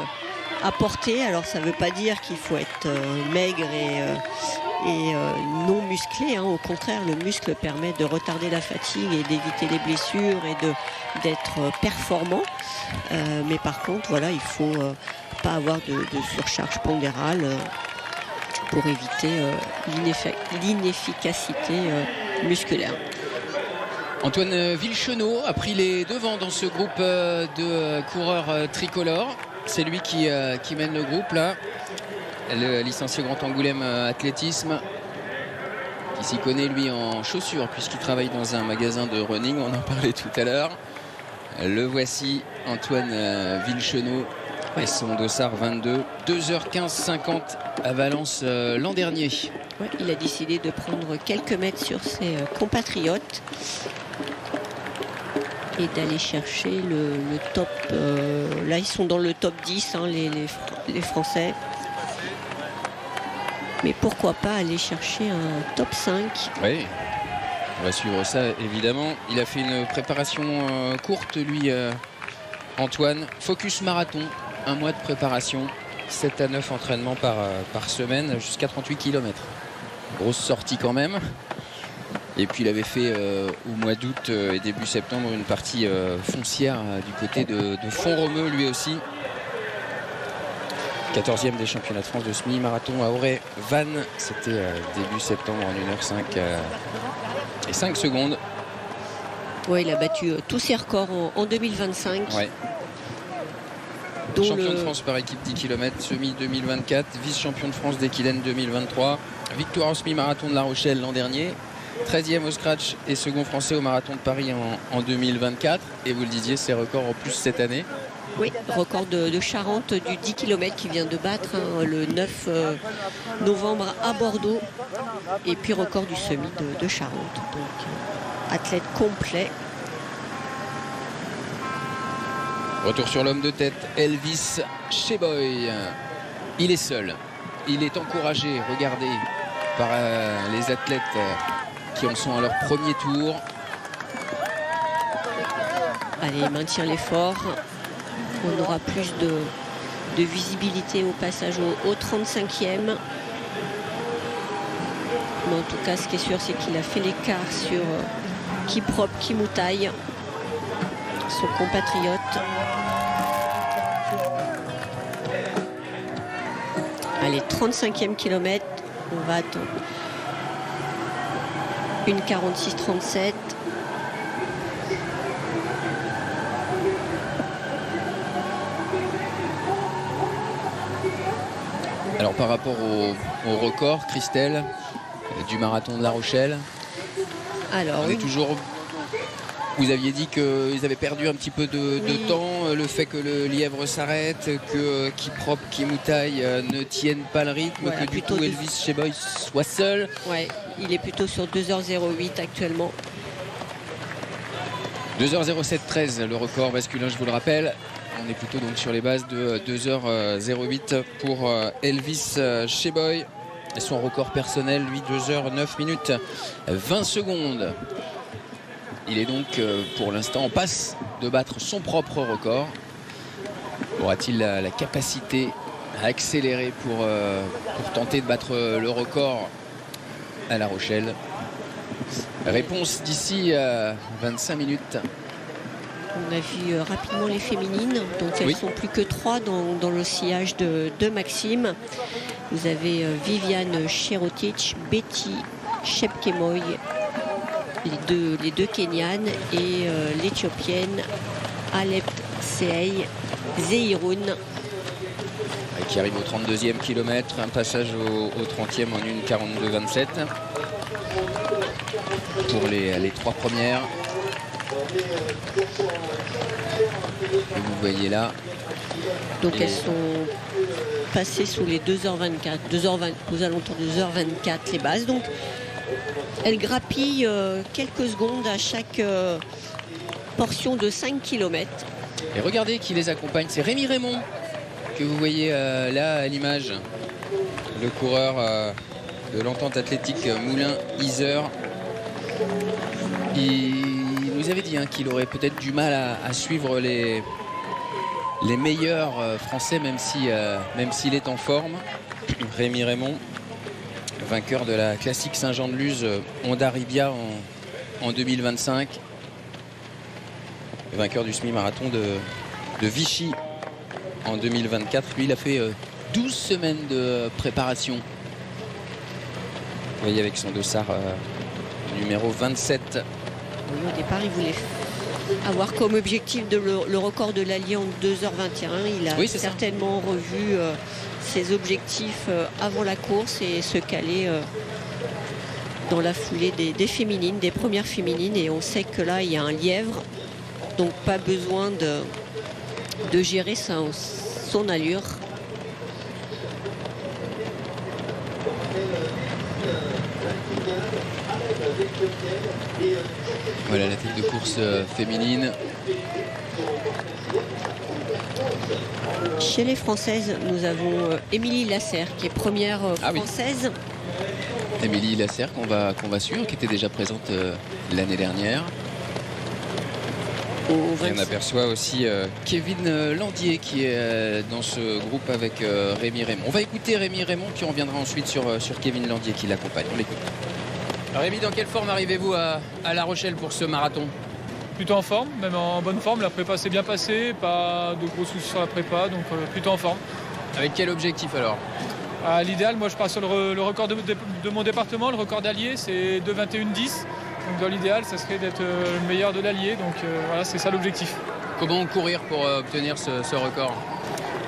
à porter. Alors ça ne veut pas dire qu'il faut être maigre et non musclé, hein. Au contraire, le muscle permet de retarder la fatigue et d'éviter les blessures et d'être performant. Mais par contre, voilà, il ne faut pas avoir de surcharge pondérale pour éviter l'inefficacité musculaire. Antoine Villechenot a pris les devants dans ce groupe de coureurs tricolores. C'est lui qui mène le groupe là. Le licencié Grand Angoulême athlétisme, qui s'y connaît lui en chaussures puisqu'il travaille dans un magasin de running, on en parlait tout à l'heure. Le voici, Antoine Villechenot et son dossard 22, 2h15-50 à Valence l'an dernier. Ouais, il a décidé de prendre quelques mètres sur ses compatriotes et d'aller chercher le top. Là, ils sont dans le top 10, hein, les Français. Mais pourquoi pas aller chercher un top 5? Oui, on va suivre ça évidemment. Il a fait une préparation courte, lui, Antoine. Focus marathon, un mois de préparation, 7 à 9 entraînements par semaine, jusqu'à 38 km. Grosse sortie quand même. Et puis il avait fait au mois d'août et début septembre une partie foncière du côté de Font-Romeu lui aussi. 14e des championnats de France de semi-marathon à Auray-Vannes. C'était début septembre en 1h05 et 5 secondes. Oui, il a battu tous ses records en 2025. Ouais. Champion de France par équipe 10 km, semi 2024, vice-champion de France d'Equilène 2023, victoire au semi-marathon de La Rochelle l'an dernier, 13e au scratch et second français au marathon de Paris en 2024. Et vous le disiez, c'est record en plus cette année. Oui, record de Charente du 10 km qui vient de battre le 9 novembre à Bordeaux. Et puis record du semi de Charente. Donc athlète complet. Retour sur l'homme de tête, Elvis Cheboy. Il est seul. Il est encouragé, regardez, par les athlètes qui en sont à leur premier tour. Allez, il maintient l'effort. On aura plus de visibilité au passage au 35e. Mais en tout cas, ce qui est sûr, c'est qu'il a fait l'écart sur Kiprop Kimutai, son compatriote. Allez, 35e kilomètre. On va attendre. 1:46-37. Alors par rapport au record, Christelle, du marathon de La Rochelle, alors, on est toujours... Vous aviez dit qu'ils avaient perdu un petit peu de temps, le fait que le lièvre s'arrête, que Kiprop, Kimutai ne tiennent pas le rythme, voilà, que du coup Elvis Cheboy soit seul. Ouais, il est plutôt sur 2h08 actuellement. 2h07-13, le record masculin, je vous le rappelle. On est plutôt donc sur les bases de 2h08 pour Elvis Cheboy. Et son record personnel, lui, 2h09 minutes 20 secondes. Il est donc pour l'instant en passe de battre son propre record. Aura-t-il la capacité à accélérer pour tenter de battre le record à La Rochelle? Réponse d'ici 25 minutes. On a vu rapidement les féminines, donc elles sont plus que 3 dans le sillage de Maxime. Vous avez Viviane Cherotic, Betty Chepkemoy, les deux Kenyanes, et l'Éthiopienne Alep Seei Zehiroun. Qui arrive au 32e kilomètre, un passage au 30e en 1:42-27 pour les 3 premières. Et vous voyez là. Donc elles sont passées sous les 2h24, aux alentours de 2h24 les bases. Donc elles grappillent quelques secondes à chaque portion de 5 km. Et regardez qui les accompagne, c'est Rémi Raymond que vous voyez là à l'image. Le coureur de l'entente athlétique Moulins-Iser. Il nous avait dit qu'il aurait peut-être du mal à suivre les meilleurs français, même s'il est en forme. Rémi Raymond, vainqueur de la classique Saint-Jean-de-Luz Honda Ribia en 2025. Vainqueur du semi-marathon de Vichy en 2024. Lui, il a fait 12 semaines de préparation. Vous voyez avec son dossard numéro 27. Au départ, il voulait avoir comme objectif le record de l'Allier en 2h21. Il a certainement revu ses objectifs avant la course et se caler dans la foulée des féminines, des premières féminines. Et on sait que là, il y a un lièvre. Donc pas besoin de gérer son allure. Voilà la tête de course féminine. Chez les Françaises, nous avons Émilie Lasserre qui est première française. Oui. Émilie Lasserre qu'on va suivre, qui était déjà présente l'année dernière. Et on aperçoit aussi Kevin Landier qui est dans ce groupe avec Rémi Raymond. On va écouter Rémi Raymond puis on reviendra ensuite sur Kevin Landier qui l'accompagne. On l'écoute. Rémi, dans quelle forme arrivez-vous à La Rochelle pour ce marathon? Plutôt en forme, même en bonne forme. La prépa s'est bien passée, pas de gros soucis sur la prépa, donc plutôt en forme. Avec quel objectif alors? À l'idéal, moi je pars sur le record de mon département, le record d'Allier, c'est 2:21:10. Donc dans l'idéal, ça serait d'être le meilleur de l'Allier. Donc voilà, c'est ça l'objectif. Comment courir pour obtenir ce record?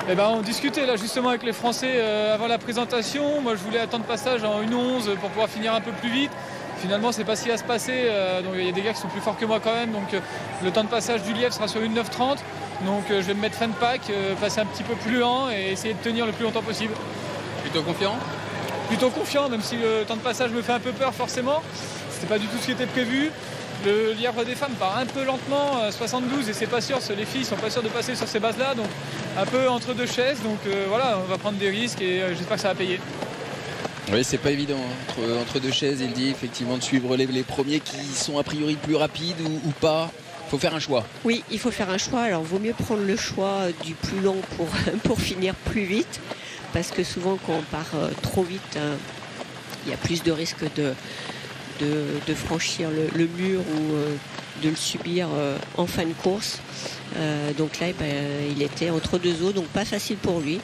Eh ben, on discutait là justement avec les Français avant la présentation. Moi je voulais attendre passage en 1:11 pour pouvoir finir un peu plus vite. Finalement, c'est pas ce qui va se passer. Donc il y a des gars qui sont plus forts que moi quand même. Donc le temps de passage du lièvre sera sur 1:09:30. Donc je vais me mettre fin de pack, passer un petit peu plus lent et essayer de tenir le plus longtemps possible. Plutôt confiant? Plutôt confiant, même si le temps de passage me fait un peu peur forcément. C'était pas du tout ce qui était prévu. Le lièvre des femmes part un peu lentement, 72, et c'est pas sûr, les filles sont pas sûres de passer sur ces bases-là, donc un peu entre deux chaises. Donc voilà, on va prendre des risques et j'espère que ça va payer. Oui, c'est pas évident entre deux chaises. Il dit effectivement de suivre les premiers qui sont a priori plus rapides ou pas. Il faut faire un choix. Oui, il faut faire un choix. Alors, vaut mieux prendre le choix du plus long pour finir plus vite, parce que souvent, quand on part trop vite, il y a plus de risques de franchir le mur ou de le subir en fin de course. Donc là, il était entre deux eaux, donc pas facile pour lui.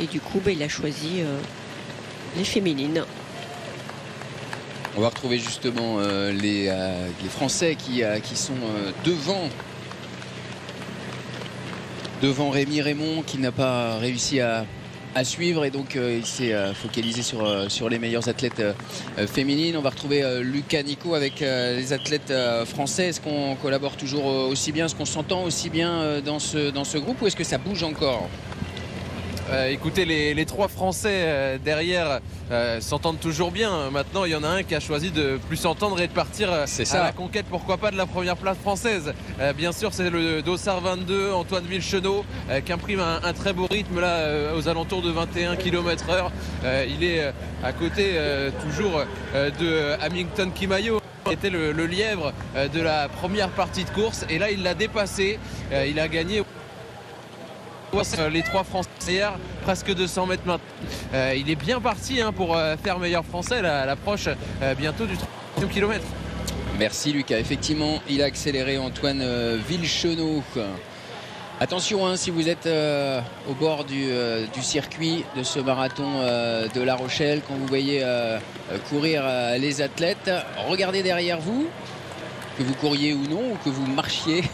Et du coup, il a choisi les féminines. On va retrouver justement les Français qui sont devant Rémi Raymond, qui n'a pas réussi à suivre, et donc il s'est focalisé sur les meilleures athlètes féminines. On va retrouver Lucas Nico avec les athlètes français. Est-ce qu'on collabore toujours aussi bien? Est-ce qu'on s'entend aussi bien dans ce groupe, ou est-ce que ça bouge encore? Écoutez, les trois Français derrière s'entendent toujours bien. Maintenant, il y en a un qui a choisi de plus s'entendre et de partir à la conquête, pourquoi pas, de la première place française. Bien sûr, c'est le Dossard 22, Antoine Villechenot, qui imprime un très beau rythme là, aux alentours de 21 km/h. Il est à côté toujours de Hamilton Kimayo, qui était le lièvre de la première partie de course. Et là, il l'a dépassé. Il a gagné les trois Français hier, presque 200 mètres maintenant. Il est bien parti pour faire meilleur français à l'approche bientôt du 30e kilomètre. Merci Lucas. Effectivement, il a accéléré, Antoine Villechenot. Attention, si vous êtes au bord du circuit de ce marathon de La Rochelle, quand vous voyez courir les athlètes, regardez derrière vous, que vous couriez ou non, ou que vous marchiez.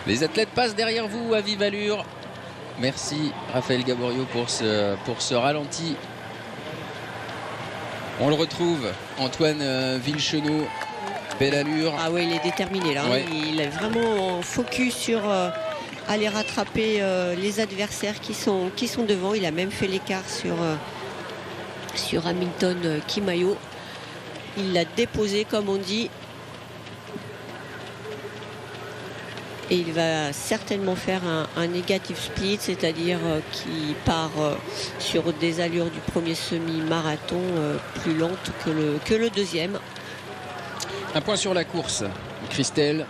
Les athlètes passent derrière vous à vive allure. Merci Raphaël Gaborio pour ce ralenti. On le retrouve, Antoine Villechenot, Belle allure. Ah oui, il est déterminé là. Ouais. Il est vraiment en focus sur aller rattraper les adversaires qui sont devant. Il a même fait l'écart sur Hamilton Kimayo. Il l'a déposé comme on dit. Et il va certainement faire un negative split, c'est-à-dire qu'il part sur des allures du premier semi-marathon plus lentes que le deuxième. Un point sur la course, Christelle,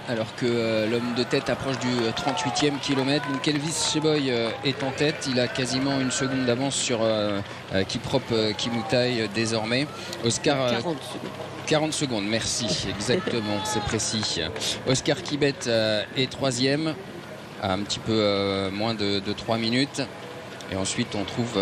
alors que l'homme de tête approche du 38e kilomètre. Donc Elvis Cheboy est en tête. Il a quasiment une seconde d'avance sur Kiprop Kimutai désormais. Oscar 40 secondes. 40 secondes, merci, exactement, c'est précis. Oscar Kibet est troisième, à un petit peu moins de 3 minutes. Et ensuite, on trouve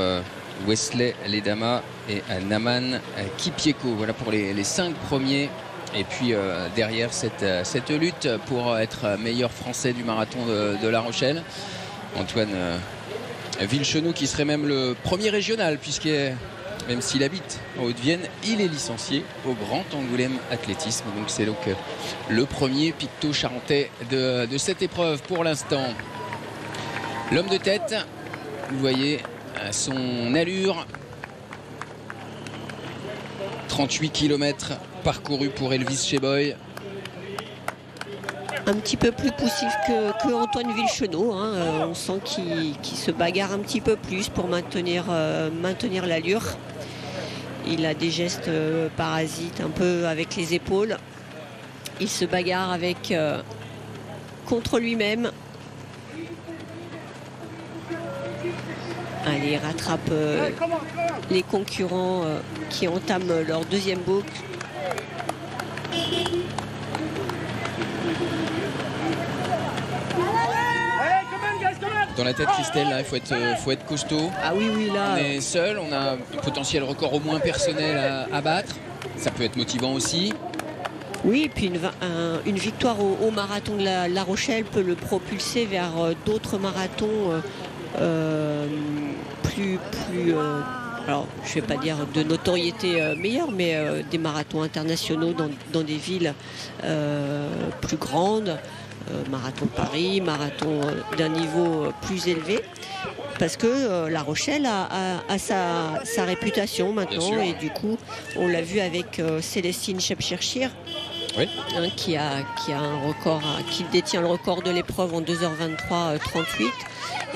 Wesley Ledama et Naman Kipieko. Voilà pour les 5 premiers. Et puis derrière cette lutte pour être meilleur français du marathon de La Rochelle, Antoine Villechenou, qui serait même le premier régional, puisqu'il même s'il habite en Haute-Vienne, il est licencié au Grand Angoulême Athlétisme. Donc c'est donc le premier picto charentais de cette épreuve pour l'instant. L'homme de tête, vous voyez son allure. 38 km parcourus pour Elvis Cheboy. Un petit peu plus poussif que Antoine Villechenou. On sent qu'il se bagarre un petit peu plus pour maintenir l'allure. Il a des gestes parasites un peu avec les épaules. Il se bagarre contre lui-même. Allez, il rattrape les concurrents qui entament leur deuxième boucle. Dans la tête, Christelle, là, il faut être costaud. Ah oui, là. On est seul, on a un potentiel record au moins personnel à battre. Ça peut être motivant aussi. Oui, et puis une victoire au marathon de La Rochelle peut le propulser vers d'autres marathons plus alors je ne vais pas dire de notoriété meilleure, mais des marathons internationaux dans des villes plus grandes. Marathon de Paris, marathon d'un niveau plus élevé, parce que La Rochelle a sa réputation maintenant, et du coup on l'a vu avec Célestine Chepchirchir, oui. Qui a un record, qui détient le record de l'épreuve en 2h23-38.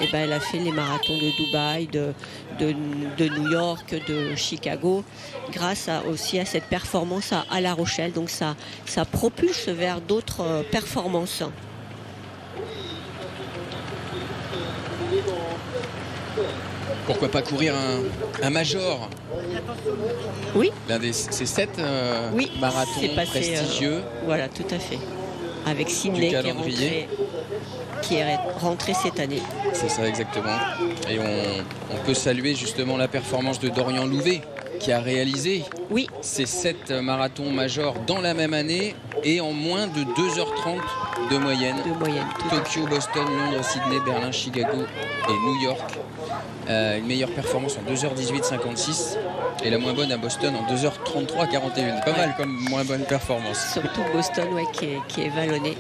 Et ben, elle a fait les marathons de Dubaï, de New York, de Chicago, grâce aussi à cette performance à La Rochelle. Donc ça propulse vers d'autres performances. Pourquoi pas courir un major? Oui. L'un de ces 7 marathons prestigieux. Voilà, tout à fait. Avec Sydney qui est rentré cette année. C'est ça, exactement. Et on peut saluer justement la performance de Dorian Louvet, qui a réalisé ces 7 marathons majors dans la même année et en moins de 2h30 de moyenne. Tokyo, Boston, Londres, Sydney, Berlin, Chicago et New York. Une meilleure performance en 2h18,56 et la moins bonne à Boston en 2h33,41. Pas mal comme moins bonne performance. Surtout Boston, qui est vallonné.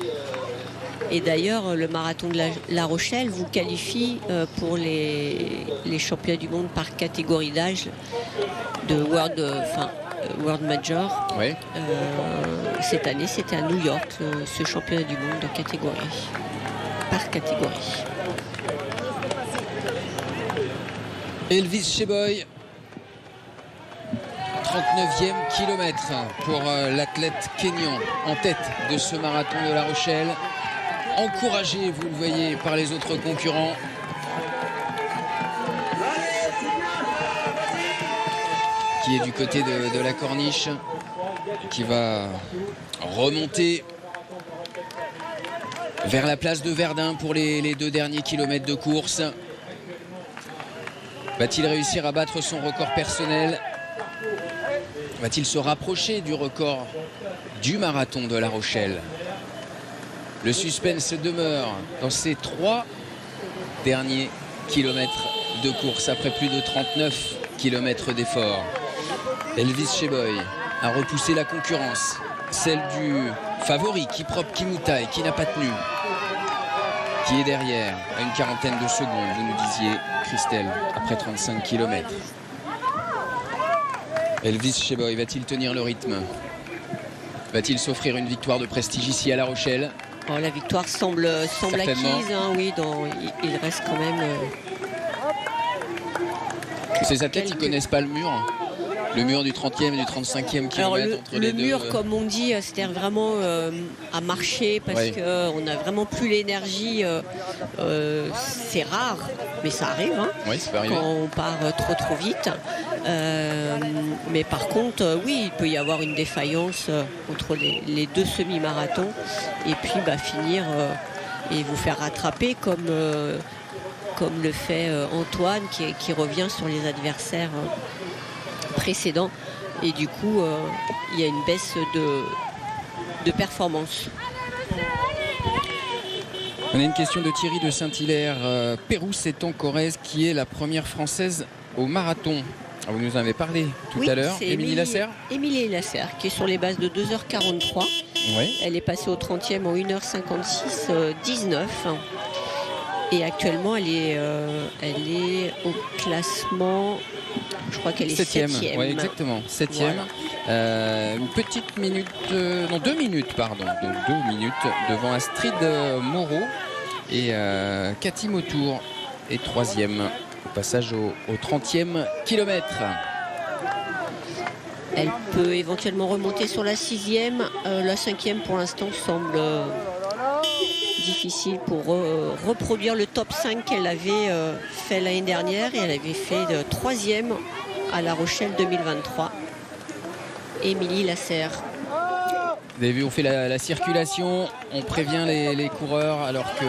Et d'ailleurs, le marathon de La Rochelle vous qualifie pour les championnats du monde par catégorie d'âge de World Major. Ouais. Cette année, c'était à New York, ce championnat du monde de catégorie, par catégorie. Elvis Cheboy, 39e kilomètre pour l'athlète kényan en tête de ce marathon de La Rochelle. Encouragé, vous le voyez, par les autres concurrents. Qui est du côté de la corniche, qui va remonter vers la place de Verdun pour les 2 derniers kilomètres de course. Va-t-il réussir à battre son record personnel? Va-t-il se rapprocher du record du marathon de La Rochelle? Le suspense demeure dans ces 3 derniers kilomètres de course après plus de 39 kilomètres d'effort. Elvis Cheboy a repoussé la concurrence celle du favori, Kiprop Kimutai, qui n'a pas tenu, qui est derrière à une quarantaine de secondes, vous nous disiez, Christelle, après 35 km. Elvis Cheboy va-t-il tenir le rythme? Va-t-il s'offrir une victoire de prestige ici à La Rochelle? Oh, la victoire semble acquise, hein, oui, il reste quand même... Ces athlètes, ils connaissent pas le mur du 30e et du 35e kilomètre. Alors entre les le mur, deux. comme on dit, c'est-à-dire vraiment à marcher parce qu'on n'a vraiment plus l'énergie. C'est rare, mais ça arrive Oui, ça peut arriver. quand on part trop vite. Mais par contre, oui, il peut y avoir une défaillance entre les deux semi-marathons et puis finir et vous faire rattraper comme le fait Antoine qui revient sur les adversaires précédents. Et du coup, il y a une baisse de performance. On a une question de Thierry de Saint-Hilaire. Pérouse-Séton-Corrèze, qui est la première française au marathon. Vous nous en avez parlé tout à l'heure. Émilie Lasserre. Émilie Lasserre, qui est sur les bases de 2h43. Oui. Elle est passée au 30e en 1h56-19. Et actuellement, elle est au classement, je crois qu'elle est 7e. Oui, exactement, 7e. Voilà. Une petite minute, 2 minutes, pardon. Donc 2 minutes devant Astrid Moreau. Et Cathy Mautour est 3e au passage au 30e kilomètre. Elle peut éventuellement remonter sur la 6e. La 5e, pour l'instant, semble... difficile pour reproduire le top 5 qu'elle avait fait l'année dernière, et elle avait fait 3e à La Rochelle 2023. Émilie Lasserre. Vous avez vu, on fait la circulation, on prévient les coureurs alors que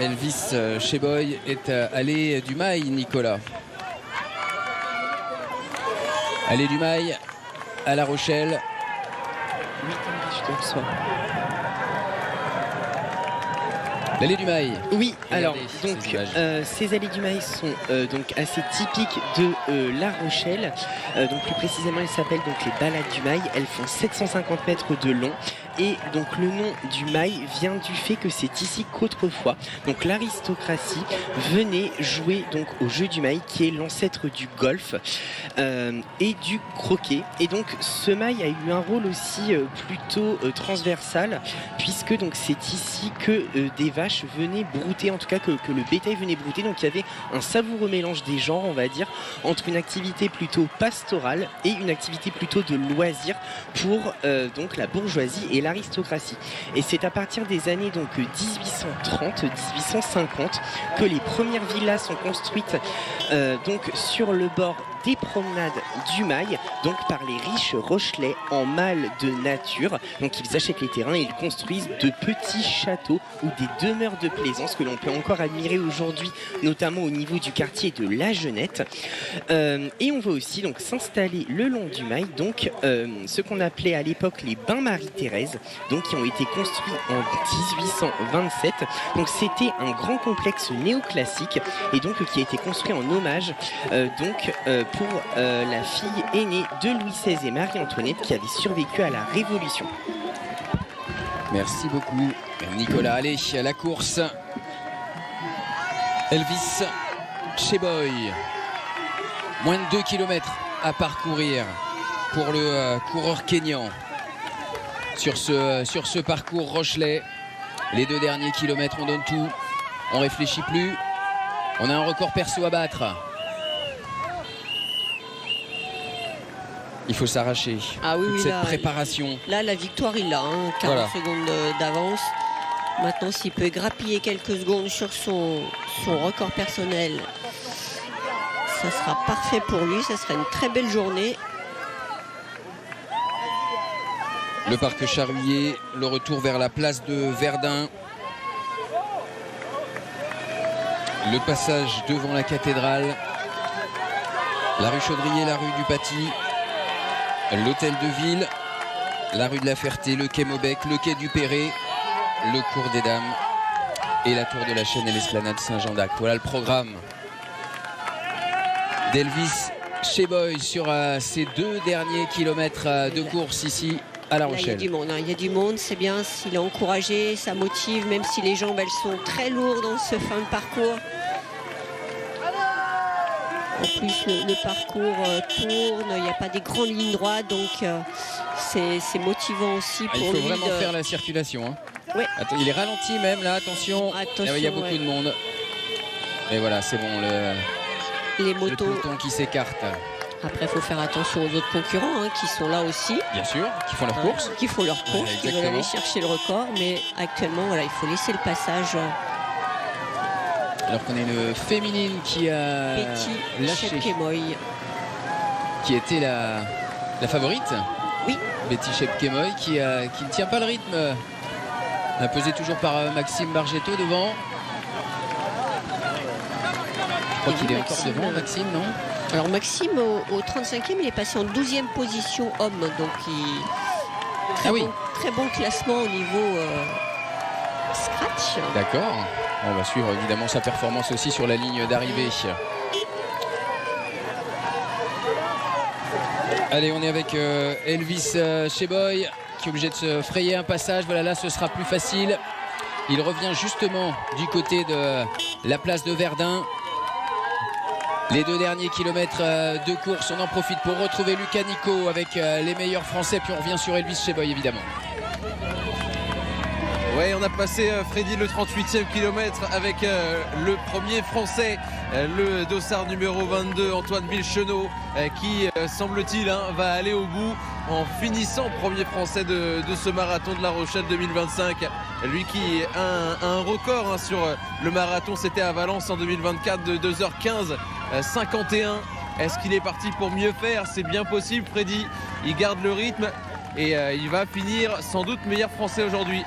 Elvis Cheboy est allé du Mail, Nicolas. Allée du Mail à La Rochelle. L'allée du Mail. Oui, regardez, alors donc ces allées du Mail sont donc assez typiques de La Rochelle. Donc plus précisément, elles s'appellent donc les balades du Mail. Elles font 750 mètres de long. Et donc le nom du Mail vient du fait que c'est ici qu'autrefois donc l'aristocratie venait jouer donc au jeu du Mail, qui est l'ancêtre du golf et du croquet. Et donc ce Mail a eu un rôle aussi plutôt transversal, puisque donc c'est ici que des vaches venaient brouter, en tout cas que le bétail venait brouter. Donc il y avait un savoureux mélange des genres, on va dire, entre une activité plutôt pastorale et une activité plutôt de loisir pour donc la bourgeoisie et l'aristocratie. Et c'est à partir des années donc 1830-1850 que les premières villas sont construites donc sur le bord des promenades du Mail, donc par les riches Rochelais en mal de nature. Donc ils achètent les terrains et ils construisent de petits châteaux ou des demeures de plaisance que l'on peut encore admirer aujourd'hui, notamment au niveau du quartier de La Jeunette. Et on va aussi donc s'installer le long du Mail, donc ce qu'on appelait à l'époque les bains Marie-Thérèse, donc qui ont été construits en 1827. Donc c'était un grand complexe néoclassique et donc qui a été construit en hommage pour la fille aînée de Louis XVI et Marie-Antoinette, qui avait survécu à la Révolution. Merci beaucoup Nicolas. Allez, à la course, Elvis Cheboy. Moins de 2 km à parcourir pour le coureur kényan sur ce parcours Rochelais. Les 2 derniers kilomètres, on donne tout, on réfléchit plus, on a un record perso à battre. Il faut s'arracher. Ah oui, cette préparation. Là, la victoire, il a 40 secondes d'avance. Maintenant, s'il peut grappiller quelques secondes sur son record personnel, ça sera parfait pour lui. Ça sera une très belle journée. Le parc Charhuillet, le retour vers la place de Verdun. Le passage devant la cathédrale. La rue Chaudrier, la rue du Paty. L'hôtel de ville, la rue de la Ferté, le quai Maubec, le quai du Perret, le cours des Dames et la tour de la Chaîne et l'esplanade Saint-Jean d'Acre. Voilà le programme d'Elvis Cheboy sur ces 2 derniers kilomètres de course ici à La Rochelle. Il y a du monde, il y a du monde, c'est bien, s'il est encouragé, ça motive, même si les jambes elles sont très lourdes dans ce fin de parcours. En plus le parcours tourne, il n'y a pas des grandes lignes droites, donc c'est motivant aussi pour lui. Il faut vraiment faire la circulation. Hein. Ouais. Attends, il est ralenti même là, attention. Il y a beaucoup de monde. Et voilà, c'est bon, les motos. Le peloton qui s'écarte. Après, il faut faire attention aux autres concurrents qui sont là aussi. Bien sûr, qui font leur course. Qui font leur course, qui veulent aller chercher le record. Mais actuellement, voilà, il faut laisser le passage. Alors qu'on a une féminine qui a lâché. Qui était la favorite. Oui. Betty Chepkemoi qui ne tient pas le rythme. Imposée toujours par Maxime Bargetto devant. Je crois qu'il est encore devant, Maxime, non? Alors Maxime, au 35e, il est passé en 12e position homme. Donc très bon classement au niveau scratch. D'accord. On va suivre évidemment sa performance aussi sur la ligne d'arrivée. Allez, on est avec Elvis Cheboy qui est obligé de se frayer un passage. Voilà, là ce sera plus facile. Il revient justement du côté de la place de Verdun. Les 2 derniers kilomètres de course, on en profite pour retrouver Lucas Nico avec les meilleurs Français. Puis on revient sur Elvis Cheboy évidemment. Ouais, on a passé Freddy le 38e kilomètre avec le premier Français, le dossard numéro 22, Antoine Villechenot, qui semble-t-il va aller au bout en finissant premier Français de ce marathon de La Rochelle 2025. Lui qui a un record sur le marathon, c'était à Valence en 2024 de 2h15 51. Est-ce qu'il est parti pour mieux faire? C'est bien possible, Freddy. Il garde le rythme et il va finir sans doute meilleur Français aujourd'hui.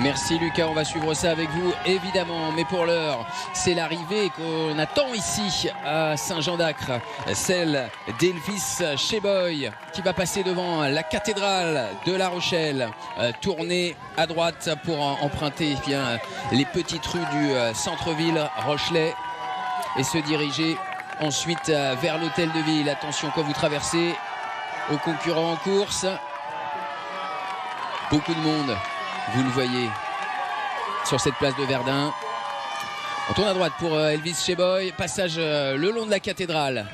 Merci Lucas, on va suivre ça avec vous évidemment, mais pour l'heure c'est l'arrivée qu'on attend ici à Saint-Jean-d'Acre, celle d'Elvis Cheboy qui va passer devant la cathédrale de La Rochelle, tourner à droite pour emprunter les petites rues du centre-ville rochelais et se diriger ensuite vers l'hôtel de ville. Attention quand vous traversez aux concurrents en course, beaucoup de monde. Vous le voyez sur cette place de Verdun. On tourne à droite pour Elvis Cheboy. Passage le long de la cathédrale.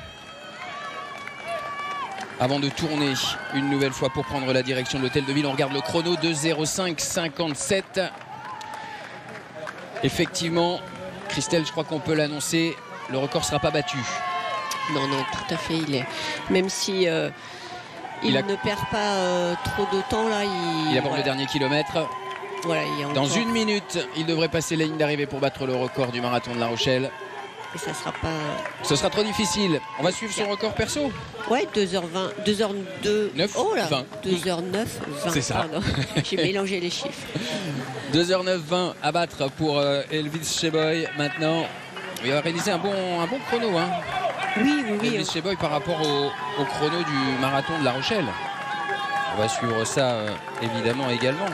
Avant de tourner une nouvelle fois pour prendre la direction de l'hôtel de ville. On regarde le chrono, 2:05:57. Effectivement, Christelle, je crois qu'on peut l'annoncer. Le record ne sera pas battu. Non, tout à fait. Même si... Il ne perd pas trop de temps là. Il aborde le dernier kilomètre. Voilà, dans 1 minute, il devrait passer la ligne d'arrivée pour battre le record du marathon de La Rochelle. Et ça sera pas. Ce sera trop difficile. On va suivre son record perso. Ouais, 2h20, 2h02. 9, oh là, 20. 2h09, 20. C'est ça. J'ai mélangé les chiffres. 2h09, 20 à battre pour Elvis Cheboy. Maintenant, il va réaliser un bon chrono. Oui. Elvis Cheboy par rapport au chrono du marathon de La Rochelle. On va suivre ça évidemment également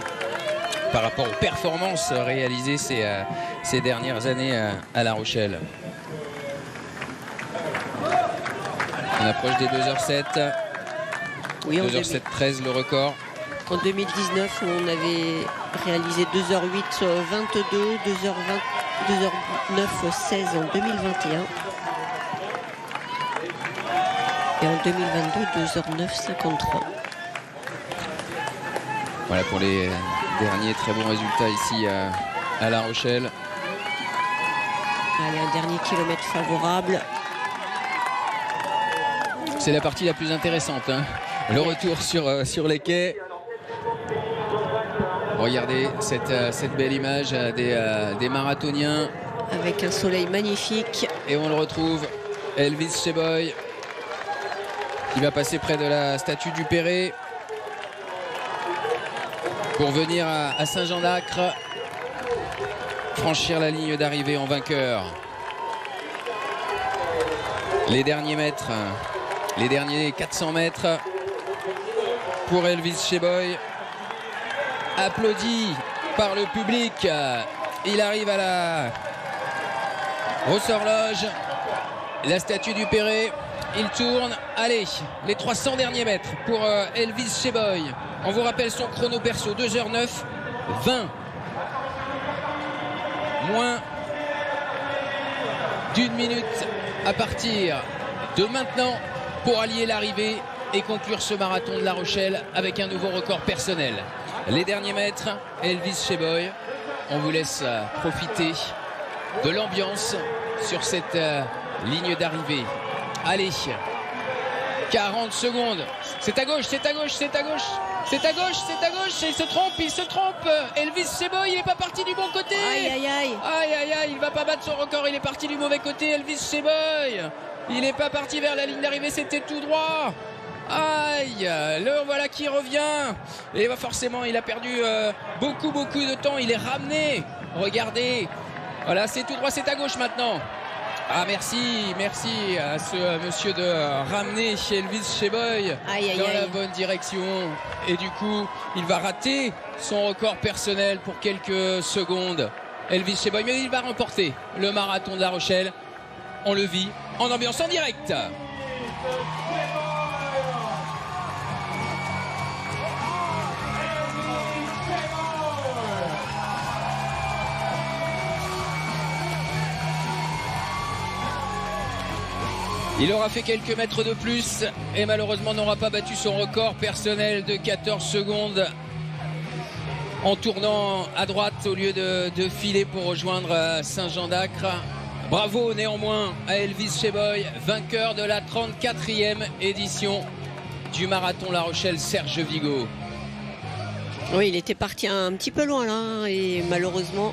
par rapport aux performances réalisées ces dernières années à La Rochelle. On approche des 2h07. Oui, 2h07-13 le record. En 2019, on avait réalisé 2h08 22, 2h09 16 en 2021. Et en 2022, 2h09 53. Voilà pour les derniers très bons résultats ici à La Rochelle. Allez, un dernier kilomètre favorable. C'est la partie la plus intéressante. Le retour sur les quais. Regardez cette belle image des marathoniens. Avec un soleil magnifique. Et on le retrouve, Elvis Cheboy, qui va passer près de la statue du Perret pour venir à Saint-Jean-d'Acre, franchir la ligne d'arrivée en vainqueur. Les derniers mètres, les derniers 400 mètres pour Elvis Cheboy, applaudi par le public. Il arrive à la Grosse horloge, la statue du Perret. Il tourne. Allez, les 300 derniers mètres pour Elvis Cheboy. On vous rappelle son chrono perso, 2h09, 20. Moins d'1 minute à partir de maintenant pour allier l'arrivée et conclure ce marathon de La Rochelle avec un nouveau record personnel. Les derniers mètres, Elvis Cheboy. On vous laisse profiter de l'ambiance sur cette ligne d'arrivée. Allez, 40 secondes. C'est à gauche, c'est à gauche, c'est à gauche. C'est à gauche, c'est à gauche. Il se trompe, il se trompe. Elvis Cheboy, il n'est pas parti du bon côté. Aïe, aïe, aïe. Aïe, aïe, aïe, il ne va pas battre son record. Il est parti du mauvais côté, Elvis Cheboy. Il n'est pas parti vers la ligne d'arrivée, c'était tout droit. Aïe, le voilà qui revient. Et forcément, il a perdu beaucoup de temps. Il est ramené. Regardez. Voilà, c'est tout droit, c'est à gauche maintenant. Ah, merci à ce monsieur de ramener Elvis Cheboy dans la bonne direction. Et du coup, il va rater son record personnel pour quelques secondes. Elvis Cheboy, mais il va remporter le marathon de La Rochelle. On le vit en ambiance en direct. Il aura fait quelques mètres de plus et malheureusement n'aura pas battu son record personnel de 14 secondes en tournant à droite au lieu de filer pour rejoindre Saint-Jean-d'Acre. Bravo néanmoins à Elvis Cheboy, vainqueur de la 34e édition du marathon La Rochelle Serge Vigo. Oui, il était parti un petit peu loin là et malheureusement...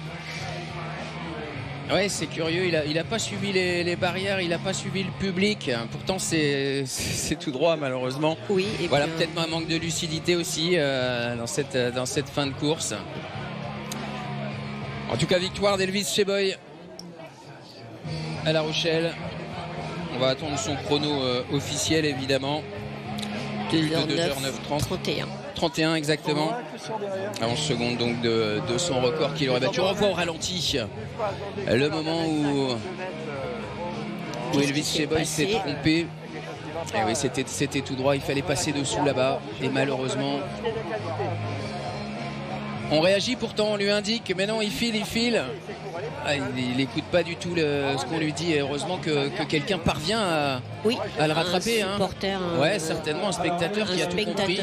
Ouais, c'est curieux, il a pas suivi les barrières, il n'a pas suivi le public. Pourtant, c'est tout droit, malheureusement. Oui. Et voilà, peut-être un manque de lucidité aussi dans cette fin de course. En tout cas, victoire d'Elvis Cheboy à La Rochelle. On va attendre son chrono officiel, évidemment. 2h09, 31 exactement. À 11 secondes donc de son record qu'il aurait battu. On revoit au ralenti le moment où Elvis Cheboy s'est trompé. Et oui, c'était tout droit, il fallait passer dessous là-bas. Et malheureusement, on réagit pourtant, on lui indique, mais non, il file. Ah, il n'écoute pas du tout ce qu'on lui dit. Et heureusement que quelqu'un parvient à le rattraper. Un supporter, ouais, certainement un spectateur qui a tout compris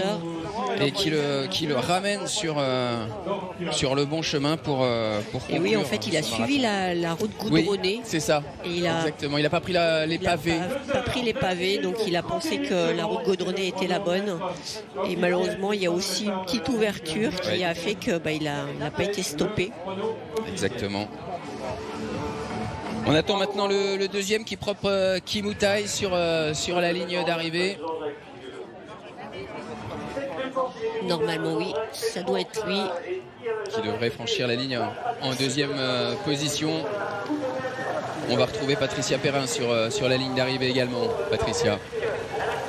et qui le ramène sur le bon chemin pour conclure. Et oui, en fait, il a suivi la route goudronnée. Oui, c'est ça. Exactement. Il n'a pas pris les pavés. Il n'a pas pris les pavés, donc il a pensé que la route goudronnée était la bonne. Et malheureusement, il y a aussi une petite ouverture qui a fait que il n'a pas été stoppé. Exactement. On attend maintenant le deuxième qui propre Kimoutai sur la ligne d'arrivée. Normalement oui, ça doit être lui. Qui devrait franchir la ligne en deuxième position. On va retrouver Patricia Perrin sur la ligne d'arrivée également. Patricia.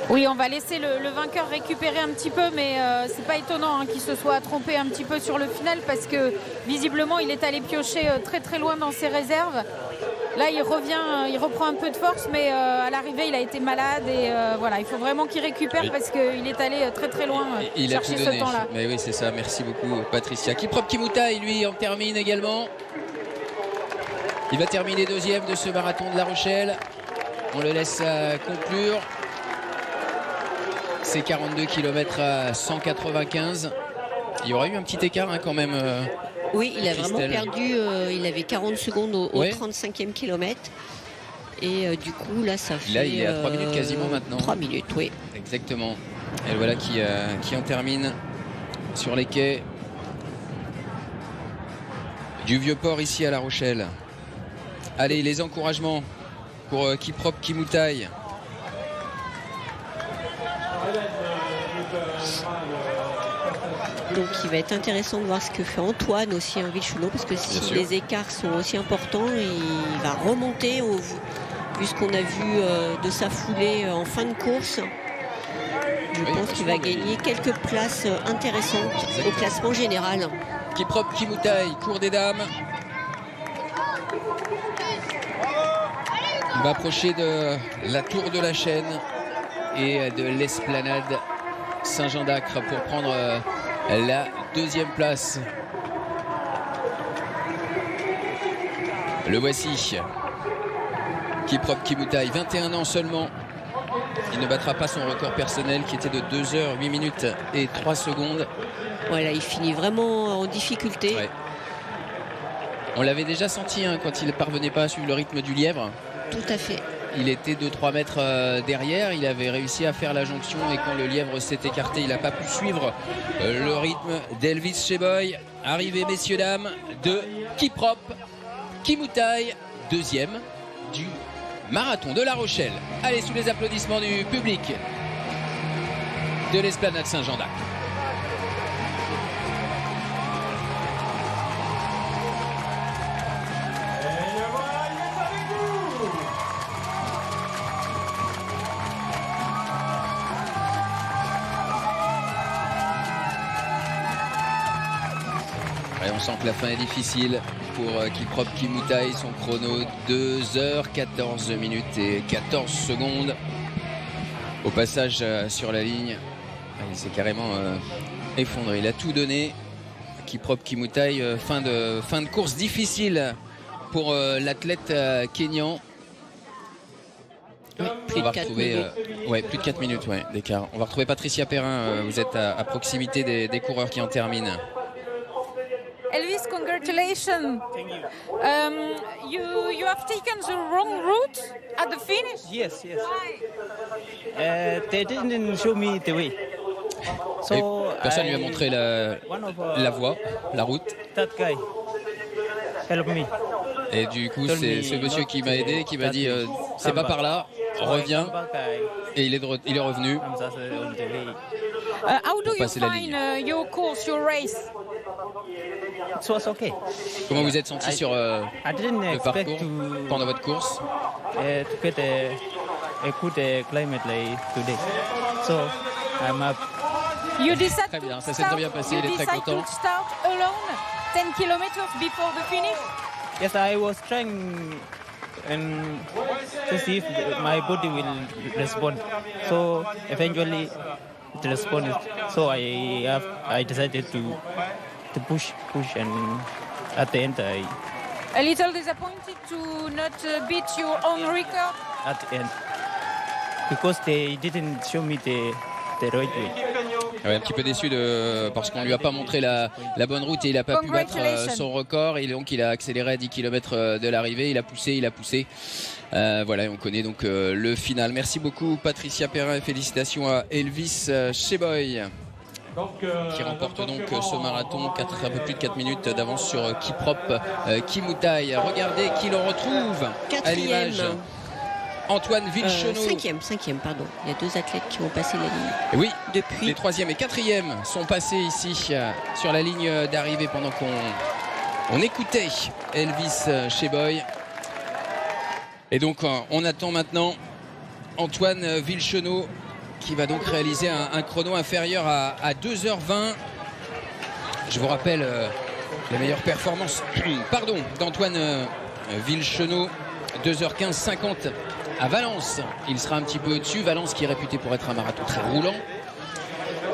Oui, on va laisser le vainqueur récupérer un petit peu, mais c'est pas étonnant qu'il se soit trompé un petit peu sur le final parce que visiblement il est allé piocher très très loin dans ses réserves. Là il revient, il reprend un peu de force, mais à l'arrivée il a été malade et voilà, il faut vraiment qu'il récupère parce qu'il est allé très très loin chercher ce temps-là. Mais oui, c'est ça, merci beaucoup Patricia. Kiprop Kimoutai, lui, en termine également. Il va terminer deuxième de ce marathon de La Rochelle. On le laisse conclure. C'est 42 km à 195. Il y aura eu un petit écart quand même. Oui, il a vraiment perdu. Il avait 40 secondes au 35e kilomètre. Et du coup, là, ça fait... Là, il est à 3 minutes quasiment maintenant. 3 minutes, oui. Exactement. Et voilà qui en termine sur les quais du Vieux-Port ici à La Rochelle. Allez, les encouragements pour Kiprop Kimoutai. Donc il va être intéressant de voir ce que fait Antoine aussi, Villechenot, parce que si les écarts sont aussi importants, il va remonter vu ce qu'on a vu de sa foulée en fin de course. Je pense qu'il va gagner quelques places intéressantes au classement général. Kiprop Kimoutai, cours des dames. On va approcher de la tour de la Chaîne et de l'esplanade Saint-Jean-d'Acre pour prendre la deuxième place. Le voici. Kiprop Kimoutai, 21 ans seulement. Il ne battra pas son record personnel qui était de 2 heures, 8 minutes et 3 secondes. Voilà, il finit vraiment en difficulté. Ouais. On l'avait déjà senti quand il ne parvenait pas à suivre le rythme du lièvre. Tout à fait. Il était 2-3 mètres derrière, il avait réussi à faire la jonction et quand le lièvre s'est écarté, il n'a pas pu suivre le rythme d'Elvis Cheboy. Arrivée, messieurs, dames, de Kiprop Kimoutai, deuxième du marathon de La Rochelle. Allez, sous les applaudissements du public de l'esplanade Saint-Jean-d'Acre. Et on sent que la fin est difficile pour Kiprop Kimoutai. Son chrono 2h14 minutes et 14 secondes. Au passage sur la ligne, il s'est carrément effondré. Il a tout donné. Kiprop Kimoutai, fin de course difficile pour l'athlète kényan. Plus de 4 minutes. Plus de 4 minutes d'écart. On va retrouver Patricia Perrin. Vous êtes à proximité des coureurs qui en terminent. Elvis, congratulations. You have taken the wrong route at the finish. Yes. They didn't show me the way. So personne lui a montré la voie, la route. That guy helped me. Et du coup, c'est ce monsieur qui m'a aidé, qui m'a dit c'est pas par là, reviens. Et il est revenu. How do you find your course, your race? It was okay. Comment vous êtes senti sur le parcours pendant votre course? To get a good climate like today. So I'm up. You decided très bien, ça s'est très bien passé, il est très content. To start alone 10 kilometers before the finish? Yes, I was trying and to see if my body will respond. So eventually it responded. So I decided to push and at the end a little disappointed to not beat your own record at the end because they didn't show me the right way. Ouais, un petit peu déçu parce qu'on lui a pas montré la bonne route et il a pas pu battre son record et donc il a accéléré à 10 km de l'arrivée, il a poussé. Voilà, on connaît donc le final. Merci beaucoup Patricia Perrin et félicitations à Elvis Cheboy. Qui remporte donc ce marathon, un peu plus de 4 minutes d'avance sur Kiprop Kimoutai. Regardez qui l'on retrouve à l'image. Antoine Villechonneau. Cinquième, pardon. Il y a 2 athlètes qui ont passé la ligne. Oui, depuis. Les 3e et 4e sont passés ici sur la ligne d'arrivée pendant qu'on écoutait Elvis Cheboy. Et donc on attend maintenant Antoine Villechonneau qui va donc réaliser un chrono inférieur à 2h20. Je vous rappelle la meilleure performance d'Antoine Villechonneau, 2h15-50 à Valence. Il sera un petit peu au-dessus. Valence qui est réputé pour être un marathon très roulant.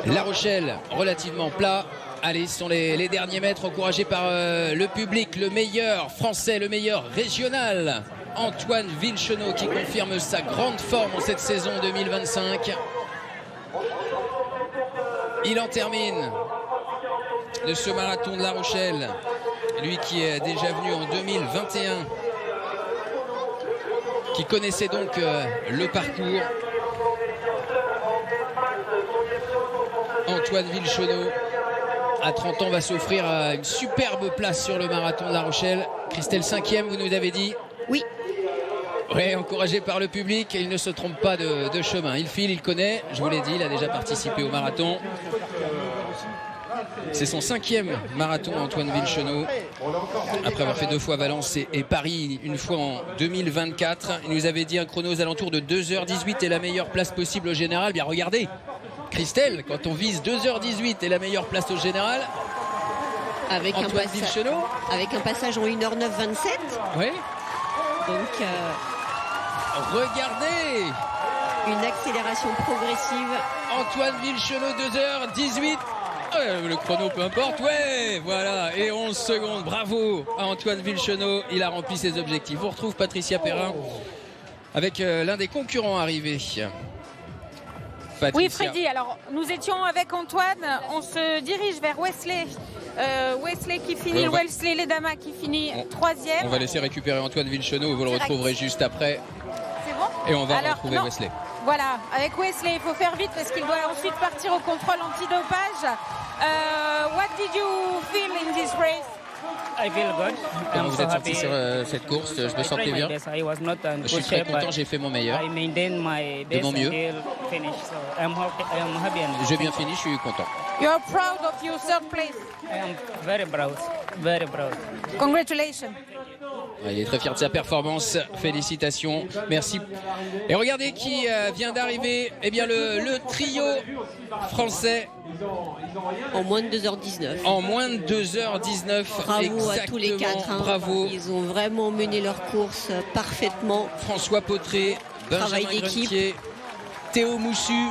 La Rochelle, relativement plat. Allez, ce sont les derniers mètres encouragés par le public, le meilleur français, le meilleur régional. Antoine Villechonneau qui confirme sa grande forme en cette saison 2025. Il en termine de ce marathon de La Rochelle. Lui qui est déjà venu en 2021. Qui connaissait donc le parcours. Antoine Villechonneau, à 30 ans, va s'offrir une superbe place sur le marathon de La Rochelle. Christelle, 5e, vous nous avez dit? Oui. Oui, encouragé par le public, il ne se trompe pas de chemin. Il file, il connaît, je vous l'ai dit, il a déjà participé au marathon. C'est son 5e marathon, Antoine Villechonneau, après avoir fait 2 fois Valence et Paris, une fois en 2024. Il nous avait dit un chrono aux alentours de 2h18 et la meilleure place possible au général. Bien regardez, Christelle, quand on vise 2h18 et la meilleure place au général, avec Antoine Villechonneau, avec un passage en 1h09-27. Oui. Donc regardez une accélération progressive. Antoine Villechenot, 2h18. Le chrono, peu importe. Ouais, voilà. Et 11 secondes. Bravo à Antoine Villechenot. Il a rempli ses objectifs. On retrouve Patricia Perrin avec l'un des concurrents arrivés. Patricia. Oui, Freddy. Alors, nous étions avec Antoine. On se dirige vers Wesley. Wesley qui finit, Wesley Ledama qui finit 3e. On va laisser récupérer Antoine Villechenot. Vous le retrouverez juste après. C'est bon? Et on va retrouver Wesley. Voilà, avec Wesley, il faut faire vite parce qu'il doit ensuite partir au contrôle antidopage. What did you feel in this race? I feel good. Comment vous êtes senti sur cette course? Je me sentais bien. Je suis très content, j'ai fait mon meilleur. De mon mieux. J'ai bien fini, je suis content. You are proud of your third place? I am very proud, very proud. Congratulations. Il est très fier de sa performance. Félicitations. Merci. Et regardez qui vient d'arriver. Eh bien, le trio français. En moins de 2h19. En moins de 2h19. Bravo exactement. à tous les 4. Bravo. Ils ont vraiment mené leur course parfaitement. François Potré, Benjamin Grunetier, Théo Moussu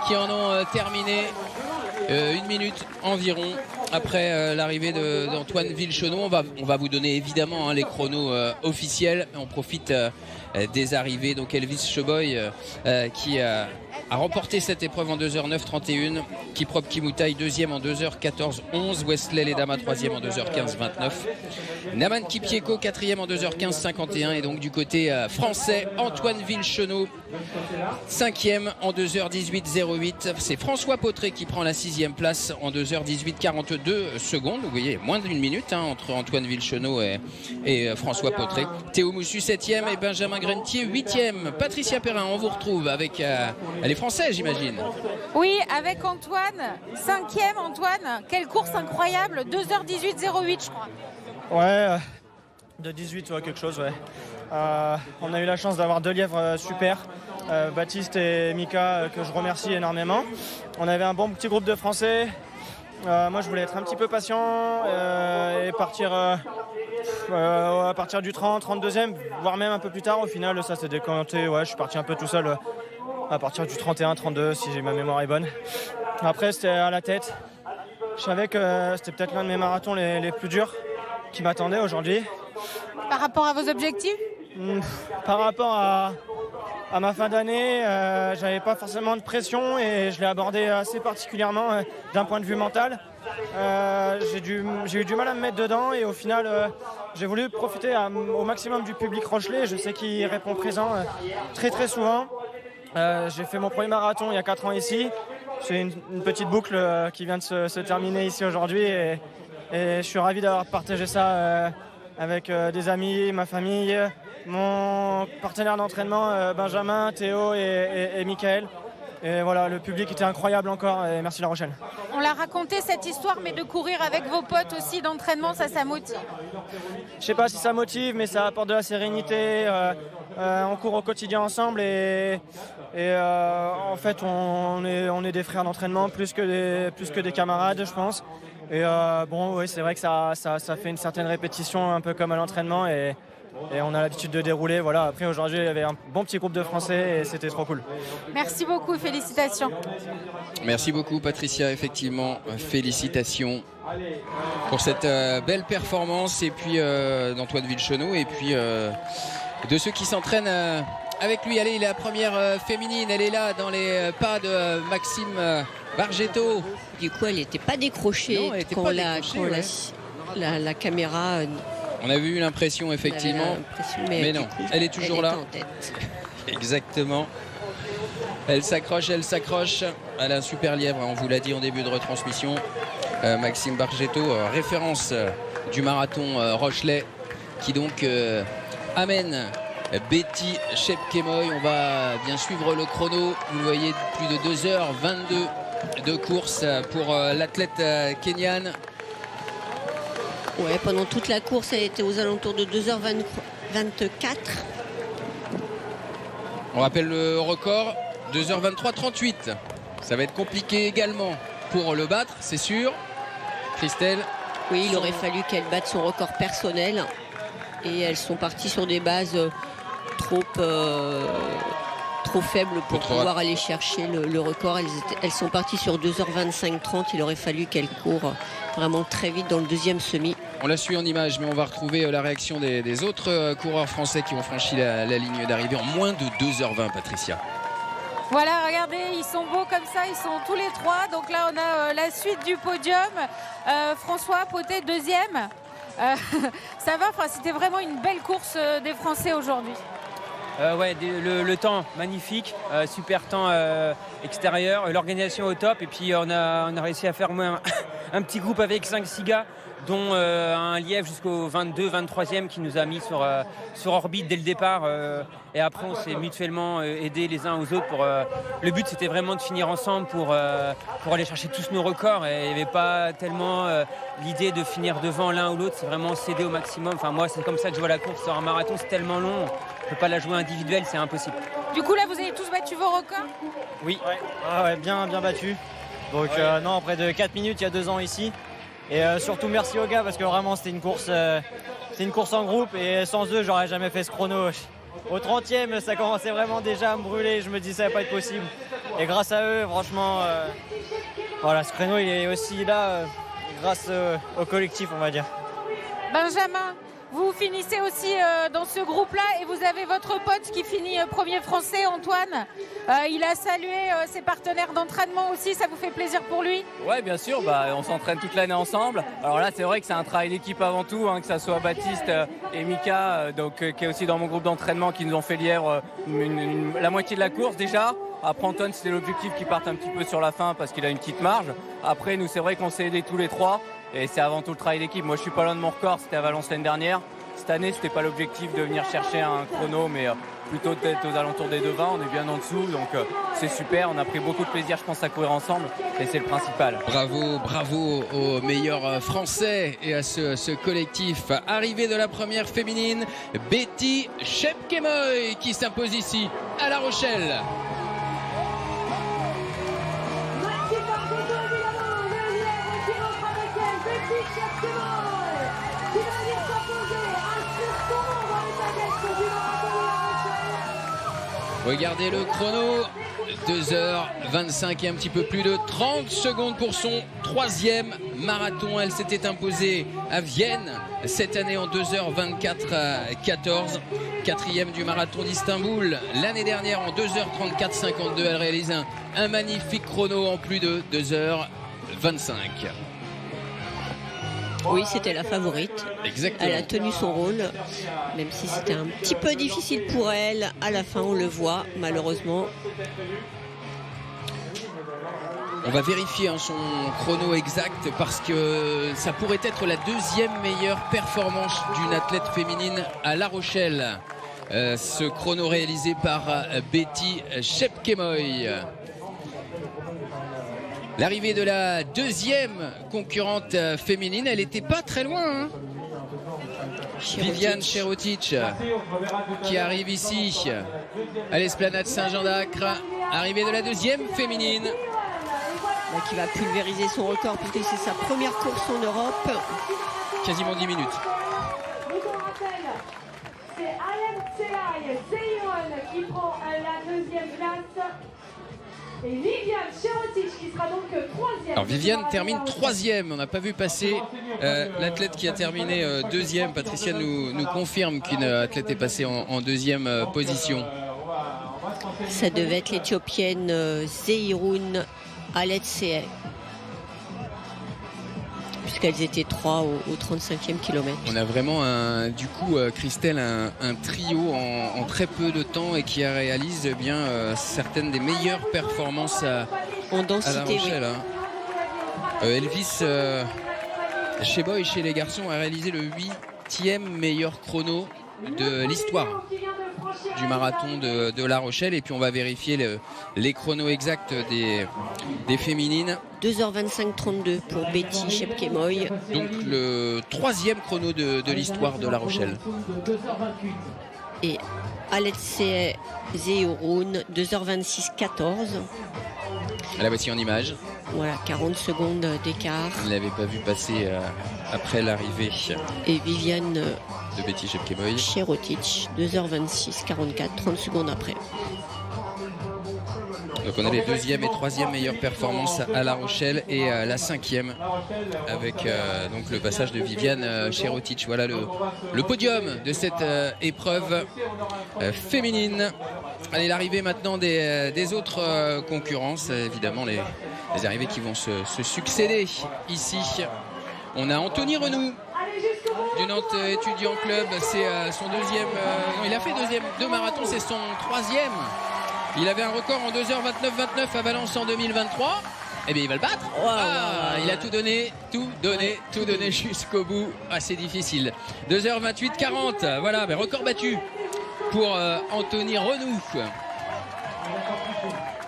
qui en ont terminé 1 minute environ après l'arrivée d'Antoine Villechenot. On va vous donner évidemment les chronos officiels. On profite des arrivées. Donc Elvis Cheboy qui a remporté cette épreuve en 2h09.31. Kiprop Kimoutai 2e en 2h14.11. Wesley Ledama 3e en 2h15.29. Naman Kipieko 4e en 2h15.51. Et donc du côté français, Antoine Villechenot 5e en 2h18.08. C'est François Potré qui prend la 6e place en 2h18.42 secondes. Vous voyez, moins d'1 minute entre Antoine Villechenot et François Potré. Théo Moussu 7e et Benjamin Grunetier 8e. Patricia Perrin, on vous retrouve avec les Français, j'imagine. Oui, avec Antoine, 5e. Antoine, quelle course incroyable, 2h18.08 je crois. Ouais, de 18 ou quelque chose, ouais. On a eu la chance d'avoir 2 lièvres super, Baptiste et Mika, que je remercie énormément. On avait un bon petit groupe de Français. Moi, je voulais être un petit peu patient et partir à partir du 30, 32e, voire même un peu plus tard. Au final, ça s'est décanté. Ouais, je suis parti un peu tout seul à partir du 31, 32, si ma mémoire est bonne. Après, c'était à la tête. Je savais que c'était peut-être l'un de mes marathons les plus durs qui m'attendait aujourd'hui. Par rapport à vos objectifs? Par rapport à ma fin d'année, j'avais pas forcément de pression et je l'ai abordé assez particulièrement d'un point de vue mental. J'ai eu du mal à me mettre dedans et au final, j'ai voulu profiter au maximum du public rochelais. Je sais qu'il répond présent très très souvent. J'ai fait mon premier marathon il y a 4 ans ici. C'est une petite boucle qui vient de se terminer ici aujourd'hui et je suis ravi d'avoir partagé ça avec des amis, ma famille, mon partenaire d'entraînement Benjamin, Théo et Michael. Et voilà, le public était incroyable encore et merci La Rochelle. On l'a raconté cette histoire, mais de courir avec vos potes aussi d'entraînement, ça motive? Je sais pas si ça motive, mais ça apporte de la sérénité. On court au quotidien ensemble et en fait on est des frères d'entraînement plus que des camarades, je pense. Et bon, oui, c'est vrai que ça fait une certaine répétition, un peu comme à l'entraînement et on a l'habitude de dérouler. Voilà. Après, aujourd'hui, il y avait un bon petit groupe de Français et c'était trop cool. Merci beaucoup, félicitations. Merci beaucoup, Patricia. Effectivement, félicitations pour cette belle performance et puis d'Antoine Villechenot et puis de ceux qui s'entraînent avec lui. Allez, la première féminine, elle est là dans les pas de Maxime Bargetto. Du coup, elle n'était pas décrochée quand la caméra... On avait eu l'impression, effectivement, mais non, elle est toujours là. En tête. Exactement. Elle s'accroche. Elle a un super lièvre, on vous l'a dit en début de retransmission. Maxime Bargetto, référence du marathon Rochelais, qui donc amène Betty Chepkemoy. On va bien suivre le chrono. Vous le voyez, plus de 2h22 de course pour l'athlète kenyane. Ouais, pendant toute la course, elle était aux alentours de 2h24. On rappelle le record, 2h23.38. Ça va être compliqué également pour le battre, c'est sûr. Christelle? Oui, il aurait fallu qu'elle batte son record personnel. Et elles sont parties sur des bases trop faibles pour pouvoir aller chercher le record. Elles sont parties sur 2h25-30. Il aurait fallu qu'elles courent vraiment très vite dans le deuxième semi. On la suit en image, mais on va retrouver la réaction des autres coureurs français qui ont franchi la ligne d'arrivée en moins de 2h20, Patricia. Voilà, regardez, ils sont beaux comme ça, ils sont tous les trois. Donc là, on a la suite du podium. François Potet, deuxième. Ça va, enfin, c'était vraiment une belle course des Français aujourd'hui. Ouais, le temps magnifique, super temps extérieur, l'organisation au top, et puis on a réussi à faire au moins un petit groupe avec 5-6 gars, dont un Lièvre jusqu'au 22-23e qui nous a mis sur orbite dès le départ, et après on s'est mutuellement aidés les uns aux autres. Le but c'était vraiment de finir ensemble pour aller chercher tous nos records, et il n'y avait pas tellement l'idée de finir devant l'un ou l'autre, c'est vraiment s'aider au maximum. Enfin moi c'est comme ça que je vois la course, un marathon c'est tellement long. On ne peut pas la jouer individuelle, c'est impossible. Du coup, là, vous avez tous battu vos records? Oui, ouais, bien battu. Donc, non, près de 4 minutes il y a 2 ans ici. Et surtout, merci aux gars parce que vraiment, c'était une course en groupe. Et sans eux, j'aurais jamais fait ce chrono. Au 30e, ça commençait vraiment déjà à me brûler. Je me disais, ça va pas être possible. Et grâce à eux, franchement, voilà, ce créneau, il est aussi là grâce au collectif, on va dire. Benjamin, vous finissez aussi dans ce groupe-là et vous avez votre pote qui finit premier français, Antoine. Il a salué ses partenaires d'entraînement aussi, ça vous fait plaisir pour lui? Ouais, bien sûr, on s'entraîne toute l'année ensemble. Alors là, c'est vrai que c'est un travail d'équipe avant tout, que ça soit Baptiste et Mika, qui est aussi dans mon groupe d'entraînement, qui nous ont fait Lièvre la moitié de la course déjà. Après Antoine, c'était l'objectif qu'il parte un petit peu sur la fin parce qu'il a une petite marge. Après, nous, c'est vrai qu'on s'est aidés tous les trois. Et c'est avant tout le travail d'équipe. Moi, je suis pas loin de mon record, c'était à Valence l'année dernière. Cette année, c'était pas l'objectif de venir chercher un chrono, mais plutôt d'être aux alentours des 2,20. On est bien en dessous, donc c'est super. On a pris beaucoup de plaisir, je pense, à courir ensemble, et c'est le principal. Bravo aux meilleurs Français et à ce collectif. Arrivée de la première féminine, Betty Chepkemoy qui s'impose ici à La Rochelle. Regardez le chrono, 2h25 et un petit peu plus de 30 secondes pour son troisième marathon. Elle s'était imposée à Vienne cette année en 2h24-14, quatrième du marathon d'Istanbul. L'année dernière en 2h34-52, elle réalise un magnifique chrono en plus de 2h25. Oui, c'était la favorite. Exactement. Elle a tenu son rôle, même si c'était un petit peu difficile pour elle. À la fin, on le voit, malheureusement. On va vérifier son chrono exact parce que ça pourrait être la deuxième meilleure performance d'une athlète féminine à La Rochelle. Ce chrono réalisé par Betty Chepkemoy. L'arrivée de la deuxième concurrente féminine, elle n'était pas très loin. Viviane Cherotic qui arrive ici à l'Esplanade Saint-Jean d'Acre. Arrivée de la deuxième féminine. Qui va pulvériser son record puisque c'est sa première course en Europe. Quasiment 10 minutes. C'est Alem Seyron qui prend la deuxième place. Et Viviane Cherotic qui sera donc troisième. Alors Viviane termine troisième. On n'a pas vu passer l'athlète qui a terminé deuxième. Patricia nous confirme qu'une athlète est passée en deuxième position. Ça devait être l'Éthiopienne Zehirun Aletseye, puisqu'elles étaient 3 au 35e kilomètre. On a vraiment du coup Christelle un trio en très peu de temps et qui réalise bien certaines des meilleures performances en densité, à La Rochelle. Oui. Elvis Cheboy chez les garçons a réalisé le 8e meilleur chrono de l'histoire du marathon de La Rochelle. Et puis on va vérifier les chronos exacts des féminines. 2h25-32 pour Betty Chepkemoy. Donc le troisième chrono de l'histoire de La Rochelle. et Alexei Zéoroun, 2h26-14. La voici en image. Voilà, 40 secondes d'écart. Il n'avait pas vu passer après l'arrivée. Et Viviane de Betty Jepkemoi. Cherotic, 2h26-44, 30 secondes après. Donc on a les deuxième et troisième meilleures performances à La Rochelle et la cinquième avec donc le passage de Viviane Cherotic. Voilà le podium de cette épreuve féminine. Allez, l'arrivée maintenant des autres concurrences, évidemment les arrivées qui vont se succéder ici. On a Anthony Renou du Nantes Étudiant Club, c'est son deuxième, non, il a fait deux marathons, c'est son troisième. Il avait un record en 2h29-29 à Valence en 2023. Eh bien, il va le battre. Il a tout donné jusqu'au bout. Ah, c'est difficile. 2h28-40. Voilà, mais record battu pour Anthony Renou.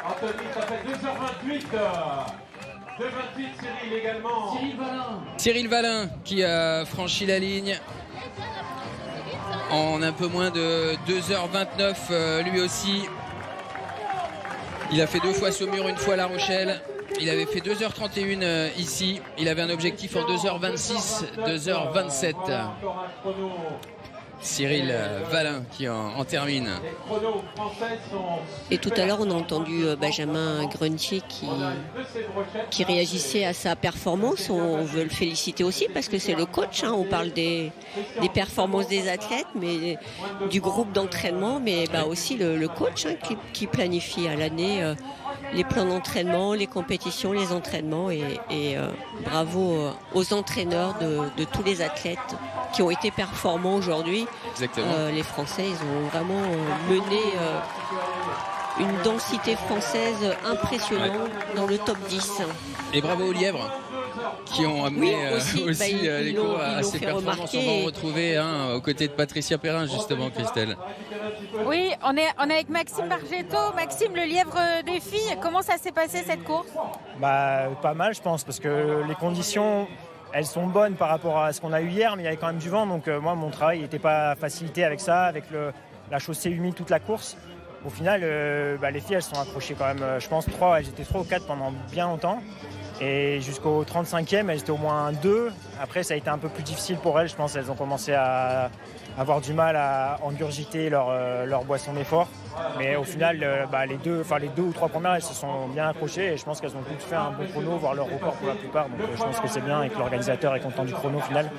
Anthony, ça fait 2h28. 2h28, Cyril également. Cyril Valin qui a franchi la ligne en un peu moins de 2h29 lui aussi. Il a fait 2 fois Saumur, 1 fois La Rochelle. Il avait fait 2h31 ici. Il avait un objectif en 2h26, 2h27. Cyril Valin qui en termine. Et tout à l'heure, on a entendu Benjamin Gruntier qui réagissait à sa performance. On veut le féliciter aussi parce que c'est le coach. On parle des performances des athlètes, mais du groupe d'entraînement, mais aussi le coach qui planifie à l'année les plans d'entraînement, les compétitions, les entraînements. Et bravo aux entraîneurs de tous les athlètes qui ont été performants aujourd'hui. Les Français, ils ont vraiment mené une densité française impressionnante dans le top 10. Et bravo aux lièvres qui ont amené les cours à ces performances. On va en retrouver aux côtés de Patricia Perrin, justement, Christelle. Oui, on est avec Maxime Bargetto. Maxime, le lièvre des filles, comment ça s'est passé cette course? Pas mal, je pense, parce que les conditions, elles sont bonnes par rapport à ce qu'on a eu hier, mais il y avait quand même du vent, donc moi, mon travail n'était pas facilité avec ça, avec la chaussée humide toute la course. Au final, les filles, elles sont accrochées quand même, je pense, elles étaient 3 ou 4 pendant bien longtemps. Et jusqu'au 35e, elles étaient au moins 2. Après, ça a été un peu plus difficile pour elles. Je pense qu'elles ont commencé à avoir du mal à engurgiter leur boisson d'effort. Mais au final, les deux ou 3 premières, elles se sont bien accrochées. Et je pense qu'elles ont toutes fait un bon chrono, voire leur record pour la plupart. Donc je pense que c'est bien et que l'organisateur est content du chrono au final.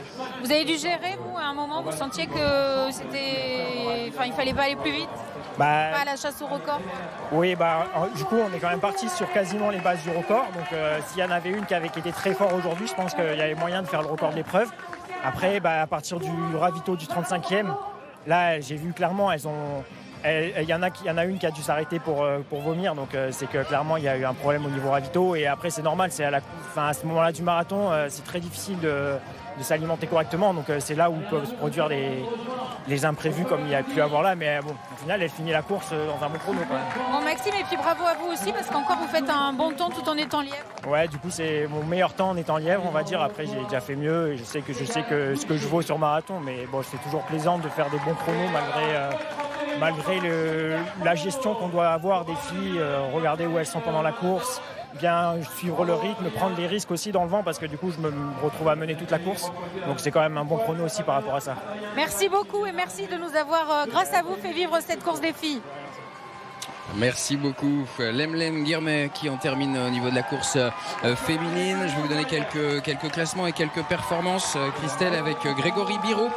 Vous avez dû gérer, vous, à un moment, vous sentiez que il fallait pas aller plus vite? Pas à la chasse au record? Oui, du coup, on est quand même parti sur quasiment les bases du record. Donc, s'il y en avait une qui avait été très fort aujourd'hui, je pense qu'il y avait moyen de faire le record de l'épreuve. Après, à partir du ravito du 35e, là, j'ai vu clairement, il y en a une qui a dû s'arrêter pour vomir. Donc, c'est que clairement, il y a eu un problème au niveau ravito. Et après, c'est normal, à ce moment-là du marathon, c'est très difficile de s'alimenter correctement, donc c'est là où peuvent se produire les imprévus comme il y a pu avoir là, mais bon, au final elle finit la course dans un bon chrono quand même. Bon Maxime, et puis bravo à vous aussi parce qu'encore vous faites un bon temps tout en étant lièvre. Ouais, du coup c'est mon meilleur temps en étant lièvre, on va dire. Après j'ai déjà fait mieux et je sais que ce que je vaux sur marathon, mais bon, c'est toujours plaisant de faire des bons chronos malgré la gestion qu'on doit avoir des filles, regarder où elles sont pendant la course, bien suivre le rythme, prendre des risques aussi dans le vent parce que du coup je me retrouve à mener toute la course, donc c'est quand même un bon chrono aussi par rapport à ça. Merci beaucoup et merci de nous avoir, grâce à vous, fait vivre cette course des filles. Merci beaucoup. Lemlem Guirmet qui en termine au niveau de la course féminine. Je vais vous donner quelques classements et quelques performances, Christelle, avec Grégory Biro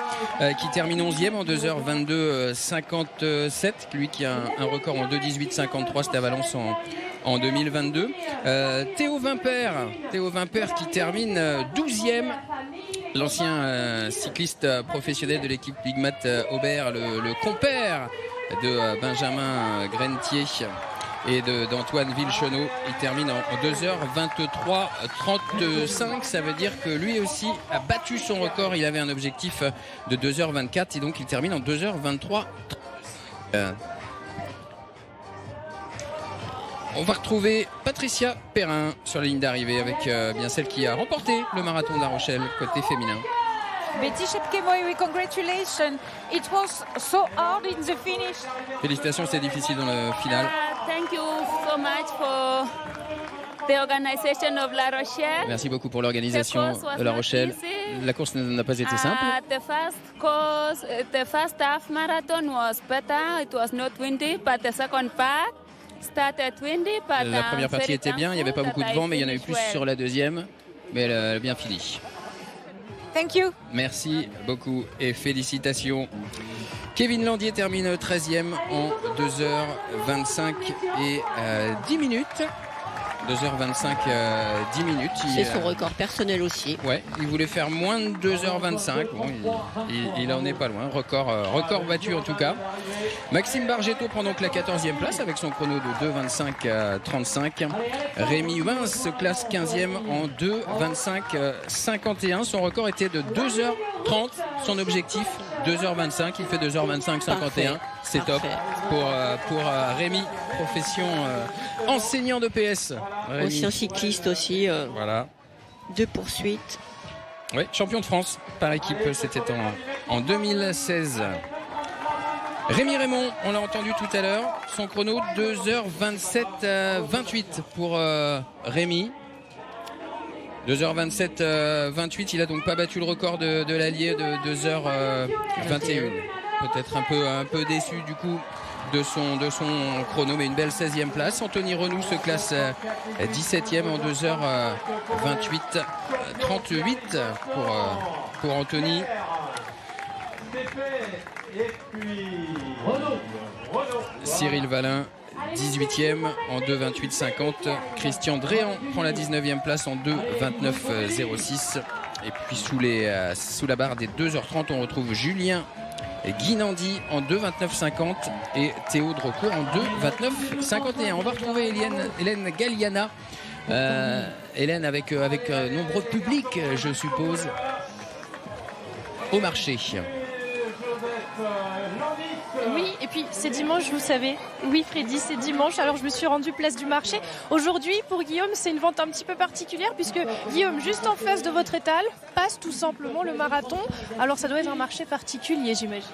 qui termine 11e en 2h22-57. Lui qui a un record en 2h18-53, c'était à Valence en 2022. Théo Vimpère qui termine 12e. L'ancien cycliste professionnel de l'équipe Bigmat Aubert, le compère de Benjamin Grentier et d'Antoine Villechenot. Il termine en 2h23-35. Ça veut dire que lui aussi a battu son record. Il avait un objectif de 2h24 et donc il termine en 2h23. On va retrouver Patricia Perrin sur la ligne d'arrivée avec bien celle qui a remporté le marathon de La Rochelle côté féminin. Betty Chepkemoi, we congratulations. It was so hard in the finish. Félicitations, c'est difficile dans le final. Thank you so much for the organization of La Rochelle. Merci beaucoup pour l'organisation de La Rochelle. La course n'a pas été simple. The first half marathon was better. It was not windy, but the second part started windy. But la première partie était bien, il n'y avait pas beaucoup de vent, mais il y en a eu plus sur la deuxième. Mais elle a bien fini. Thank you. Merci beaucoup et félicitations. Kevin Landier termine 13e en 2h25 et 10 minutes. 2h25, 10 minutes. C'est son record personnel aussi. Ouais, il voulait faire moins de 2h25. Bon, il en est pas loin. Record battu en tout cas. Maxime Bargetto prend donc la 14e place avec son chrono de 2h25-35. Rémi Wins se classe 15e en 2h25-51. Son record était de 2h30. Son objectif, 2h25. Il fait 2h25-51. C'est top pour Rémi, profession enseignant de PS. Ancien cycliste aussi. Voilà. De poursuite. Oui, champion de France par équipe, c'était en 2016. Rémi Raymond, on l'a entendu tout à l'heure, son chrono 2h27-28 pour Rémi. 2h27-28, il a donc pas battu le record de l'Allier de 2h21. Peut-être un peu déçu du coup de son chrono, mais une belle 16e place. Anthony Renou se classe 17e en 2h28-38 pour Anthony. Cyril Valin 18e en 2h28-50. Christian Dréan prend la 19e place en 2h29-06. Et puis sous la barre des 2h30, on retrouve Julien Guinandi en 2h29-50 et Théo Drocourt en 2h29-51. On va retrouver Hélène Galliana. Hélène avec nombreux publics, je suppose, au marché. Oui, et puis c'est dimanche, vous savez. Oui, Freddy, c'est dimanche, alors je me suis rendue place du marché. Aujourd'hui, pour Guillaume, c'est une vente un petit peu particulière puisque Guillaume, juste en face de votre étal, passe tout simplement le marathon. Alors ça doit être un marché particulier, j'imagine.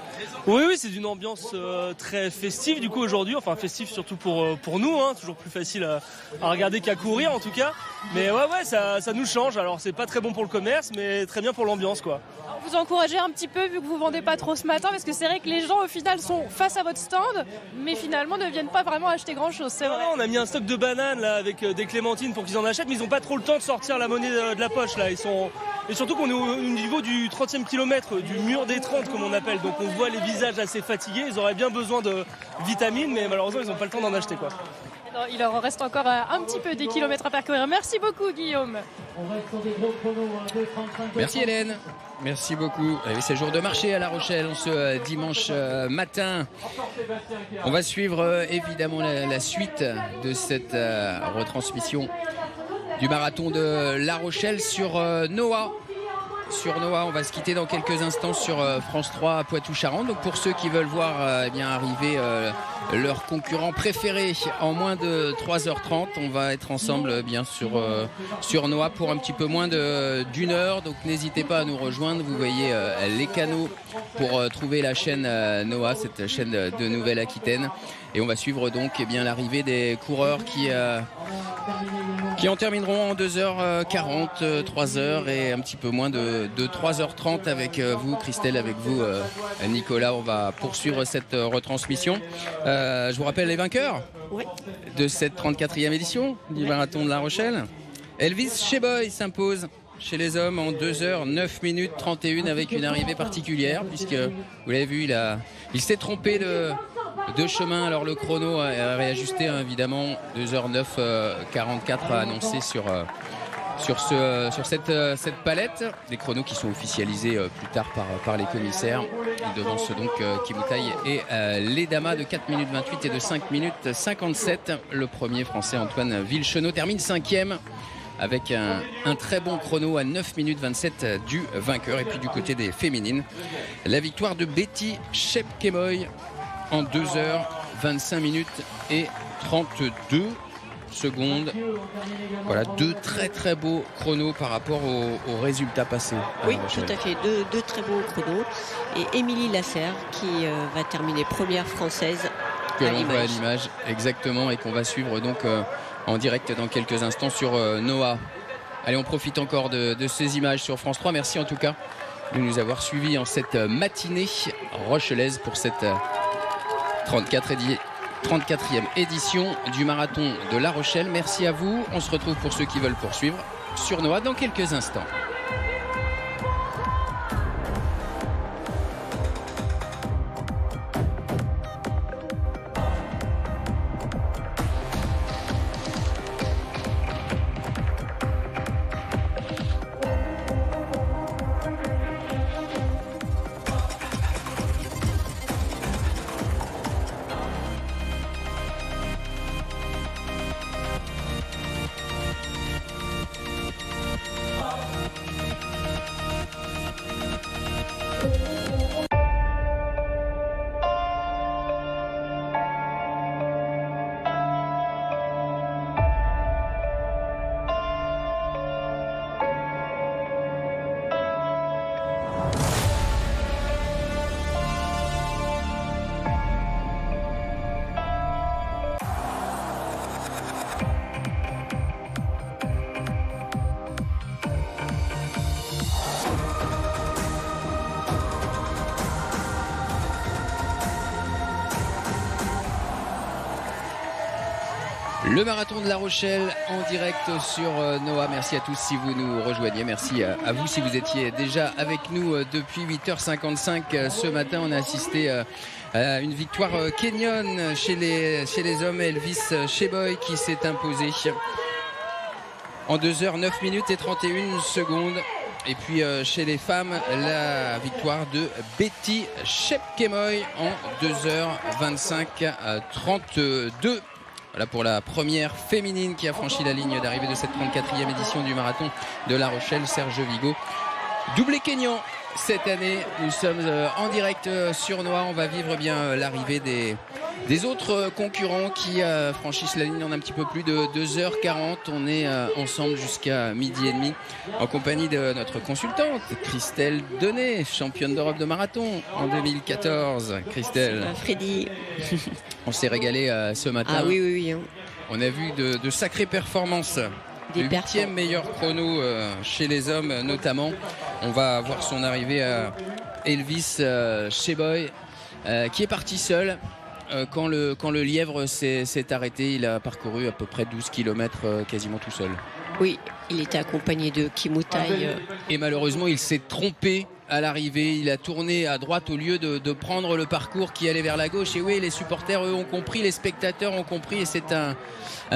Oui, c'est une ambiance très festive du coup aujourd'hui, enfin festive surtout pour nous, hein. Toujours plus facile à regarder qu'à courir en tout cas. Mais ouais, ça nous change, alors c'est pas très bon pour le commerce, mais très bien pour l'ambiance quoi. Vous encouragez un petit peu vu que vous vendez pas trop ce matin, parce que c'est vrai que les gens au final sont face à votre stand, mais finalement ne viennent pas vraiment acheter grand chose, c'est vrai. On a mis un stock de bananes là avec des clémentines pour qu'ils en achètent, mais ils n'ont pas trop le temps de sortir la monnaie de la poche là. Et surtout qu'on est au niveau du 30e kilomètre, du mur des 30 comme on appelle, donc on voit les visages assez fatigués. Ils auraient bien besoin de vitamines, mais malheureusement ils n'ont pas le temps d'en acheter quoi. Il leur reste encore un petit peu des kilomètres à parcourir. Merci beaucoup Guillaume. Merci Hélène. Merci beaucoup. C'est jour de marché à La Rochelle ce dimanche matin. On va suivre évidemment la suite de cette retransmission du marathon de La Rochelle sur Noah. Sur Noah, on va se quitter dans quelques instants sur France 3 Poitou-Charentes. Donc pour ceux qui veulent voir arriver leur concurrent préféré en moins de 3h30, on va être ensemble bien sur Noah pour un petit peu moins d'une heure. Donc n'hésitez pas à nous rejoindre. Vous voyez les canaux pour trouver la chaîne Noah, cette chaîne de Nouvelle-Aquitaine. Et on va suivre donc l'arrivée des coureurs qui en termineront en 2h40, 3h et un petit peu moins de 3h30 avec vous, Christelle, avec vous, Nicolas. On va poursuivre cette retransmission. Je vous rappelle les vainqueurs de cette 34e édition du marathon de La Rochelle. Elvis Cheboy s'impose chez les hommes en 2h09 31 avec une arrivée particulière puisque, vous l'avez vu, il s'est trompé de chemin. Alors le chrono a réajusté évidemment. 2h09 44 à annoncer sur cette palette. Des chronos qui sont officialisés plus tard par les commissaires. Ils devancent donc Kimoutai et Ledama de 4 minutes 28 et de 5 minutes 57. Le premier français Antoine Villechenot termine 5e avec un très bon chrono à 9 minutes 27 du vainqueur. Et puis du côté des féminines, la victoire de Betty Chepkemoi en 2h25 minutes et 32 secondes. Voilà, 2 très très beaux chronos par rapport aux résultats passés. Oui, tout à fait, deux très beaux chronos. Et Émilie Lasserre qui va terminer première française que l'on voit à l'image, exactement, et qu'on va suivre donc en direct dans quelques instants sur Noah. Allez, on profite encore de ces images sur France 3. Merci en tout cas de nous avoir suivis en cette matinée rochelaise pour cette 34e édition du marathon de La Rochelle. Merci à vous. On se retrouve pour ceux qui veulent poursuivre sur Noah dans quelques instants. Le marathon de La Rochelle en direct sur Noah. Merci à tous si vous nous rejoignez. Merci à vous si vous étiez déjà avec nous depuis 8h55 ce matin. On a assisté à une victoire kenyane chez les hommes. Elvis Cheboy qui s'est imposé en 2h 9 minutes et 31 secondes. Et puis chez les femmes, la victoire de Betty Chepkemoi en 2h25 32. Voilà pour la première féminine qui a franchi la ligne d'arrivée de cette 34e édition du marathon de La Rochelle, Serge Vigo. Doublé kényan cette année. Nous sommes en direct sur Noah. On va vivre bien l'arrivée des autres concurrents qui franchissent la ligne en un petit peu plus de 2h40. On est ensemble jusqu'à midi et demi en compagnie de notre consultante Christelle Donnet, championne d'Europe de marathon en 2014. Christelle. Freddy. On s'est régalé ce matin. Ah oui. On a vu de sacrées performances. Le 8e meilleur chrono chez les hommes notamment. On va voir son arrivée à Elvis Cheboy qui est parti seul. Quand le lièvre s'est arrêté, il a parcouru à peu près 12 km quasiment tout seul. Oui, il était accompagné de Kimutai. Et malheureusement, il s'est trompé à l'arrivée. Il a tourné à droite au lieu de prendre le parcours qui allait vers la gauche. Et oui, les supporters, eux, ont compris, les spectateurs ont compris. Et c'est un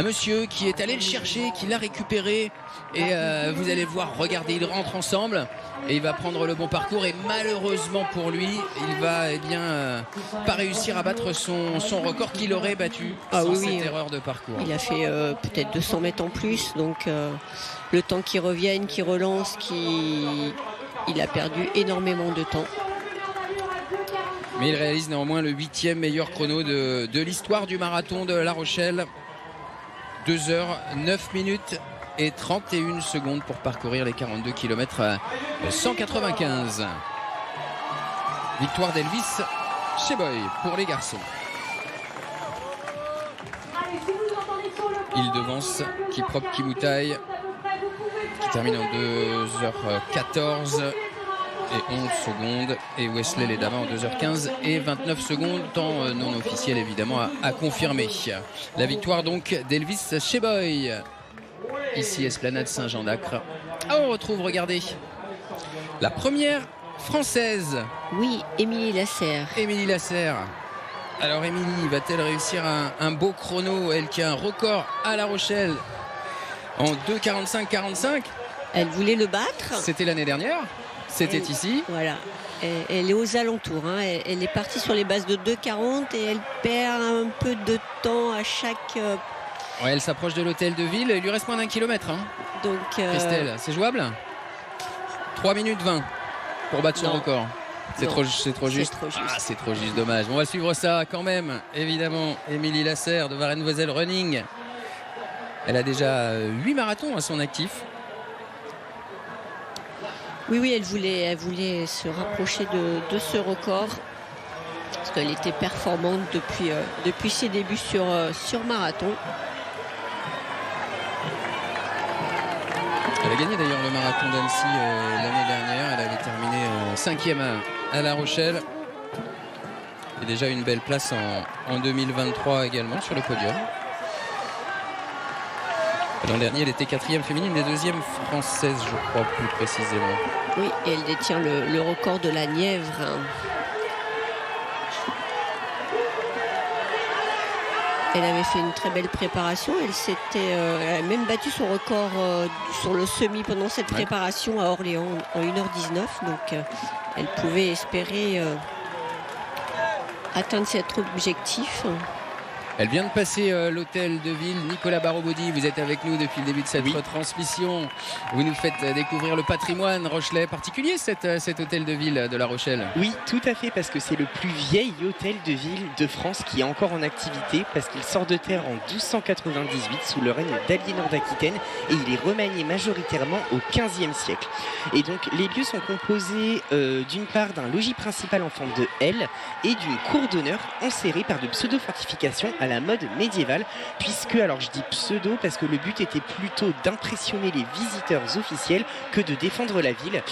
monsieur qui est allé le chercher, qui l'a récupéré. Et vous allez voir, regardez, ils rentrent ensemble. Et il va prendre le bon parcours. Et malheureusement pour lui, il va pas réussir à battre son record qu'il aurait battu sans cette erreur de parcours. Il a fait peut-être 200 mètres en plus. Donc le temps qu'il revienne, qu'il relance, il a perdu énormément de temps. Mais il réalise néanmoins le 8e meilleur chrono de l'histoire du marathon de La Rochelle. 2h 9 minutes et 31 secondes pour parcourir les 42 km 195. Victoire d'Elvis Cheboy pour les garçons. Il devance Kiprop Kimutai qui termine en 2h14 et 11 secondes, et Wesley Ledama en 2h15 et 29 secondes, temps non officiel évidemment à confirmer. La victoire donc d'Elvis Cheboy, ici Esplanade Saint-Jean-d'Acre. On retrouve, regardez, la première française. Oui, Émilie Lasserre. Émilie Lasserre. Alors Émilie, va-t-elle réussir un beau chrono, elle qui a un record à La Rochelle en 2,45,45? Elle voulait le battre. C'était l'année dernière, c'était ici. Voilà, elle est aux alentours. Elle est partie sur les bases de 2,40 et elle perd un peu de temps à chaque... Ouais, elle s'approche de l'hôtel de ville, il lui reste moins d'1 kilomètre. Donc, Christelle, c'est jouable? 3 minutes 20 pour battre son record. C'est trop juste. Ah, c'est trop juste, dommage. On va suivre ça quand même, évidemment. Émilie Lasserre de Varennes-Vauzelles Running Elle a déjà 8 marathons à son actif. Oui, elle voulait se rapprocher de ce record parce qu'elle était performante depuis ses débuts sur marathon. Elle a gagné d'ailleurs le marathon d'Annecy l'année dernière. Elle avait terminé 5e à La Rochelle. Et déjà une belle place en 2023 également sur le podium. L'an dernier, elle était 4e féminine et 2e française, je crois, plus précisément. Oui, et elle détient le record de la Nièvre. Elle avait fait une très belle préparation. Elle a même battu son record sur le semi pendant cette préparation à Orléans en 1h19. Donc, elle pouvait espérer atteindre cet objectif. Elle vient de passer l'hôtel de ville. Nicolas Barraud-Baudy, vous êtes avec nous depuis le début de cette retransmission. Vous nous faites découvrir le patrimoine rochelais particulier, cet hôtel de ville de La Rochelle. Oui, tout à fait, parce que c'est le plus vieil hôtel de ville de France qui est encore en activité, parce qu'il sort de terre en 1298 sous le règne d'Aliénor d'Aquitaine et il est remanié majoritairement au XVe siècle. Et donc les lieux sont composés d'une part d'un logis principal en forme de L et d'une cour d'honneur enserrée par de pseudo-fortifications à la mode médiévale, puisque, alors je dis pseudo parce que le but était plutôt d'impressionner les visiteurs officiels que de défendre la ville.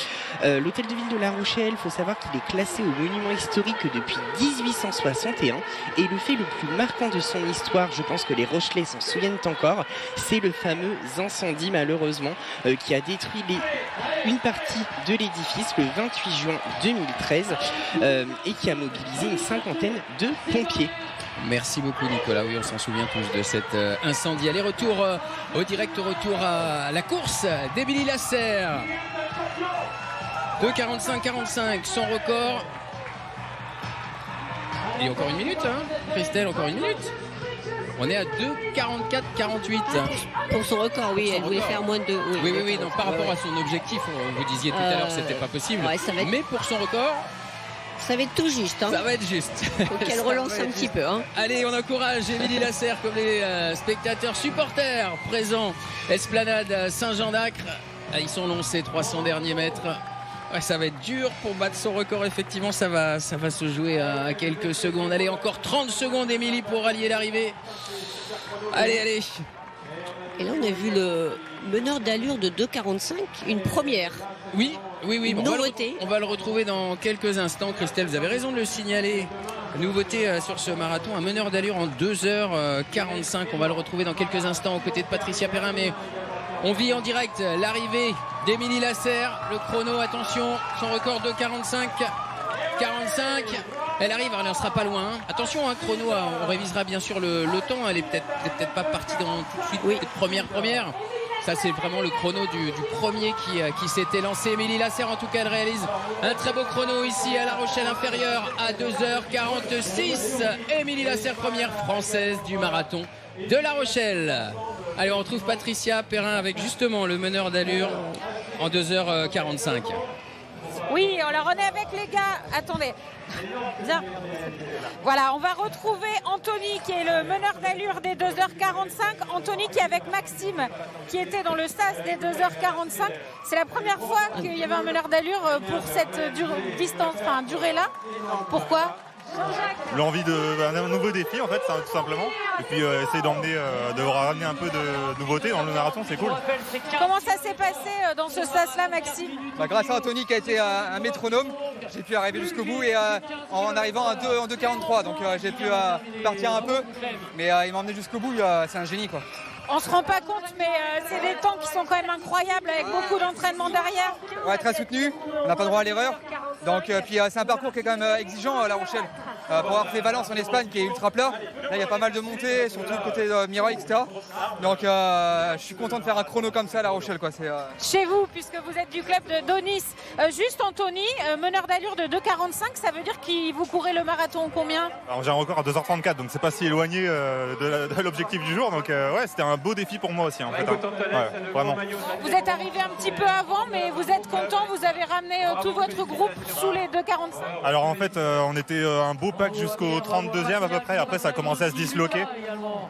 L'hôtel de ville de La Rochelle, il faut savoir qu'il est classé au monument historique depuis 1861 et le fait le plus marquant de son histoire, je pense que les Rochelais s'en souviennent encore, c'est le fameux incendie malheureusement qui a détruit une partie de l'édifice le 28 juin 2013 et qui a mobilisé une cinquantaine de pompiers. Merci beaucoup Nicolas, oui on s'en souvient tous de cet incendie. Allez, retour à la course d'Émilie Lasserre. 2:45-45 son record. Et encore une minute Christelle, encore une minute. On est à 2:44-48. Pour son record, oui, elle voulait faire moins de 2. Oui, non, par rapport à son objectif, vous disiez tout à l'heure c'était pas possible. Mais pour son record, ça va être tout juste. Ça va être juste. Faut qu'elle relance un petit peu. Allez, on encourage Émilie Lasserre comme les spectateurs supporters présents. Esplanade Saint-Jean-d'Acre. Ils sont longs ces 300 derniers mètres. Ouais, ça va être dur pour battre son record. Effectivement, ça va se jouer à quelques secondes. Allez, encore 30 secondes, Émilie, pour rallier l'arrivée. Allez. Et là, on a vu le meneur d'allure de 2:45, une première. Oui. Nouveauté. On va le retrouver dans quelques instants. Christelle, vous avez raison de le signaler. Nouveauté sur ce marathon, un meneur d'allure en 2h45. On va le retrouver dans quelques instants aux côtés de Patricia Perrin. Mais on vit en direct l'arrivée d'Émilie Lasserre. Le chrono, attention, son record 2:45. Elle arrive, elle n'en sera pas loin. Attention, chrono, on révisera bien sûr le temps. Elle est peut-être pas partie tout de suite première. Ça, c'est vraiment le chrono du premier qui s'était lancé. Émilie Lasserre, en tout cas, elle réalise un très beau chrono ici à La Rochelle inférieure à 2h46. Émilie Lasserre, première française du marathon de La Rochelle. Allez, on retrouve Patricia Perrin avec justement le meneur d'allure en 2h45. Oui, alors on est avec les gars. Attendez. Bien. Voilà, on va retrouver Anthony qui est le meneur d'allure des 2h45. Anthony qui est avec Maxime qui était dans le sas des 2h45. C'est la première fois qu'il y avait un meneur d'allure pour cette durée-là. Pourquoi ? L'envie d'un nouveau défi en fait, tout simplement. Et puis essayer de ramener un peu de nouveauté dans le marathon, c'est cool. Comment ça s'est passé dans ce sas-là, Maxime ? Grâce à Anthony qui a été un métronome, j'ai pu arriver jusqu'au bout et en arrivant en 2:43. Donc j'ai pu partir un peu, mais il m'a emmené jusqu'au bout, c'est un génie quoi. On se rend pas compte, mais c'est des temps qui sont quand même incroyables avec beaucoup d'entraînement derrière. Ouais, très soutenu, on n'a pas le droit à l'erreur. Donc puis c'est un parcours qui est quand même exigeant à La Rochelle. Pour avoir fait Valence en Espagne qui est ultra plat, là il y a pas mal de montées, surtout côté Mirail, etc. Donc je suis content de faire un chrono comme ça à La Rochelle quoi. Chez vous, puisque vous êtes du club de Donis, juste Anthony, meneur d'allure de 2:45, ça veut dire qu'il vous courez le marathon combien ? Alors j'ai un record à 2h34, donc c'est pas si éloigné de l'objectif du jour. Donc ouais, c'était un beau défi pour moi aussi en fait. Ouais, vraiment. Vous êtes arrivé un petit peu avant, mais vous êtes content, vous avez ramené tout votre groupe sous les 2:45. Alors en fait, on était un beau impact jusqu'au 32e à peu près. Après, ça a commencé à se disloquer.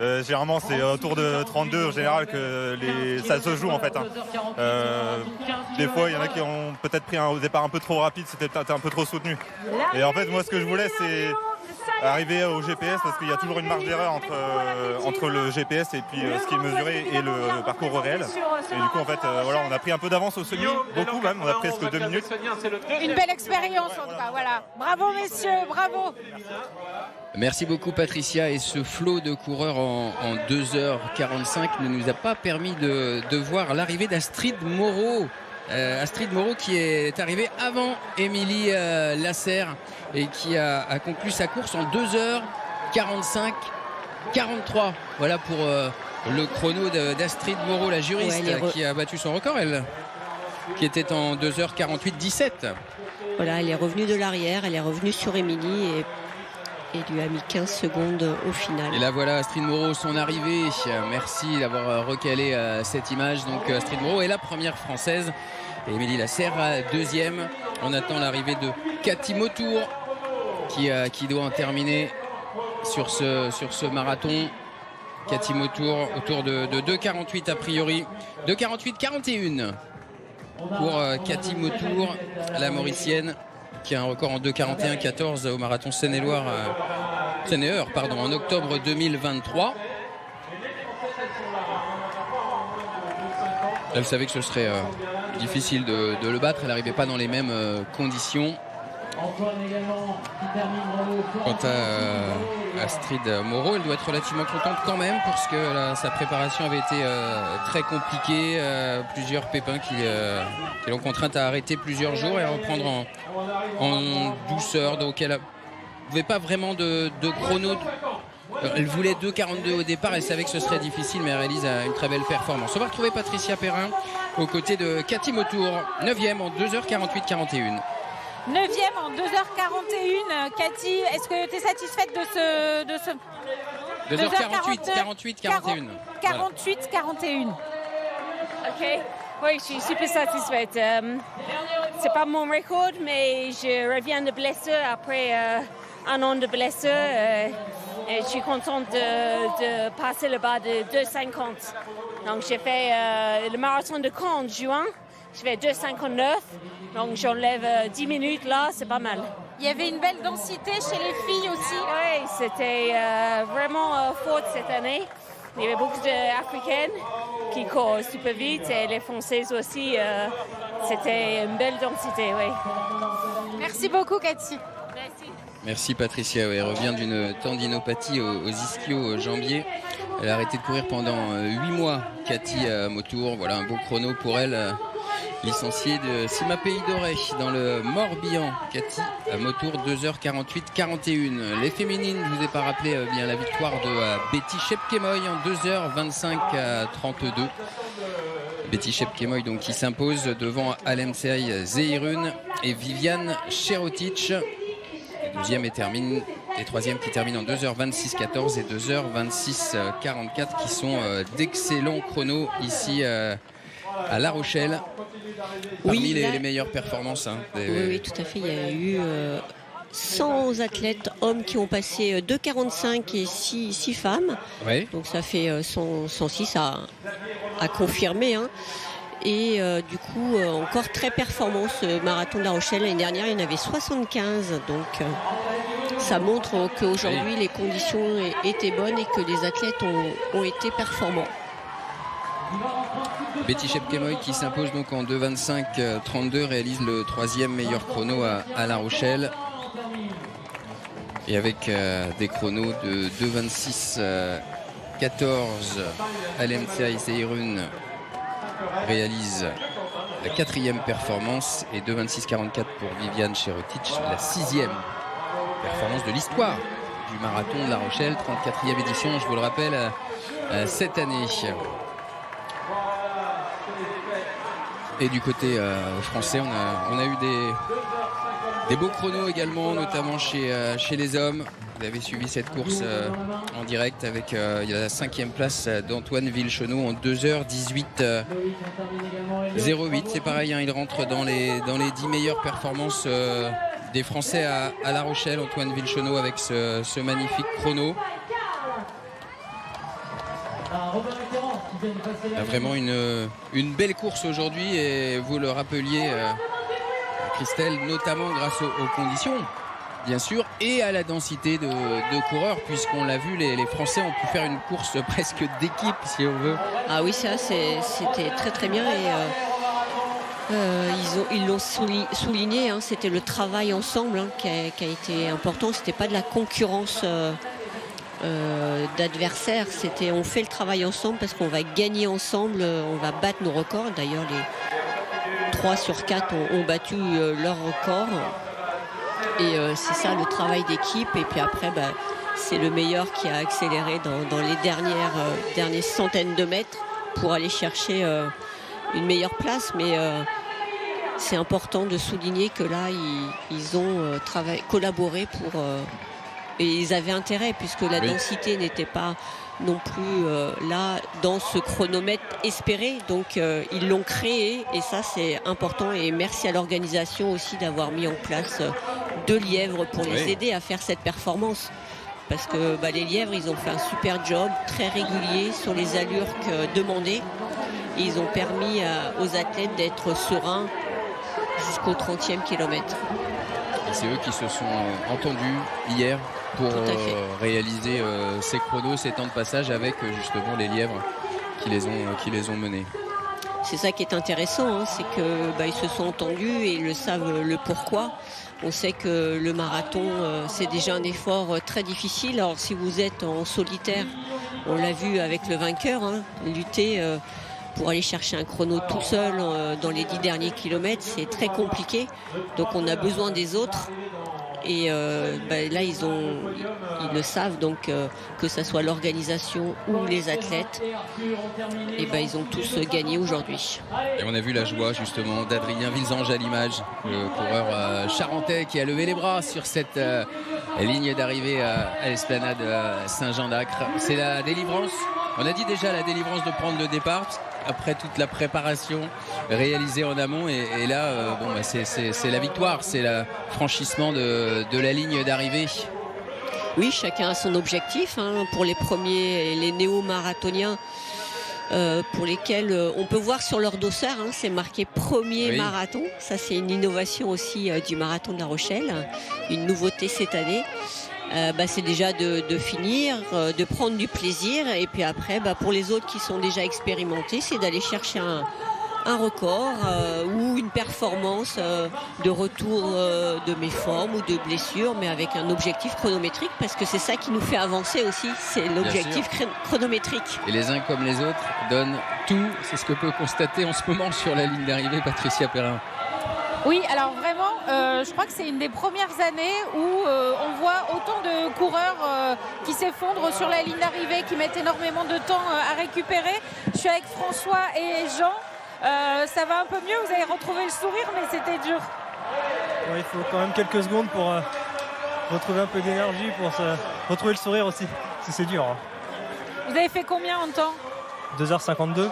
Généralement, c'est autour de 32 en général que ça se joue en fait. Des fois, il y en a qui ont peut-être pris au départ un peu trop rapide, c'était peut-être un peu trop soutenu. Et en fait, moi, ce que je voulais, c'est arriver au GPS parce qu'il y a toujours une marge d'erreur entre le GPS et puis ce qui est mesuré et le parcours réel. Et du coup, en fait, voilà, on a pris un peu d'avance au semi, beaucoup même, on a presque 2 minutes. Une belle expérience en tout cas, voilà. Bravo messieurs, bravo. Merci beaucoup Patricia, et ce flot de coureurs en 2h45 ne nous a pas permis de voir l'arrivée d'Astrid Moreau. Astrid Moreau qui est arrivée avant Émilie Lasserre et qui a conclu sa course en 2h45 43. Voilà pour le chrono d'Astrid Moreau, la juriste, qui a battu son record, elle, qui était en 2h48 17. Voilà, elle est revenue de l'arrière, elle est revenue sur Émilie et lui a mis 15 secondes au final. Et là voilà Astrid Moreau, son arrivée. Merci d'avoir recalé cette image. Donc Astrid Moreau est la première française et Émilie Lasserre deuxième. On attend l'arrivée de Cathy Mautour qui doit en terminer sur ce marathon. Cathy Mautour autour de 2,48 a priori. 2,48-41 pour Cathy Mautour, la Mauricienne, qui a un record en 2,41-14 au marathon Seine-et-Loire, en octobre 2023. Elle savait que ce serait difficile de le battre. Elle n'arrivait pas dans les mêmes conditions. Quant à Astrid Moreau, elle doit être relativement contente quand même parce que sa préparation avait été très compliquée. Plusieurs pépins qui l'ont contrainte à arrêter plusieurs jours et à reprendre en douceur. Donc elle n'avait pas vraiment de chrono. Elle voulait 2,42 au départ, elle savait que ce serait difficile, mais elle réalise une très belle performance. On va retrouver Patricia Perrin aux côtés de Cathy Mautour, 9e en 2h48-41. 9e en 2h41. Cathy, est-ce que tu es satisfaite de ce 2h48-41. 48-41. Ok, oui, je suis super satisfaite. C'est pas mon record, mais je reviens de blessure après un an de blessure. Et je suis contente de passer le bas de 2,50. Donc j'ai fait le marathon de Caen en juin. Je fais 2,59. Donc j'enlève 10 minutes là, c'est pas mal. Il y avait une belle densité chez les filles aussi. Oui, c'était vraiment fort cette année. Il y avait beaucoup d'Africaines qui courent super vite et les Françaises aussi. C'était une belle densité, oui. Merci beaucoup, Cathy. Merci. Merci Patricia, elle revient d'une tendinopathie aux ischio-jambiers. Elle a arrêté de courir pendant 8 mois. Cathy Mautour, voilà un beau chrono pour elle. Licenciée de Cima Pays Doré dans le Morbihan. Cathy Mautour, 2h48-41. Les féminines, je vous ai pas rappelé bien la victoire de Betty Chepkemoi en 2h25-32. Betty Chepkemoi donc qui s'impose devant Alemsei Zehirun et Viviane Cherotic. Deuxième et troisième qui terminent en 2h26-14 et 2h26-44 qui sont d'excellents chronos ici à La Rochelle. Parmi les meilleures performances. Oui, tout à fait. Il y a eu 100 athlètes hommes qui ont passé 2,45 et 6 femmes. Oui. Donc ça fait 106 à confirmer. Hein. Et du coup, encore très performant ce marathon de La Rochelle. L'année dernière, il y en avait 75. Donc ça montre qu'aujourd'hui, les conditions étaient bonnes et que les athlètes ont été performants. Betty Chepkemoi qui s'impose donc en 2,25-32 réalise le troisième meilleur chrono à La Rochelle. Et avec des chronos de 2,26-14, Alemsei Zehirun réalise la quatrième performance et 2,26-44 pour Viviane Cherotic, la sixième performance de l'histoire du marathon de La Rochelle, 34e édition, je vous le rappelle, cette année. Et du côté français, on a eu des beaux chronos également, notamment chez les hommes. Vous avez suivi cette course en direct avec la 5e place d'Antoine Villecheneau en 2h18-08. C'est pareil, hein, il rentre dans les 10 meilleures performances des Français à La Rochelle, Antoine Villecheneau avec ce magnifique chrono. Vraiment une belle course aujourd'hui et vous le rappeliez Christelle, notamment grâce aux conditions bien sûr et à la densité de coureurs puisqu'on l'a vu, les Français ont pu faire une course presque d'équipe si on veut. Ah oui, ça c'était très très bien et ils l'ont souligné, hein, c'était le travail ensemble hein, qui a été important, c'était pas de la concurrence d'adversaires, c'était on fait le travail ensemble parce qu'on va gagner ensemble, on va battre nos records. D'ailleurs les 3 sur 4 ont battu leur record et c'est ça le travail d'équipe. Et puis après c'est le meilleur qui a accéléré dans les dernières centaines de mètres pour aller chercher une meilleure place. Mais c'est important de souligner que là ils ont collaboré pour et ils avaient intérêt puisque la densité n'était pas non plus là dans ce chronomètre espéré, donc ils l'ont créé et ça c'est important. Et merci à l'organisation aussi d'avoir mis en place 2 lièvres pour les aider à faire cette performance, parce que les lièvres ils ont fait un super job très régulier sur les allures demandées et ils ont permis aux athlètes d'être sereins jusqu'au 30e kilomètre. Et c'est eux qui se sont entendus hier pour réaliser ces chronos, ces temps de passage avec justement les lièvres qui les ont menés. C'est ça qui est intéressant, hein, c'est que ils se sont entendus et ils le savent le pourquoi. On sait que le marathon c'est déjà un effort très difficile. Alors si vous êtes en solitaire, on l'a vu avec le vainqueur, hein, lutter pour aller chercher un chrono tout seul dans les 10 derniers kilomètres, c'est très compliqué. Donc on a besoin des autres. Et là ils le savent, donc que ce soit l'organisation ou les athlètes, et ils ont tous gagné aujourd'hui. Et on a vu la joie justement d'Adrien Vilsange à l'image, le coureur charentais qui a levé les bras sur cette ligne d'arrivée à l'esplanade Saint-Jean-d'Acre. C'est la délivrance. On a dit déjà la délivrance de prendre le départ après toute la préparation réalisée en amont et là c'est la victoire, c'est le franchissement de la ligne d'arrivée. Oui, chacun a son objectif, hein, pour les premiers, les néo-marathoniens pour lesquels on peut voir sur leur dossard, hein, c'est marqué premier marathon. Ça c'est une innovation aussi du marathon de La Rochelle, une nouveauté cette année. C'est déjà de finir, de prendre du plaisir, et puis après pour les autres qui sont déjà expérimentés, c'est d'aller chercher un record ou une performance de retour de méforme ou de blessure, mais avec un objectif chronométrique, parce que c'est ça qui nous fait avancer aussi, c'est l'objectif chronométrique. Et les uns comme les autres donnent tout, c'est ce que peut constater en ce moment sur la ligne d'arrivée Patricia Perrin. Oui, alors vraiment, je crois que c'est une des premières années où on voit autant de coureurs qui s'effondrent sur la ligne d'arrivée, qui mettent énormément de temps à récupérer. Je suis avec François et Jean. Ça va un peu mieux, vous avez retrouvé le sourire, mais c'était dur. Ouais, il faut quand même quelques secondes pour retrouver un peu d'énergie, pour retrouver le sourire aussi. C'est dur. Hein. Vous avez fait combien en temps ? 2h52.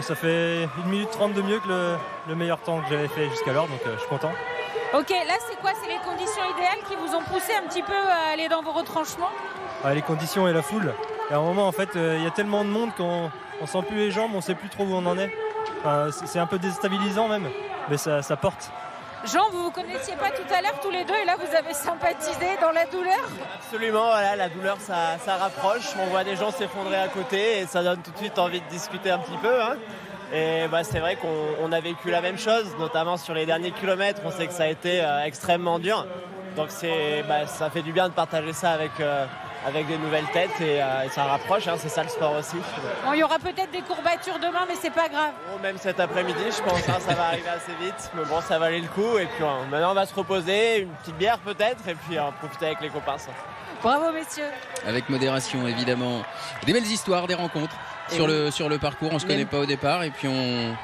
Ça fait 1 minute 30 de mieux que le meilleur temps que j'avais fait jusqu'alors, donc je suis content. Ok, là c'est quoi ? C'est les conditions idéales qui vous ont poussé un petit peu à aller dans vos retranchements ? Les conditions et la foule. Et à un moment, en fait, il y a tellement de monde qu'on sent plus les jambes, on sait plus trop où on en est. C'est un peu déstabilisant même, mais ça porte. Jean, vous vous connaissiez pas tout à l'heure tous les deux et là vous avez sympathisé dans la douleur ? Absolument, voilà, la douleur ça rapproche, on voit des gens s'effondrer à côté et ça donne tout de suite envie de discuter un petit peu. Hein. Et c'est vrai qu'on a vécu la même chose, notamment sur les derniers kilomètres, on sait que ça a été extrêmement dur. Donc ça fait du bien de partager ça avec des nouvelles têtes et ça rapproche, hein, c'est ça le sport aussi. Bon, il y aura peut-être des courbatures demain, mais c'est pas grave. Même cet après-midi, je pense, hein, ça va arriver assez vite, mais bon, ça valait le coup. Et puis maintenant, on va se reposer, une petite bière peut-être, et puis profiter avec les copains. Ça. Bravo, messieurs. Avec modération, évidemment. Des belles histoires, des rencontres sur le parcours. On se connaît pas au départ, et puis on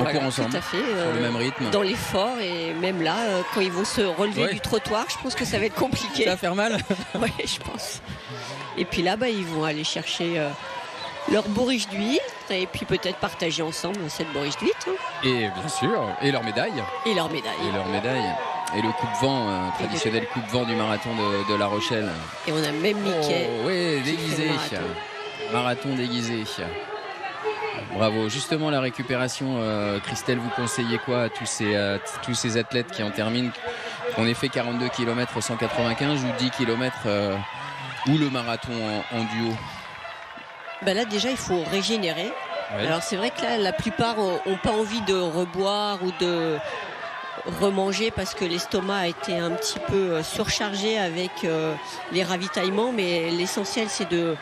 court ensemble, tout à fait, sur le même rythme. Dans l'effort, et même là, quand ils vont se relever du trottoir, je pense que ça va être compliqué. Ça va faire mal. Oui, je pense. Et puis là, ils vont aller chercher leur bourriche d'huître et puis peut-être partager ensemble cette bourriche d'huître. Et bien sûr, et leur médaille. Et leur médaille. Et leur médaille. Et le coupe-vent, traditionnel coupe-vent du marathon de La Rochelle. Et on a même Mickey. Oh, oui, déguisé. Marathon déguisé. Bravo. Justement, la récupération, Christelle, vous conseillez quoi à tous ces athlètes qui en terminent? On a fait 42 km 195 ou 10 km ou le marathon en duo? Là, déjà, il faut régénérer. Oui. Alors, c'est vrai que là, la plupart n'ont pas envie de reboire ou de remanger parce que l'estomac a été un petit peu surchargé avec les ravitaillements. Mais l'essentiel, c'est de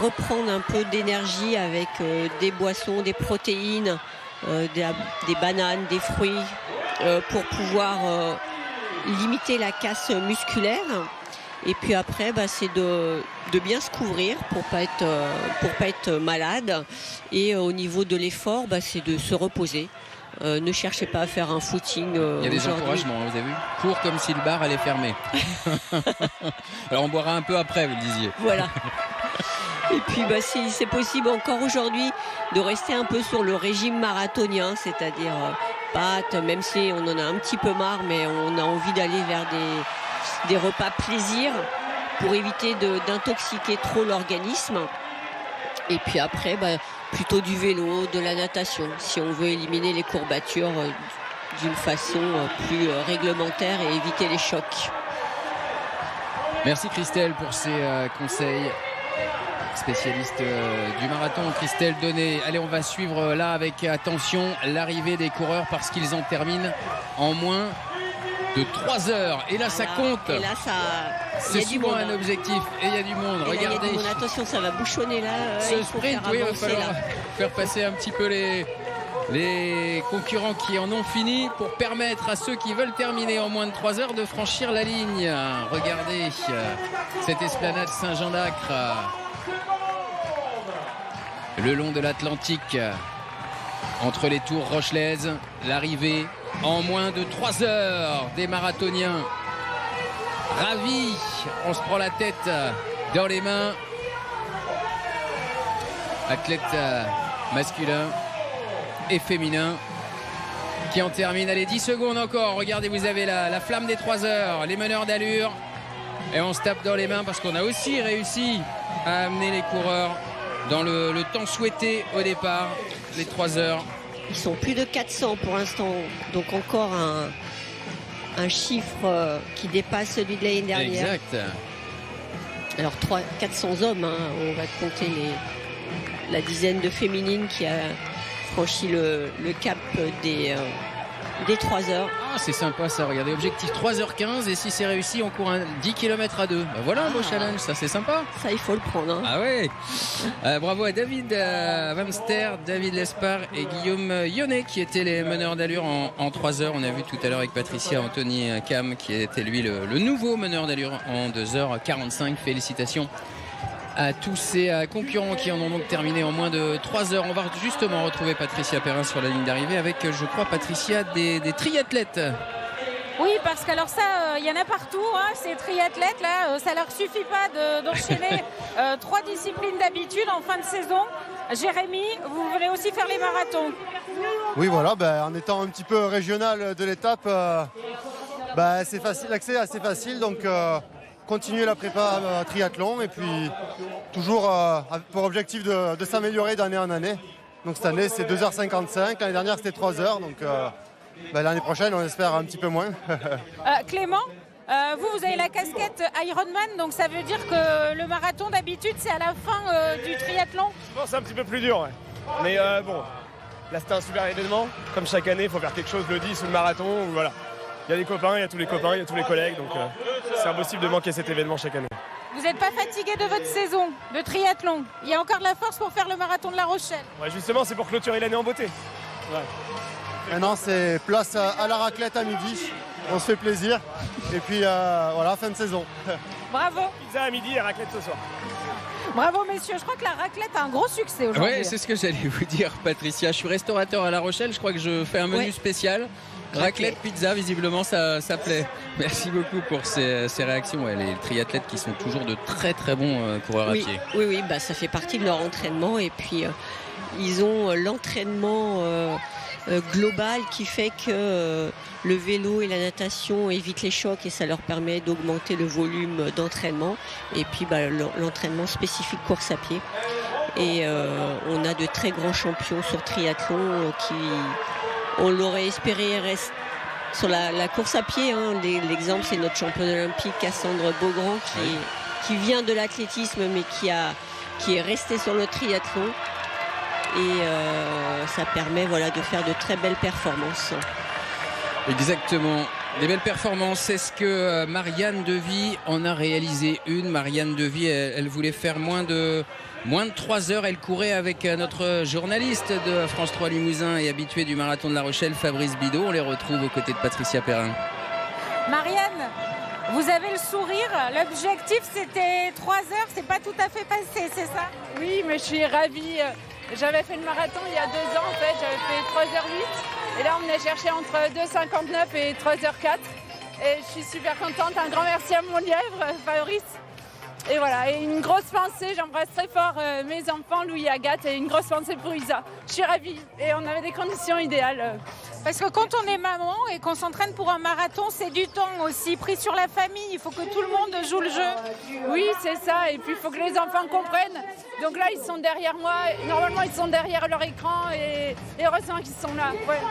reprendre un peu d'énergie avec des boissons, des protéines, des bananes, des fruits pour pouvoir limiter la casse musculaire. Et puis après, c'est de bien se couvrir pour pas être malade. Et au niveau de l'effort, c'est de se reposer. Ne cherchez pas à faire un footing. Il y a des encouragements, vous avez vu? Cours comme si le bar allait fermer. Alors on boira un peu après, vous le disiez. Voilà. Et puis si c'est possible encore aujourd'hui de rester un peu sur le régime marathonien, c'est-à-dire pâtes, même si on en a un petit peu marre, mais on a envie d'aller vers des repas plaisir pour éviter d'intoxiquer trop l'organisme. Et puis après, plutôt du vélo, de la natation, si on veut éliminer les courbatures d'une façon plus réglementaire et éviter les chocs. Merci Christelle pour ces conseils. Spécialiste du marathon, Christelle Donnet. Allez, on va suivre là avec attention l'arrivée des coureurs parce qu'ils en terminent en moins de 3 heures. Et là, ça compte. Et là, c'est souvent un objectif. Et il y a du monde. Et regardez. Là, attention, ça va bouchonner là. Ce sprint, oui, il va falloir faire passer un petit peu les concurrents qui en ont fini pour permettre à ceux qui veulent terminer en moins de 3 heures de franchir la ligne. Regardez cette esplanade Saint-Jean d'Acre. Le long de l'Atlantique, entre les tours rochelaises, l'arrivée en moins de 3 heures des marathoniens. Ravis, on se prend la tête dans les mains. Athlètes masculins et féminins qui en terminent. Allez, 10 secondes encore. Regardez, vous avez la flamme des 3 heures, les meneurs d'allure. Et on se tape dans les mains parce qu'on a aussi réussi à amener les coureurs dans le temps souhaité au départ, les 3 heures. Ils sont plus de 400 pour l'instant, donc encore un chiffre qui dépasse celui de l'année dernière. Exact. Alors 400 hommes, on va compter la dizaine de féminines qui a franchi le cap des 3 heures. Ah, c'est sympa ça, regardez, objectif 3h15 et si c'est réussi on court 10 km à 2. Voilà un beau challenge, ça c'est sympa. Ça il faut le prendre. Ah ouais. Bravo à David Wamster, David Lespard et Guillaume Yonnet qui étaient les meneurs d'allure en 3 heures. On a vu tout à l'heure avec Patricia Anthony Cam qui était lui le nouveau meneur d'allure en 2h45. Félicitations à tous ces concurrents qui en ont donc terminé en moins de 3 heures. On va justement retrouver Patricia Perrin sur la ligne d'arrivée avec, je crois, Patricia, des triathlètes. Oui, parce qu'alors ça, il y en a partout, ces triathlètes là, ça leur suffit pas d'enchaîner 3 disciplines d'habitude en fin de saison. Jérémy, vous voulez aussi faire les marathons? Oui, voilà, en étant un petit peu régional de l'étape, c'est facile, l'accès est assez facile, donc continuer la prépa triathlon et puis toujours pour objectif de s'améliorer d'année en année. Donc cette année c'est 2h55, l'année dernière c'était 3h, donc l'année prochaine on espère un petit peu moins. Clément, vous avez la casquette Ironman, donc ça veut dire que le marathon d'habitude c'est à la fin du triathlon? Souvent c'est un petit peu plus dur, ouais. Mais bon, là c'était un super événement, comme chaque année il faut faire quelque chose le 10 ou le marathon, voilà. Il y a des copains, il y a tous les copains, il y a tous les collègues, donc c'est impossible de manquer cet événement chaque année. Vous n'êtes pas fatigué de votre saison de triathlon? Il y a encore de la force pour faire le marathon de La Rochelle? Ouais, justement, c'est pour clôturer l'année en beauté. Ouais. Maintenant, c'est place à la raclette à midi. On se fait plaisir. Et puis, voilà, fin de saison. Bravo. Pizza à midi et raclette ce soir. Bravo, messieurs. Je crois que la raclette a un gros succès aujourd'hui. Oui, c'est ce que j'allais vous dire, Patricia. Je suis restaurateur à La Rochelle. Je crois que je fais un menu spécial. Raclette, pizza, visiblement ça plaît. Merci beaucoup pour ces réactions. Ouais, les triathlètes qui sont toujours de très très bons coureurs à pied. Oui, bah, ça fait partie de leur entraînement. Et puis ils ont l'entraînement global qui fait que le vélo et la natation évitent les chocs et ça leur permet d'augmenter le volume d'entraînement. Et puis bah, l'entraînement spécifique course à pied. Et on a de très grands champions sur triathlon qui, on l'aurait espéré, restent sur la course à pied. Hein. L'exemple, c'est notre championne olympique Cassandre Beaugrand qui vient de l'athlétisme mais qui est restée sur le triathlon. Et ça permet de faire de très belles performances. Exactement. Des belles performances. Est-ce que Marianne Devy en a réalisé une? Marianne Devy, elle voulait faire moins de 3 heures. Elle courait avec notre journaliste de France 3 Limousin et habitué du marathon de La Rochelle, Fabrice Bidot. On les retrouve aux côtés de Patricia Perrin. Marianne, vous avez le sourire. L'objectif, c'était 3 heures. C'est pas tout à fait passé, c'est ça? Oui, mais je suis ravie. J'avais fait le marathon il y a 2 ans, en fait. J'avais fait 3h08. Et là, on a cherché entre 2h59 et 3h04. Et je suis super contente. Un grand merci à mon lièvre, Fabrice. Et voilà, et une grosse pensée, j'embrasse très fort mes enfants, Louis et Agathe, et une grosse pensée pour Isa. Je suis ravie et on avait des conditions idéales. Parce que quand on est maman et qu'on s'entraîne pour un marathon, c'est du temps aussi pris sur la famille. Il faut que tout le monde joue le jeu. Oui, c'est ça. Et puis il faut que les enfants comprennent. Donc là, ils sont derrière moi. Normalement, ils sont derrière leur écran et heureusement qu'ils sont là. Ouais.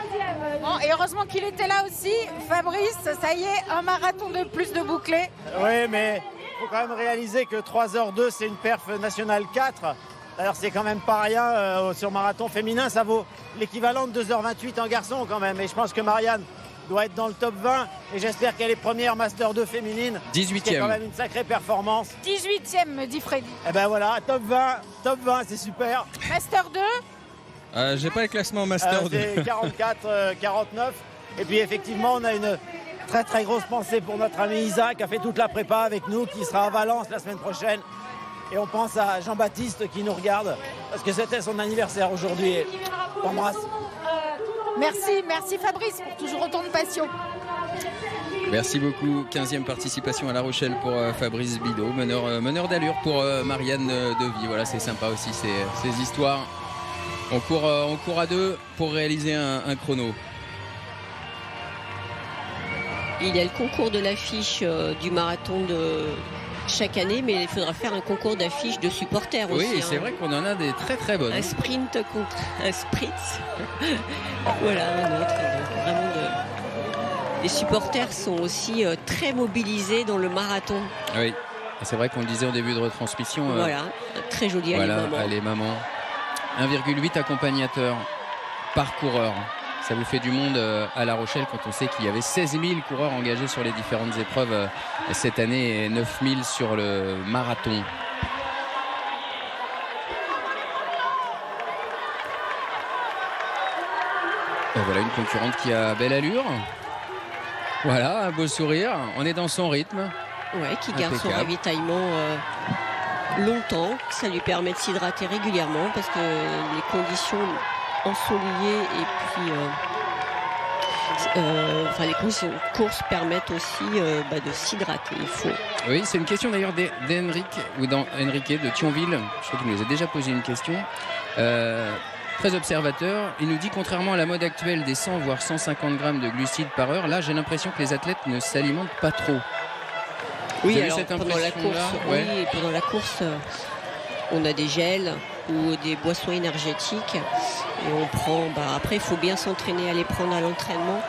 Bon, et heureusement qu'il était là aussi. Fabrice, ça y est, un marathon de plus de bouclés. Oui, mais il faut quand même réaliser que 3h02, c'est une perf nationale 4. D'ailleurs, c'est quand même pas rien sur marathon féminin. Ça vaut l'équivalent de 2h28 en garçon quand même. Et je pense que Marianne doit être dans le top 20. Et j'espère qu'elle est première Master 2 féminine. 18e. C'est quand même une sacrée performance. 18e, me dit Freddy. Et ben voilà, top 20, c'est super. Master 2 j'ai pas le classement Master 2. C'est 44, 49. Et puis effectivement, on a une très très grosse pensée pour notre ami Isa qui a fait toute la prépa avec nous, qui sera à Valence la semaine prochaine. Et on pense à Jean-Baptiste qui nous regarde parce que c'était son anniversaire aujourd'hui. On t'embrasse. Merci Fabrice pour toujours autant de passion. Merci beaucoup. 15e participation à La Rochelle pour Fabrice Bidot, meneur d'allure pour Marianne Devy. Voilà, c'est sympa aussi ces histoires. On court à deux pour réaliser un chrono. Il y a le concours de l'affiche du marathon de chaque année, mais il faudra faire un concours d'affiches de supporters aussi. Oui, c'est vrai qu'on en a des très très bonnes. Un sprint contre un sprint. Voilà, un autre. Donc, vraiment les supporters sont aussi très mobilisés dans le marathon. Oui, c'est vrai qu'on le disait au début de retransmission. Voilà, très joli. Voilà, les mamans. 1,8 accompagnateurs par coureur. Ça vous fait du monde à La Rochelle quand on sait qu'il y avait 16 000 coureurs engagés sur les différentes épreuves cette année et 9 000 sur le marathon. Et voilà une concurrente qui a belle allure. Voilà, un beau sourire. On est dans son rythme. Ouais, qui garde son ravitaillement longtemps. Ça lui permet de s'hydrater régulièrement parce que les conditions ensoleillées et puis les conditions de course permettent aussi de s'hydrater. Oui, c'est une question d'ailleurs d'Henrique ou d'Henrique de Thionville. Je crois qu'il nous a déjà posé une question. Très observateur, il nous dit contrairement à la mode actuelle des 100 voire 150 grammes de glucides par heure, là j'ai l'impression que les athlètes ne s'alimentent pas trop. Oui, alors pendant la course, pendant la course, on a des gels ou des boissons énergétiques et on prend. Après, il faut bien s'entraîner à les prendre à l'entraînement,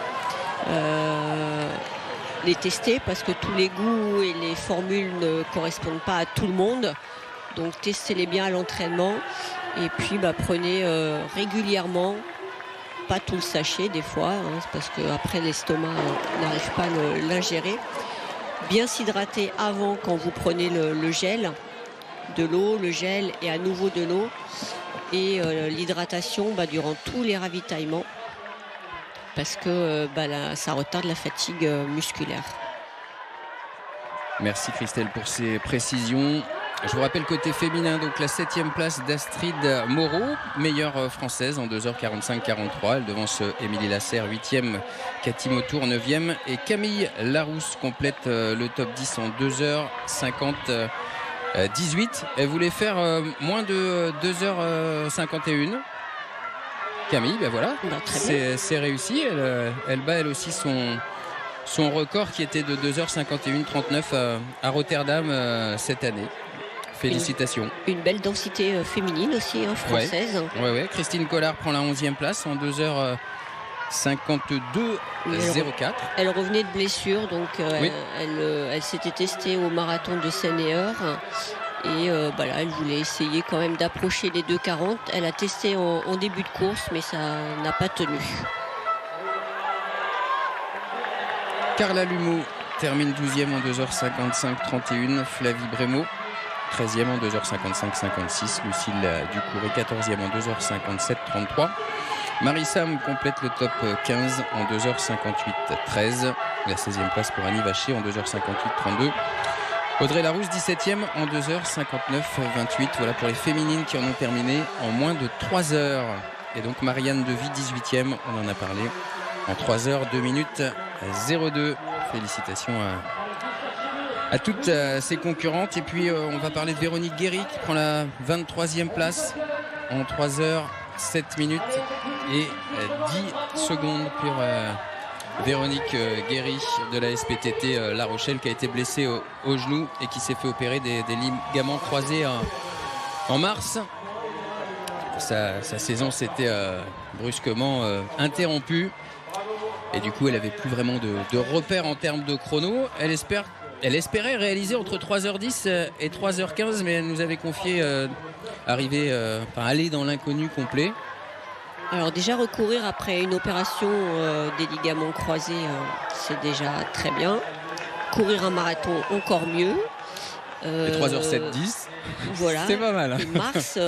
les tester parce que tous les goûts et les formules ne correspondent pas à tout le monde. Donc testez-les bien à l'entraînement et puis prenez régulièrement, pas tout le sachet des fois, parce qu'après l'estomac n'arrive pas à l'ingérer. Bien s'hydrater avant quand vous prenez le gel, de l'eau, le gel et à nouveau de l'eau. Et l'hydratation durant tous les ravitaillements parce que ça retarde la fatigue musculaire. Merci Christelle pour ces précisions. Je vous rappelle côté féminin, donc la 7e place d'Astrid Moreau, meilleure française en 2h45-43. Elle devance Émilie Lasserre, 8e, Cathy Mautour, 9e. Et Camille Larousse complète le top 10 en 2h50-18. Elle voulait faire moins de 2h51. Camille, ben voilà, c'est réussi. Elle bat elle aussi son record qui était de 2h51-39 à Rotterdam cette année. Félicitations. Une belle densité féminine aussi, hein, française. Ouais. Christine Collard prend la 11e place en 2h52-04. Elle revenait de blessure, donc elle s'était testée au marathon de Seine-et-Eure. Et là, elle voulait essayer quand même d'approcher les 2h40. Elle a testé en début de course, mais ça n'a pas tenu. Carla Lumeau termine 12e en 2h55-31. Flavie Brémaud, 13e en 2h55-56. Lucille Ducouré, 14e en 2h57-33. Marie-Sam complète le top 15 en 2h58-13. La 16e place pour Annie Vacher en 2h58-32. Audrey Larousse, 17e en 2h59-28. Voilà pour les féminines qui en ont terminé en moins de 3 heures. Et donc Marianne Devy, 18e, on en a parlé, en 3h, 2 minutes 02. Félicitations à toutes ces concurrentes. Et puis on va parler de Véronique Guéry qui prend la 23e place en 3h, 7 minutes et 10 secondes pour Véronique Guéry de la SPTT La Rochelle, qui a été blessée au genou et qui s'est fait opérer des ligaments croisés en mars. Sa saison s'était brusquement interrompue et du coup elle n'avait plus vraiment de repères en termes de chrono. Elle espérait réaliser entre 3h10 et 3h15, mais elle nous avait confié aller dans l'inconnu complet. Alors déjà recourir après une opération des ligaments croisés, c'est déjà très bien. Courir un marathon, encore mieux. Et 3h07-10, voilà. C'est pas mal. Et mars,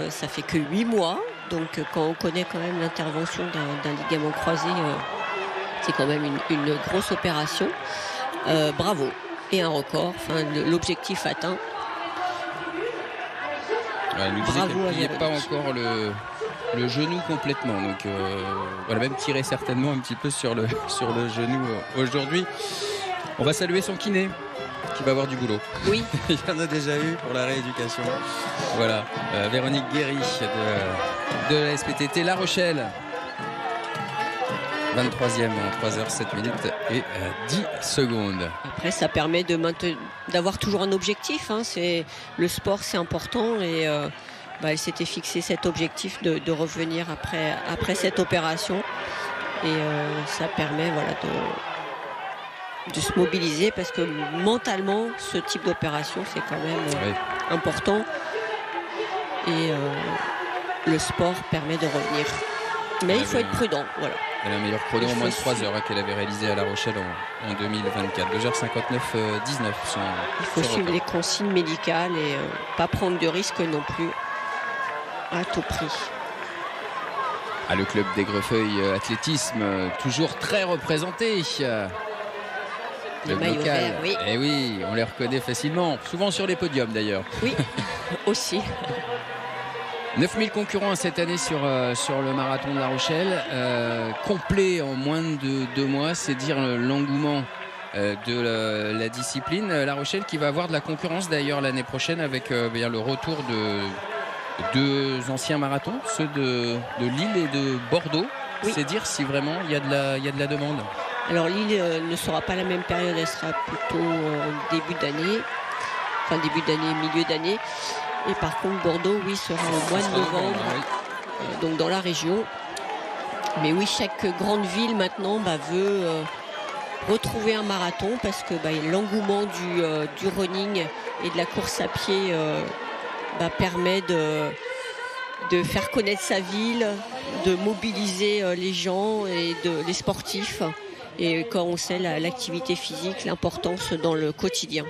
ça fait que 8 mois. Donc quand on connaît quand même l'intervention d'un ligament croisé, c'est quand même une grosse opération. Bravo. Et un record, l'objectif atteint. Elle nous disait qu'elle ne pliait pas encore le genou complètement, donc on va même tirer certainement un petit peu sur le genou aujourd'hui. On va saluer son kiné qui va avoir du boulot. Oui. Il y en a déjà eu pour la rééducation. Voilà, Véronique Guéry de la SPTT La Rochelle, 23e en 3h07 minutes et 10 secondes. Après, ça permet d'avoir toujours un objectif, hein. Le sport, c'est important et elle s'était fixé cet objectif de revenir après cette opération. Et ça permet de se mobiliser parce que mentalement, ce type d'opération, c'est quand même important. Et le sport permet de revenir. Mais il faut être prudent. Voilà. Elle a un meilleur chrono en moins de 3 heures qu'elle avait réalisé à La Rochelle en 2024. 2h59-19. Il faut suivre les consignes médicales et pas prendre de risques non plus à tout prix. Le club d'Aigrefeuille athlétisme, toujours très représenté. Le maillot vert, oui. Et oui, on les reconnaît facilement, souvent sur les podiums d'ailleurs. Oui, aussi. 9000 concurrents cette année sur le marathon de La Rochelle, complet en moins de 2 mois, c'est dire l'engouement de la discipline. La Rochelle qui va avoir de la concurrence d'ailleurs l'année prochaine avec le retour de 2 anciens marathons, ceux de Lille et de Bordeaux. Oui. C'est dire si vraiment il y a de la demande. Alors Lille ne sera pas la même période, elle sera plutôt en début d'année, milieu d'année. Et par contre Bordeaux, oui, sera au mois de novembre, donc dans la région. Mais oui, chaque grande ville maintenant veut retrouver un marathon parce que l'engouement du running et de la course à pied permet de faire connaître sa ville, de mobiliser les gens et les sportifs. Et quand on sait l'activité physique, l'importance dans le quotidien.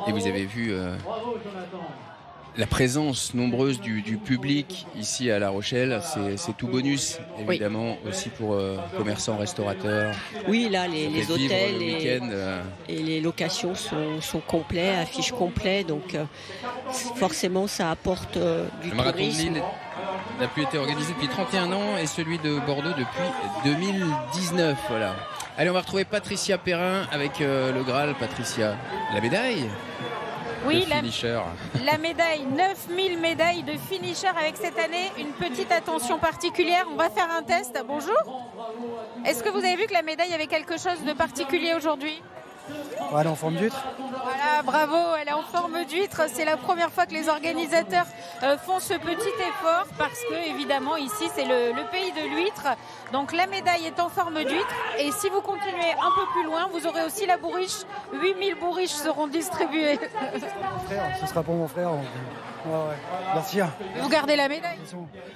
Et vous avez vu la présence nombreuse du public ici à La Rochelle, c'est tout bonus, évidemment, aussi pour commerçants, restaurateurs. Oui, là, les hôtels et les locations sont complets, affiches complets, donc forcément ça apporte du Le marathon de tourisme. Lille n'a plus été organisé depuis 31 ans et celui de Bordeaux depuis 2019. Voilà. Allez, on va retrouver Patricia Perrin avec le Graal. Patricia, la médaille. Oui, la médaille, 9000 médailles de finisher avec cette année une petite attention particulière. On va faire un test. Bonjour. Est-ce que vous avez vu que la médaille avait quelque chose de particulier aujourd'hui ? Ouais, elle est en forme d'huître. Voilà, bravo, elle est en forme d'huître. C'est la première fois que les organisateurs font ce petit effort parce que, évidemment, ici, c'est le pays de l'huître. Donc, la médaille est en forme d'huître. Et si vous continuez un peu plus loin, vous aurez aussi la bourriche. 8000 bourriches seront distribuées. Frère, ce sera pour mon frère. Ouais. Merci. Vous gardez la médaille ?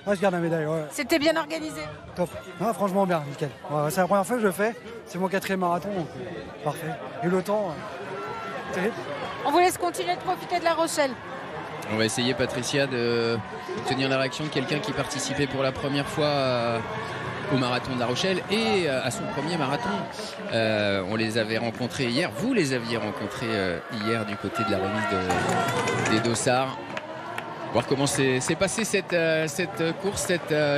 Ouais, je garde la médaille, ouais. C'était bien organisé ? Top. Non, franchement bien, nickel. Ouais, c'est la première fois que je le fais. C'est mon 4e marathon, donc parfait. Et le temps, terrible. On vous laisse continuer de profiter de La Rochelle. On va essayer, Patricia, de tenir la réaction de quelqu'un qui participait pour la première fois au marathon de La Rochelle et à son premier marathon. On les avait rencontrés hier. Vous les aviez rencontrés hier du côté de la remise des dossards. Voir comment s'est passée cette course,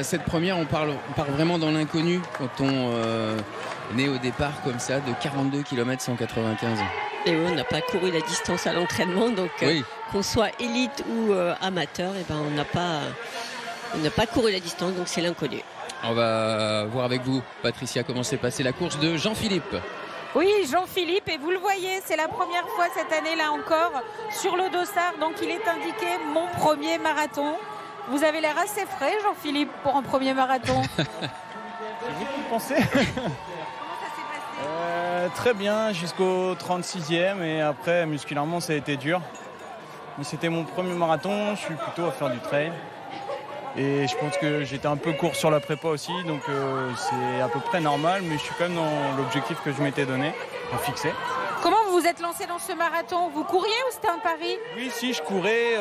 cette première. On parle vraiment dans l'inconnu quand on est au départ comme ça de 42 km 195. Et oui, on n'a pas couru la distance à l'entraînement, donc qu'on soit élite ou amateur, et ben, on n'a pas couru la distance, donc c'est l'inconnu. On va voir avec vous, Patricia, comment s'est passée la course de Jean-Philippe. Oui, Jean-Philippe, et vous le voyez, c'est la première fois cette année-là encore sur le dossard, donc il est indiqué mon premier marathon. Vous avez l'air assez frais, Jean-Philippe, pour un premier marathon. J'ai beaucoup pensé. Très bien jusqu'au 36e et après musculairement ça a été dur. Mais c'était mon premier marathon, je suis plutôt à faire du trail. Et je pense que j'étais un peu court sur la prépa aussi, donc c'est à peu près normal, mais je suis quand même dans l'objectif que je m'étais donné, fixé. Comment vous vous êtes lancé dans ce marathon ? Vous couriez ou c'était un pari ? Oui, si, je courais,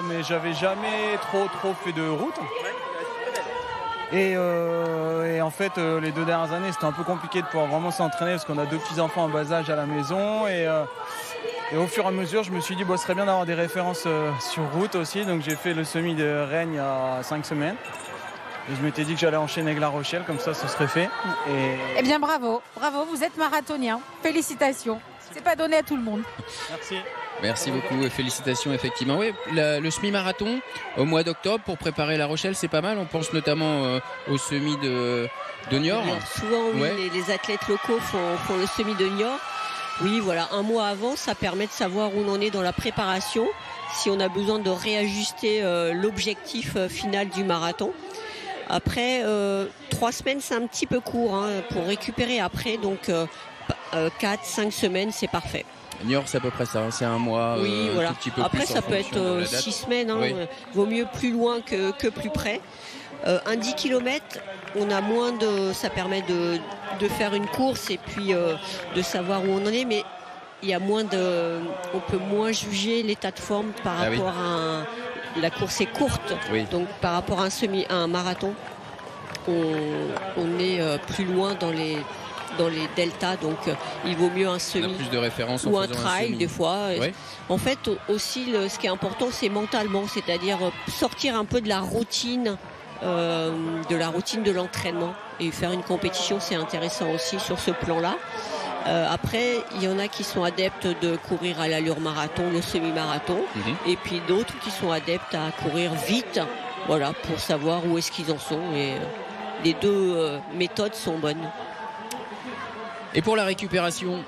mais j'avais jamais trop fait de route. Et en fait, les 2 dernières années, c'était un peu compliqué de pouvoir vraiment s'entraîner parce qu'on a 2 petits-enfants en bas âge à la maison. Et au fur et à mesure, je me suis dit, ce serait bien d'avoir des références sur route aussi. Donc j'ai fait le semi de Rennes il y a 5 semaines. Et je m'étais dit que j'allais enchaîner avec La Rochelle, comme ça, ce serait fait. Eh bien, bravo, vous êtes marathonien. Félicitations. C'est pas donné à tout le monde. Merci. Merci beaucoup et félicitations effectivement. Oui, le semi-marathon au mois d'octobre pour préparer La Rochelle, c'est pas mal. On pense notamment au semi de Niort. Souvent, oui, les athlètes locaux font le semi de Niort. Oui, voilà, un mois avant, ça permet de savoir où on en est dans la préparation, si on a besoin de réajuster l'objectif final du marathon. Après, 3 semaines, c'est un petit peu court pour récupérer après, donc 4-5 semaines, c'est parfait. Niort, c'est à peu près ça, c'est un mois. Oui, voilà. Tout petit peu après, plus ça peut être 6 semaines. Oui. Vaut mieux plus loin que plus près. Un 10 km, on a moins ça permet de faire une course et puis de savoir où on en est, mais il y a on peut moins juger l'état de forme par rapport à la course est courte. Oui. Donc par rapport à un marathon, on est plus loin dans les deltas, donc il vaut mieux un semi plus de références ou un trail des fois. Oui. En fait aussi ce qui est important, c'est mentalement, c'est-à-dire sortir un peu de la routine de l'entraînement et faire une compétition, c'est intéressant aussi sur ce plan-là. Après, il y en a qui sont adeptes de courir à l'allure marathon, le semi-marathon, et puis d'autres qui sont adeptes à courir vite, voilà, pour savoir où est-ce qu'ils en sont. Et les deux méthodes sont bonnes. Et pour la récupération,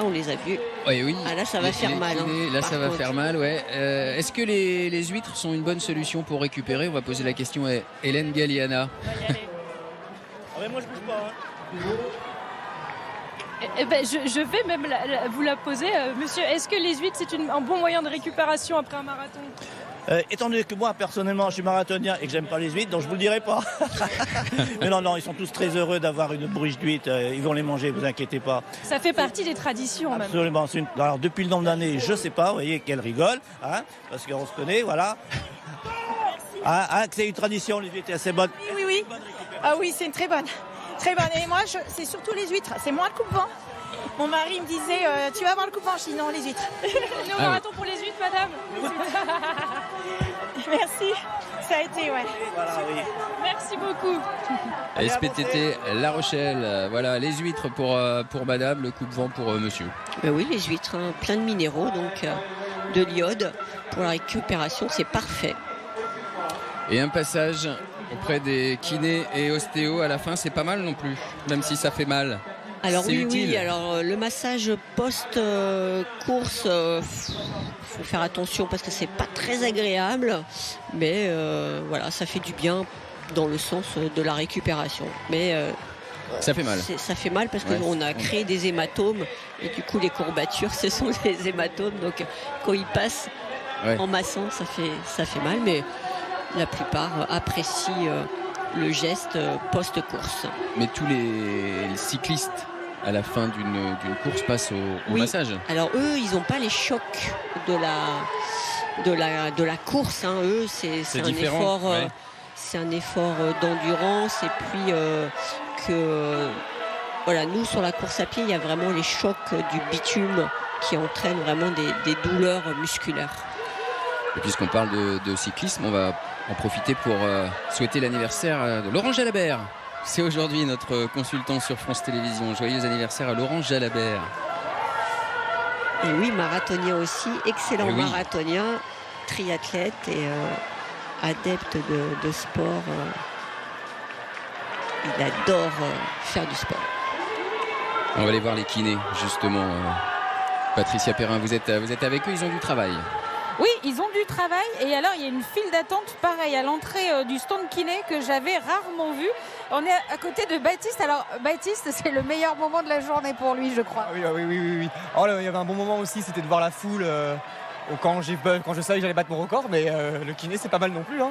on les a vus. Oui. Ah, là, ça va faire mal. Là, ça va faire mal, ouais. Est-ce que les huîtres sont une bonne solution pour récupérer ? On va poser la question à Hélène Galliana. Moi, je bouge pas. Je vais même vous la poser. Monsieur, est-ce que les huîtres, c'est un bon moyen de récupération après un marathon ? Étant donné que moi, personnellement, je suis marathonien et que j'aime pas les huîtres, donc je vous le dirai pas. Mais non, ils sont tous très heureux d'avoir une bruche d'huîtres. Ils vont les manger, vous inquiétez pas. Ça fait partie des traditions même. Absolument. Alors, depuis le nombre d'années, je sais pas, vous voyez, qu'elle rigole, hein, parce qu'on se connaît, voilà. C'est une tradition, les huîtres, c'est bonne. Oui. Ah oui, c'est une très bonne. Très bonne. Et moi, c'est surtout les huîtres. C'est moins le coupe-vent. Mon mari me disait, tu vas voir le coupe-vent? Je dis non, les huîtres. Nous, marathon pour les huîtres, madame. Merci. Ça a été, ouais. Voilà, oui. Merci beaucoup. SPTT La Rochelle, voilà, les huîtres pour madame, le coupe-vent pour monsieur. Ben oui, les huîtres, hein, plein de minéraux, donc de l'iode. Pour la récupération, c'est parfait. Et un passage auprès des kinés et ostéos à la fin, c'est pas mal non plus, même si ça fait mal. Alors c'est oui, utile. alors le massage post-course, faut faire attention parce que c'est pas très agréable, mais voilà, ça fait du bien dans le sens de la récupération. Mais ça fait mal. Ça fait mal parce qu'on a créé des hématomes et du coup les courbatures, ce sont des hématomes. Donc quand ils passent en massant, ça fait mal, mais la plupart apprécient le geste post-course. Mais tous les cyclistes à la fin d'une course passent au massage. Alors eux, ils n'ont pas les chocs de la course. Hein. Eux, c'est un différent, effort, c'est un effort d'endurance. Et puis voilà, nous sur la course à pied, il y a vraiment les chocs du bitume qui entraînent vraiment des douleurs musculaires. Et puisqu'on parle de cyclisme, on va en profiter pour souhaiter l'anniversaire de Laurent Jalabert. C'est aujourd'hui notre consultant sur France Télévisions. Joyeux anniversaire à Laurent Jalabert. Et oui, marathonien aussi, excellent marathonien, triathlète et adepte de sport. Il adore faire du sport. On va aller voir les kinés, justement. Patricia Perrin, vous êtes avec eux, ils ont du travail. Oui, ils ont du travail et alors il y a une file d'attente pareil à l'entrée du stand kiné que j'avais rarement vu. On est à côté de Baptiste. Alors Baptiste, c'est le meilleur moment de la journée pour lui, je crois. Oui. Oh, il y avait un bon moment aussi, c'était de voir la foule quand je savais que j'allais battre mon record, mais le kiné c'est pas mal non plus. Hein.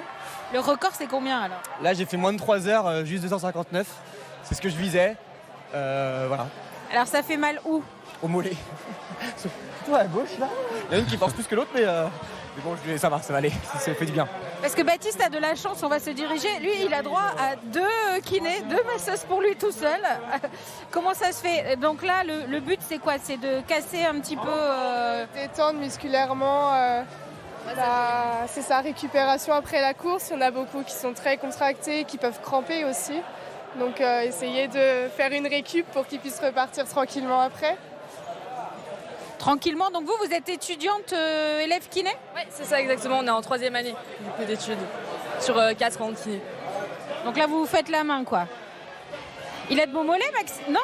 Le record c'est combien alors? Là j'ai fait moins de 3 heures, juste 259. C'est ce que je visais. Voilà. Alors ça fait mal où? Au mollet. Ouais, à gauche là. Il y en a une qui pense plus que l'autre, mais bon, ça va aller, ça fait du bien. Parce que Baptiste a de la chance, on va se diriger. Lui, il a droit à 2 kinés, 2 masseuses pour lui tout seul. Comment ça se fait? Donc là, le but, c'est quoi? C'est de casser un petit peu... Détendre musculairement. C'est sa récupération après la course. Il y en a beaucoup qui sont très contractés, qui peuvent cramper aussi. Donc essayer de faire une récup pour qu'ils puissent repartir tranquillement après. Tranquillement, donc vous êtes étudiante élève kiné? Oui, c'est ça exactement, on est en 3e année d'études sur 4 ans de kiné. Donc là vous vous faites la main quoi. Il a de beaux mollets Max? Non,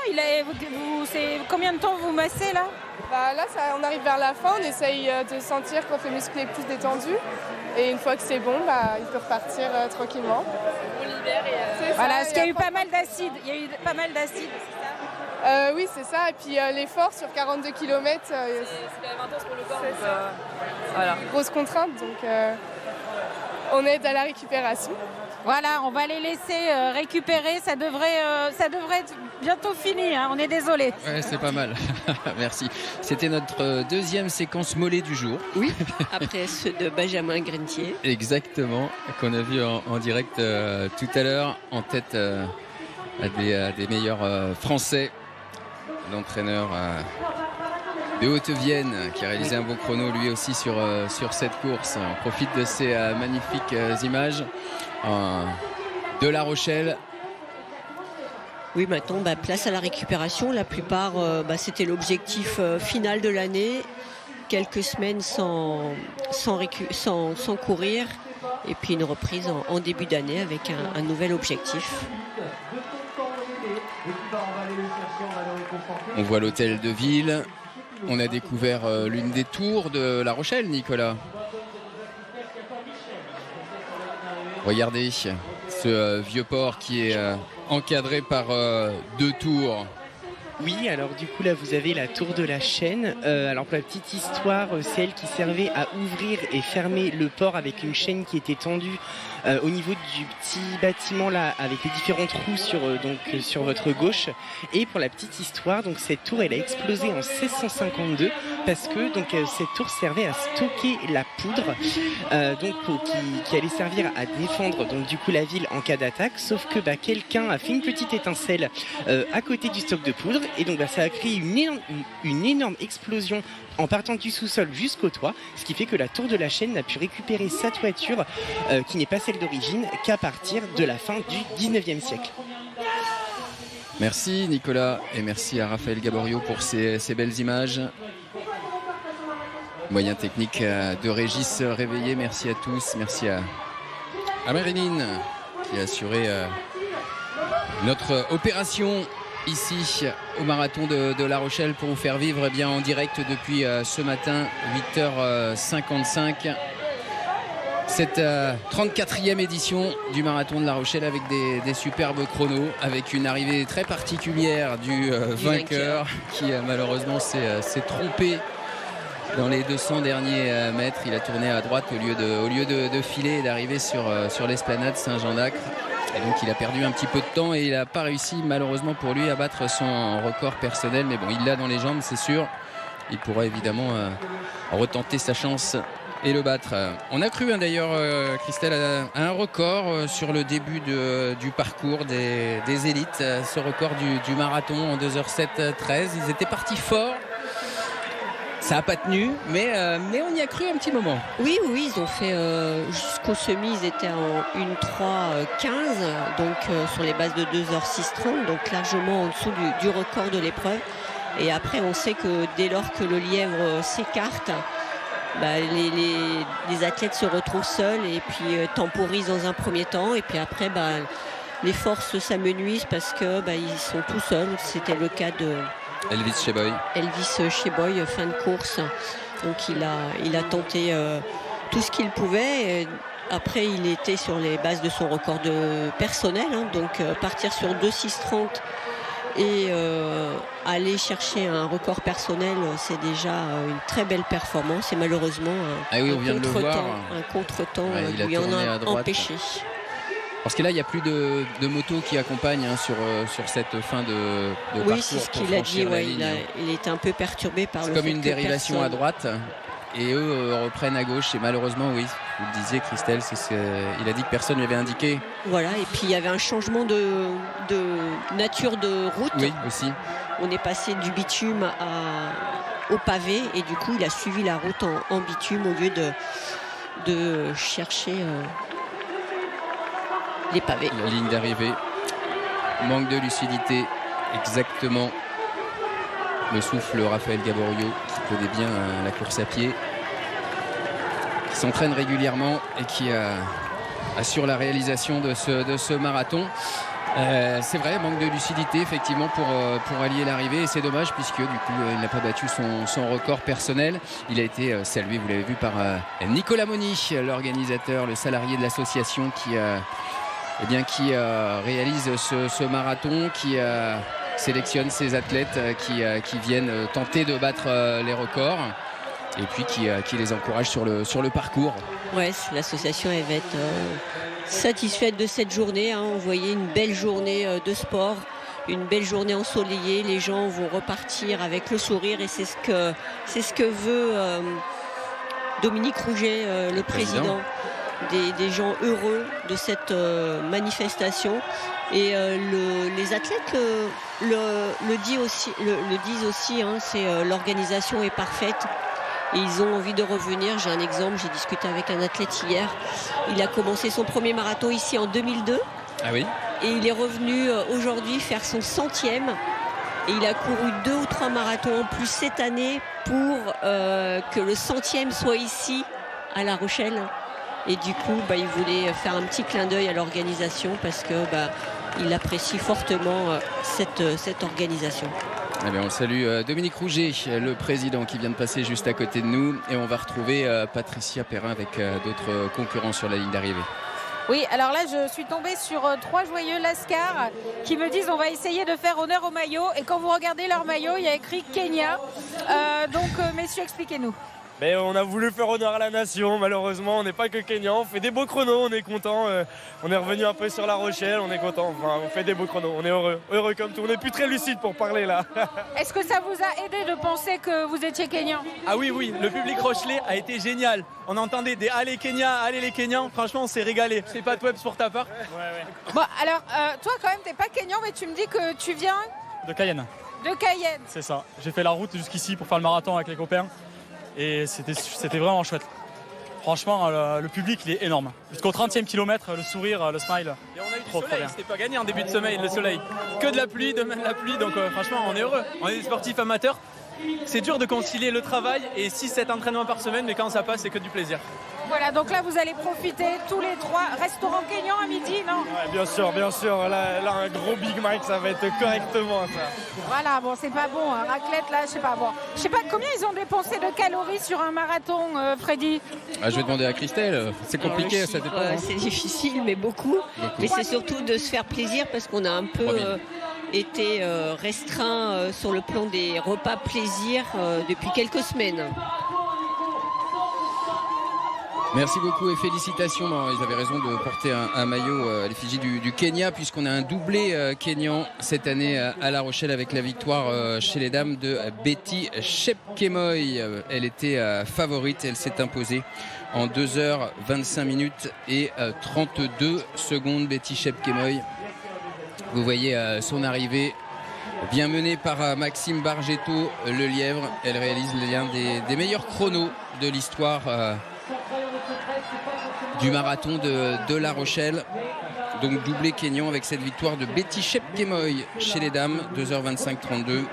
c'est combien de temps vous massez là? Là on arrive vers la fin, on essaye de sentir quand le muscle est plus détendu. Et une fois que c'est bon, il peut repartir tranquillement. On libère et... Voilà, parce qu'il y a eu pas mal d'acide. Il y a eu pas mal d'acide. Oui, c'est ça. Et puis l'effort sur 42 km, c'est quand même intense pour le corps. Voilà. Grosse contrainte, donc on aide à la récupération. Voilà, on va les laisser récupérer. Ça devrait être bientôt fini. Hein. On est désolé. Ouais, c'est pas mal. Merci. C'était notre deuxième séquence mollet du jour. Oui, après ceux de Benjamin Grentier. Exactement, qu'on a vu en direct tout à l'heure, en tête à des meilleurs Français. L'entraîneur de Haute-Vienne qui a réalisé un beau chrono lui aussi sur cette course. On profite de ces magnifiques images de La Rochelle. Oui, maintenant, place à la récupération. La plupart, c'était l'objectif final de l'année. Quelques semaines sans courir et puis une reprise en début d'année avec un nouvel objectif. On voit l'hôtel de ville. On a découvert l'une des tours de La Rochelle, Nicolas. Regardez ce vieux port qui est encadré par 2 tours. Oui, alors du coup là vous avez la tour de la chaîne. Alors pour la petite histoire, c'est elle qui servait à ouvrir et fermer le port avec une chaîne qui était tendue au niveau du petit bâtiment là avec les différents trous sur votre gauche. Et pour la petite histoire, donc cette tour elle a explosé en 1652 parce que cette tour servait à stocker la poudre qui allait servir à défendre donc du coup la ville en cas d'attaque. Sauf que quelqu'un a fait une petite étincelle à côté du stock de poudre et donc ça a créé une énorme explosion en partant du sous-sol jusqu'au toit, ce qui fait que la tour de la chaîne n'a pu récupérer sa toiture qui n'est pas celle d'origine qu'à partir de la fin du 19e siècle. Merci Nicolas et merci à Raphaël Gaborio pour ces belles images. Moyen technique de Régis Réveillé, merci à tous, merci à Marilyn qui a assuré notre opération ici au marathon de La Rochelle pour vous faire vivre en direct depuis ce matin 8h55 cette 34e édition du marathon de La Rochelle avec des superbes chronos, avec une arrivée très particulière du vainqueur qui malheureusement s'est trompé dans les 200 derniers mètres. Il a tourné à droite au lieu de filer et d'arriver sur l'esplanade Saint-Jean-d'Acre. Et donc il a perdu un petit peu de temps et il n'a pas réussi malheureusement pour lui à battre son record personnel. Mais bon, il l'a dans les jambes, c'est sûr. Il pourra évidemment retenter sa chance et le battre. On a cru d'ailleurs, Christelle, à un record sur le début du parcours des élites. Ce record du marathon en 2h07-13. Ils étaient partis fort. Ça n'a pas tenu, mais on y a cru un petit moment. Oui, ils ont fait jusqu'au semi, ils étaient en 1:03:15, donc sur les bases de 2h06:30, donc largement en dessous du record de l'épreuve. Et après, on sait que dès lors que le lièvre s'écarte, les athlètes se retrouvent seuls et puis temporisent dans un premier temps. Et puis après, les forces s'amenuisent parce que ils sont tout seuls. C'était le cas de Elvis Cheboy, fin de course. Donc il a tenté tout ce qu'il pouvait. Après, il était sur les bases de son record personnel. Donc partir sur 2:06:30 et aller chercher un record personnel, c'est déjà une très belle performance. Et malheureusement, un contre-temps lui en a empêché. Parce que là, il n'y a plus de motos qui accompagnent sur cette fin de parcours. Oui, c'est ce qu'il a dit. Il était un peu perturbé par le fait que c'est comme une dérivation à droite. Et eux reprennent à gauche. Et malheureusement, oui, vous le disiez, Christelle, il a dit que personne ne lui avait indiqué. Voilà, et puis il y avait un changement de nature de route. Oui, aussi. On est passé du bitume au pavé. Et du coup, il a suivi la route en bitume au lieu de chercher... les pavés. La ligne d'arrivée, manque de lucidité, exactement le souffle Raphaël Gaborio qui connaît bien la course à pied, qui s'entraîne régulièrement et qui assure la réalisation de ce marathon. C'est vrai, manque de lucidité effectivement pour allier l'arrivée et c'est dommage puisque du coup il n'a pas battu son record personnel. Il a été salué, vous l'avez vu, par Nicolas Moni, l'organisateur, le salarié de l'association qui réalise ce marathon, qui sélectionne ces athlètes qui viennent tenter de battre les records et puis qui les encourage sur le parcours. Ouais, l'association elle va être satisfaite de cette journée. On voyait une belle journée de sport, une belle journée ensoleillée. Les gens vont repartir avec le sourire et c'est ce que veut Dominique Rouget, le président. Des gens heureux de cette manifestation et les athlètes le disent aussi, c'est l'organisation est parfaite et ils ont envie de revenir. J'ai un exemple, j'ai discuté avec un athlète hier, il a commencé son premier marathon ici en 2002. Ah oui. Et il est revenu aujourd'hui faire son 100e et il a couru 2 ou 3 marathons en plus cette année pour que le 100e soit ici à La Rochelle. Et du coup, il voulait faire un petit clin d'œil à l'organisation parce que il apprécie fortement cette organisation. Eh bien, on salue Dominique Rouget, le président qui vient de passer juste à côté de nous. Et on va retrouver Patricia Perrin avec d'autres concurrents sur la ligne d'arrivée. Oui, alors là, je suis tombée sur 3 joyeux Lascar qui me disent on va essayer de faire honneur au maillot. Et quand vous regardez leur maillot, il y a écrit Kenya. Messieurs, expliquez-nous. Mais on a voulu faire honneur à la nation, malheureusement, on n'est pas que Kenyan, on fait des beaux chronos, on est content, on est revenu un peu sur La Rochelle, on est content, enfin, on fait des beaux chronos, on est heureux comme tout, on n'est plus très lucide pour parler là. Est-ce que ça vous a aidé de penser que vous étiez Kenyan? Ah oui, le public rochelais a été génial, on entendait des allez Kenya, allez les Kenyans, franchement on s'est régalé, c'est pas de web pour ta part. Bon, alors, toi quand même, t'es pas Kenyan, mais tu me dis que tu viens De Cayenne. de Cayenne. C'est ça, j'ai fait la route jusqu'ici pour faire le marathon avec les copains. Et c'était vraiment chouette. Franchement, le public il est énorme. Jusqu'au 30e kilomètre, le sourire, le smile. Et on a eu du soleil, c'était pas gagné en début de semaine, le soleil. Que de la pluie, demain de la pluie, donc franchement on est heureux. On est des sportifs amateurs. C'est dur de concilier le travail et 6-7 entraînements par semaine, mais quand ça passe, c'est que du plaisir. Voilà, donc là vous allez profiter tous les 3. Restaurant Kenyan à midi, non? Ouais, bien sûr, là un gros Big Mac, ça va être correctement ça. Voilà, bon c'est pas bon, hein. Raclette là, je sais pas, bon. Je sais pas combien ils ont dépensé de calories sur un marathon, Freddy? Je vais demander à Christelle, c'est compliqué, ça dépend. C'est difficile, mais beaucoup. Mais c'est surtout de se faire plaisir parce qu'on a un peu été restreint sur le plan des repas plaisir depuis quelques semaines. Merci beaucoup et félicitations. Ils avaient raison de porter un maillot à l'effigie du Kenya, puisqu'on a un doublé kényan cette année à La Rochelle avec la victoire chez les dames de Betty Chepkemoi. Elle était favorite, elle s'est imposée en 2h25 minutes et 32 secondes. Betty Chepkemoi, vous voyez son arrivée bien menée par Maxime Bargetto, le lièvre. Elle réalise l'un des meilleurs chronos de l'histoire du marathon de La Rochelle. Donc doublé kényan avec cette victoire de Betty Chepkemoi chez les dames, 2h25-32.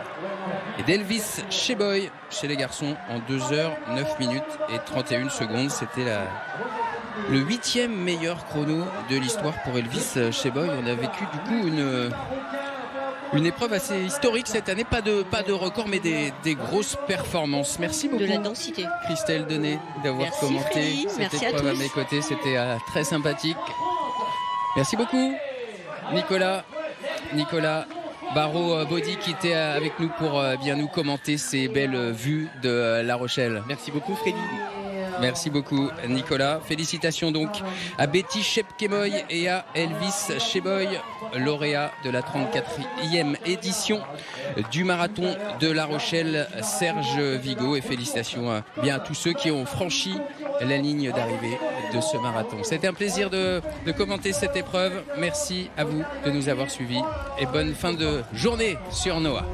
Et d'Elvis Cheboy chez les garçons en 2h09 minutes et 31 secondes. C'était le 8e meilleur chrono de l'histoire pour Elvis Cheboy. On a vécu du coup une épreuve assez historique cette année, pas de record mais des grosses performances. Merci beaucoup. De la densité. Christelle Denet d'avoir commenté cette épreuve à mes côtés, c'était très sympathique. Merci beaucoup. Nicolas Barraud-Body qui était avec nous pour bien nous commenter ces belles vues de La Rochelle. Merci beaucoup Freddy. Merci beaucoup Nicolas. Félicitations donc à Betty Chepkemoi et à Elvis Cheboy, lauréat de la 34e édition du marathon de La Rochelle, Serge Vigo. Et félicitations à tous ceux qui ont franchi la ligne d'arrivée de ce marathon. C'était un plaisir de commenter cette épreuve. Merci à vous de nous avoir suivis et bonne fin de journée sur Noah.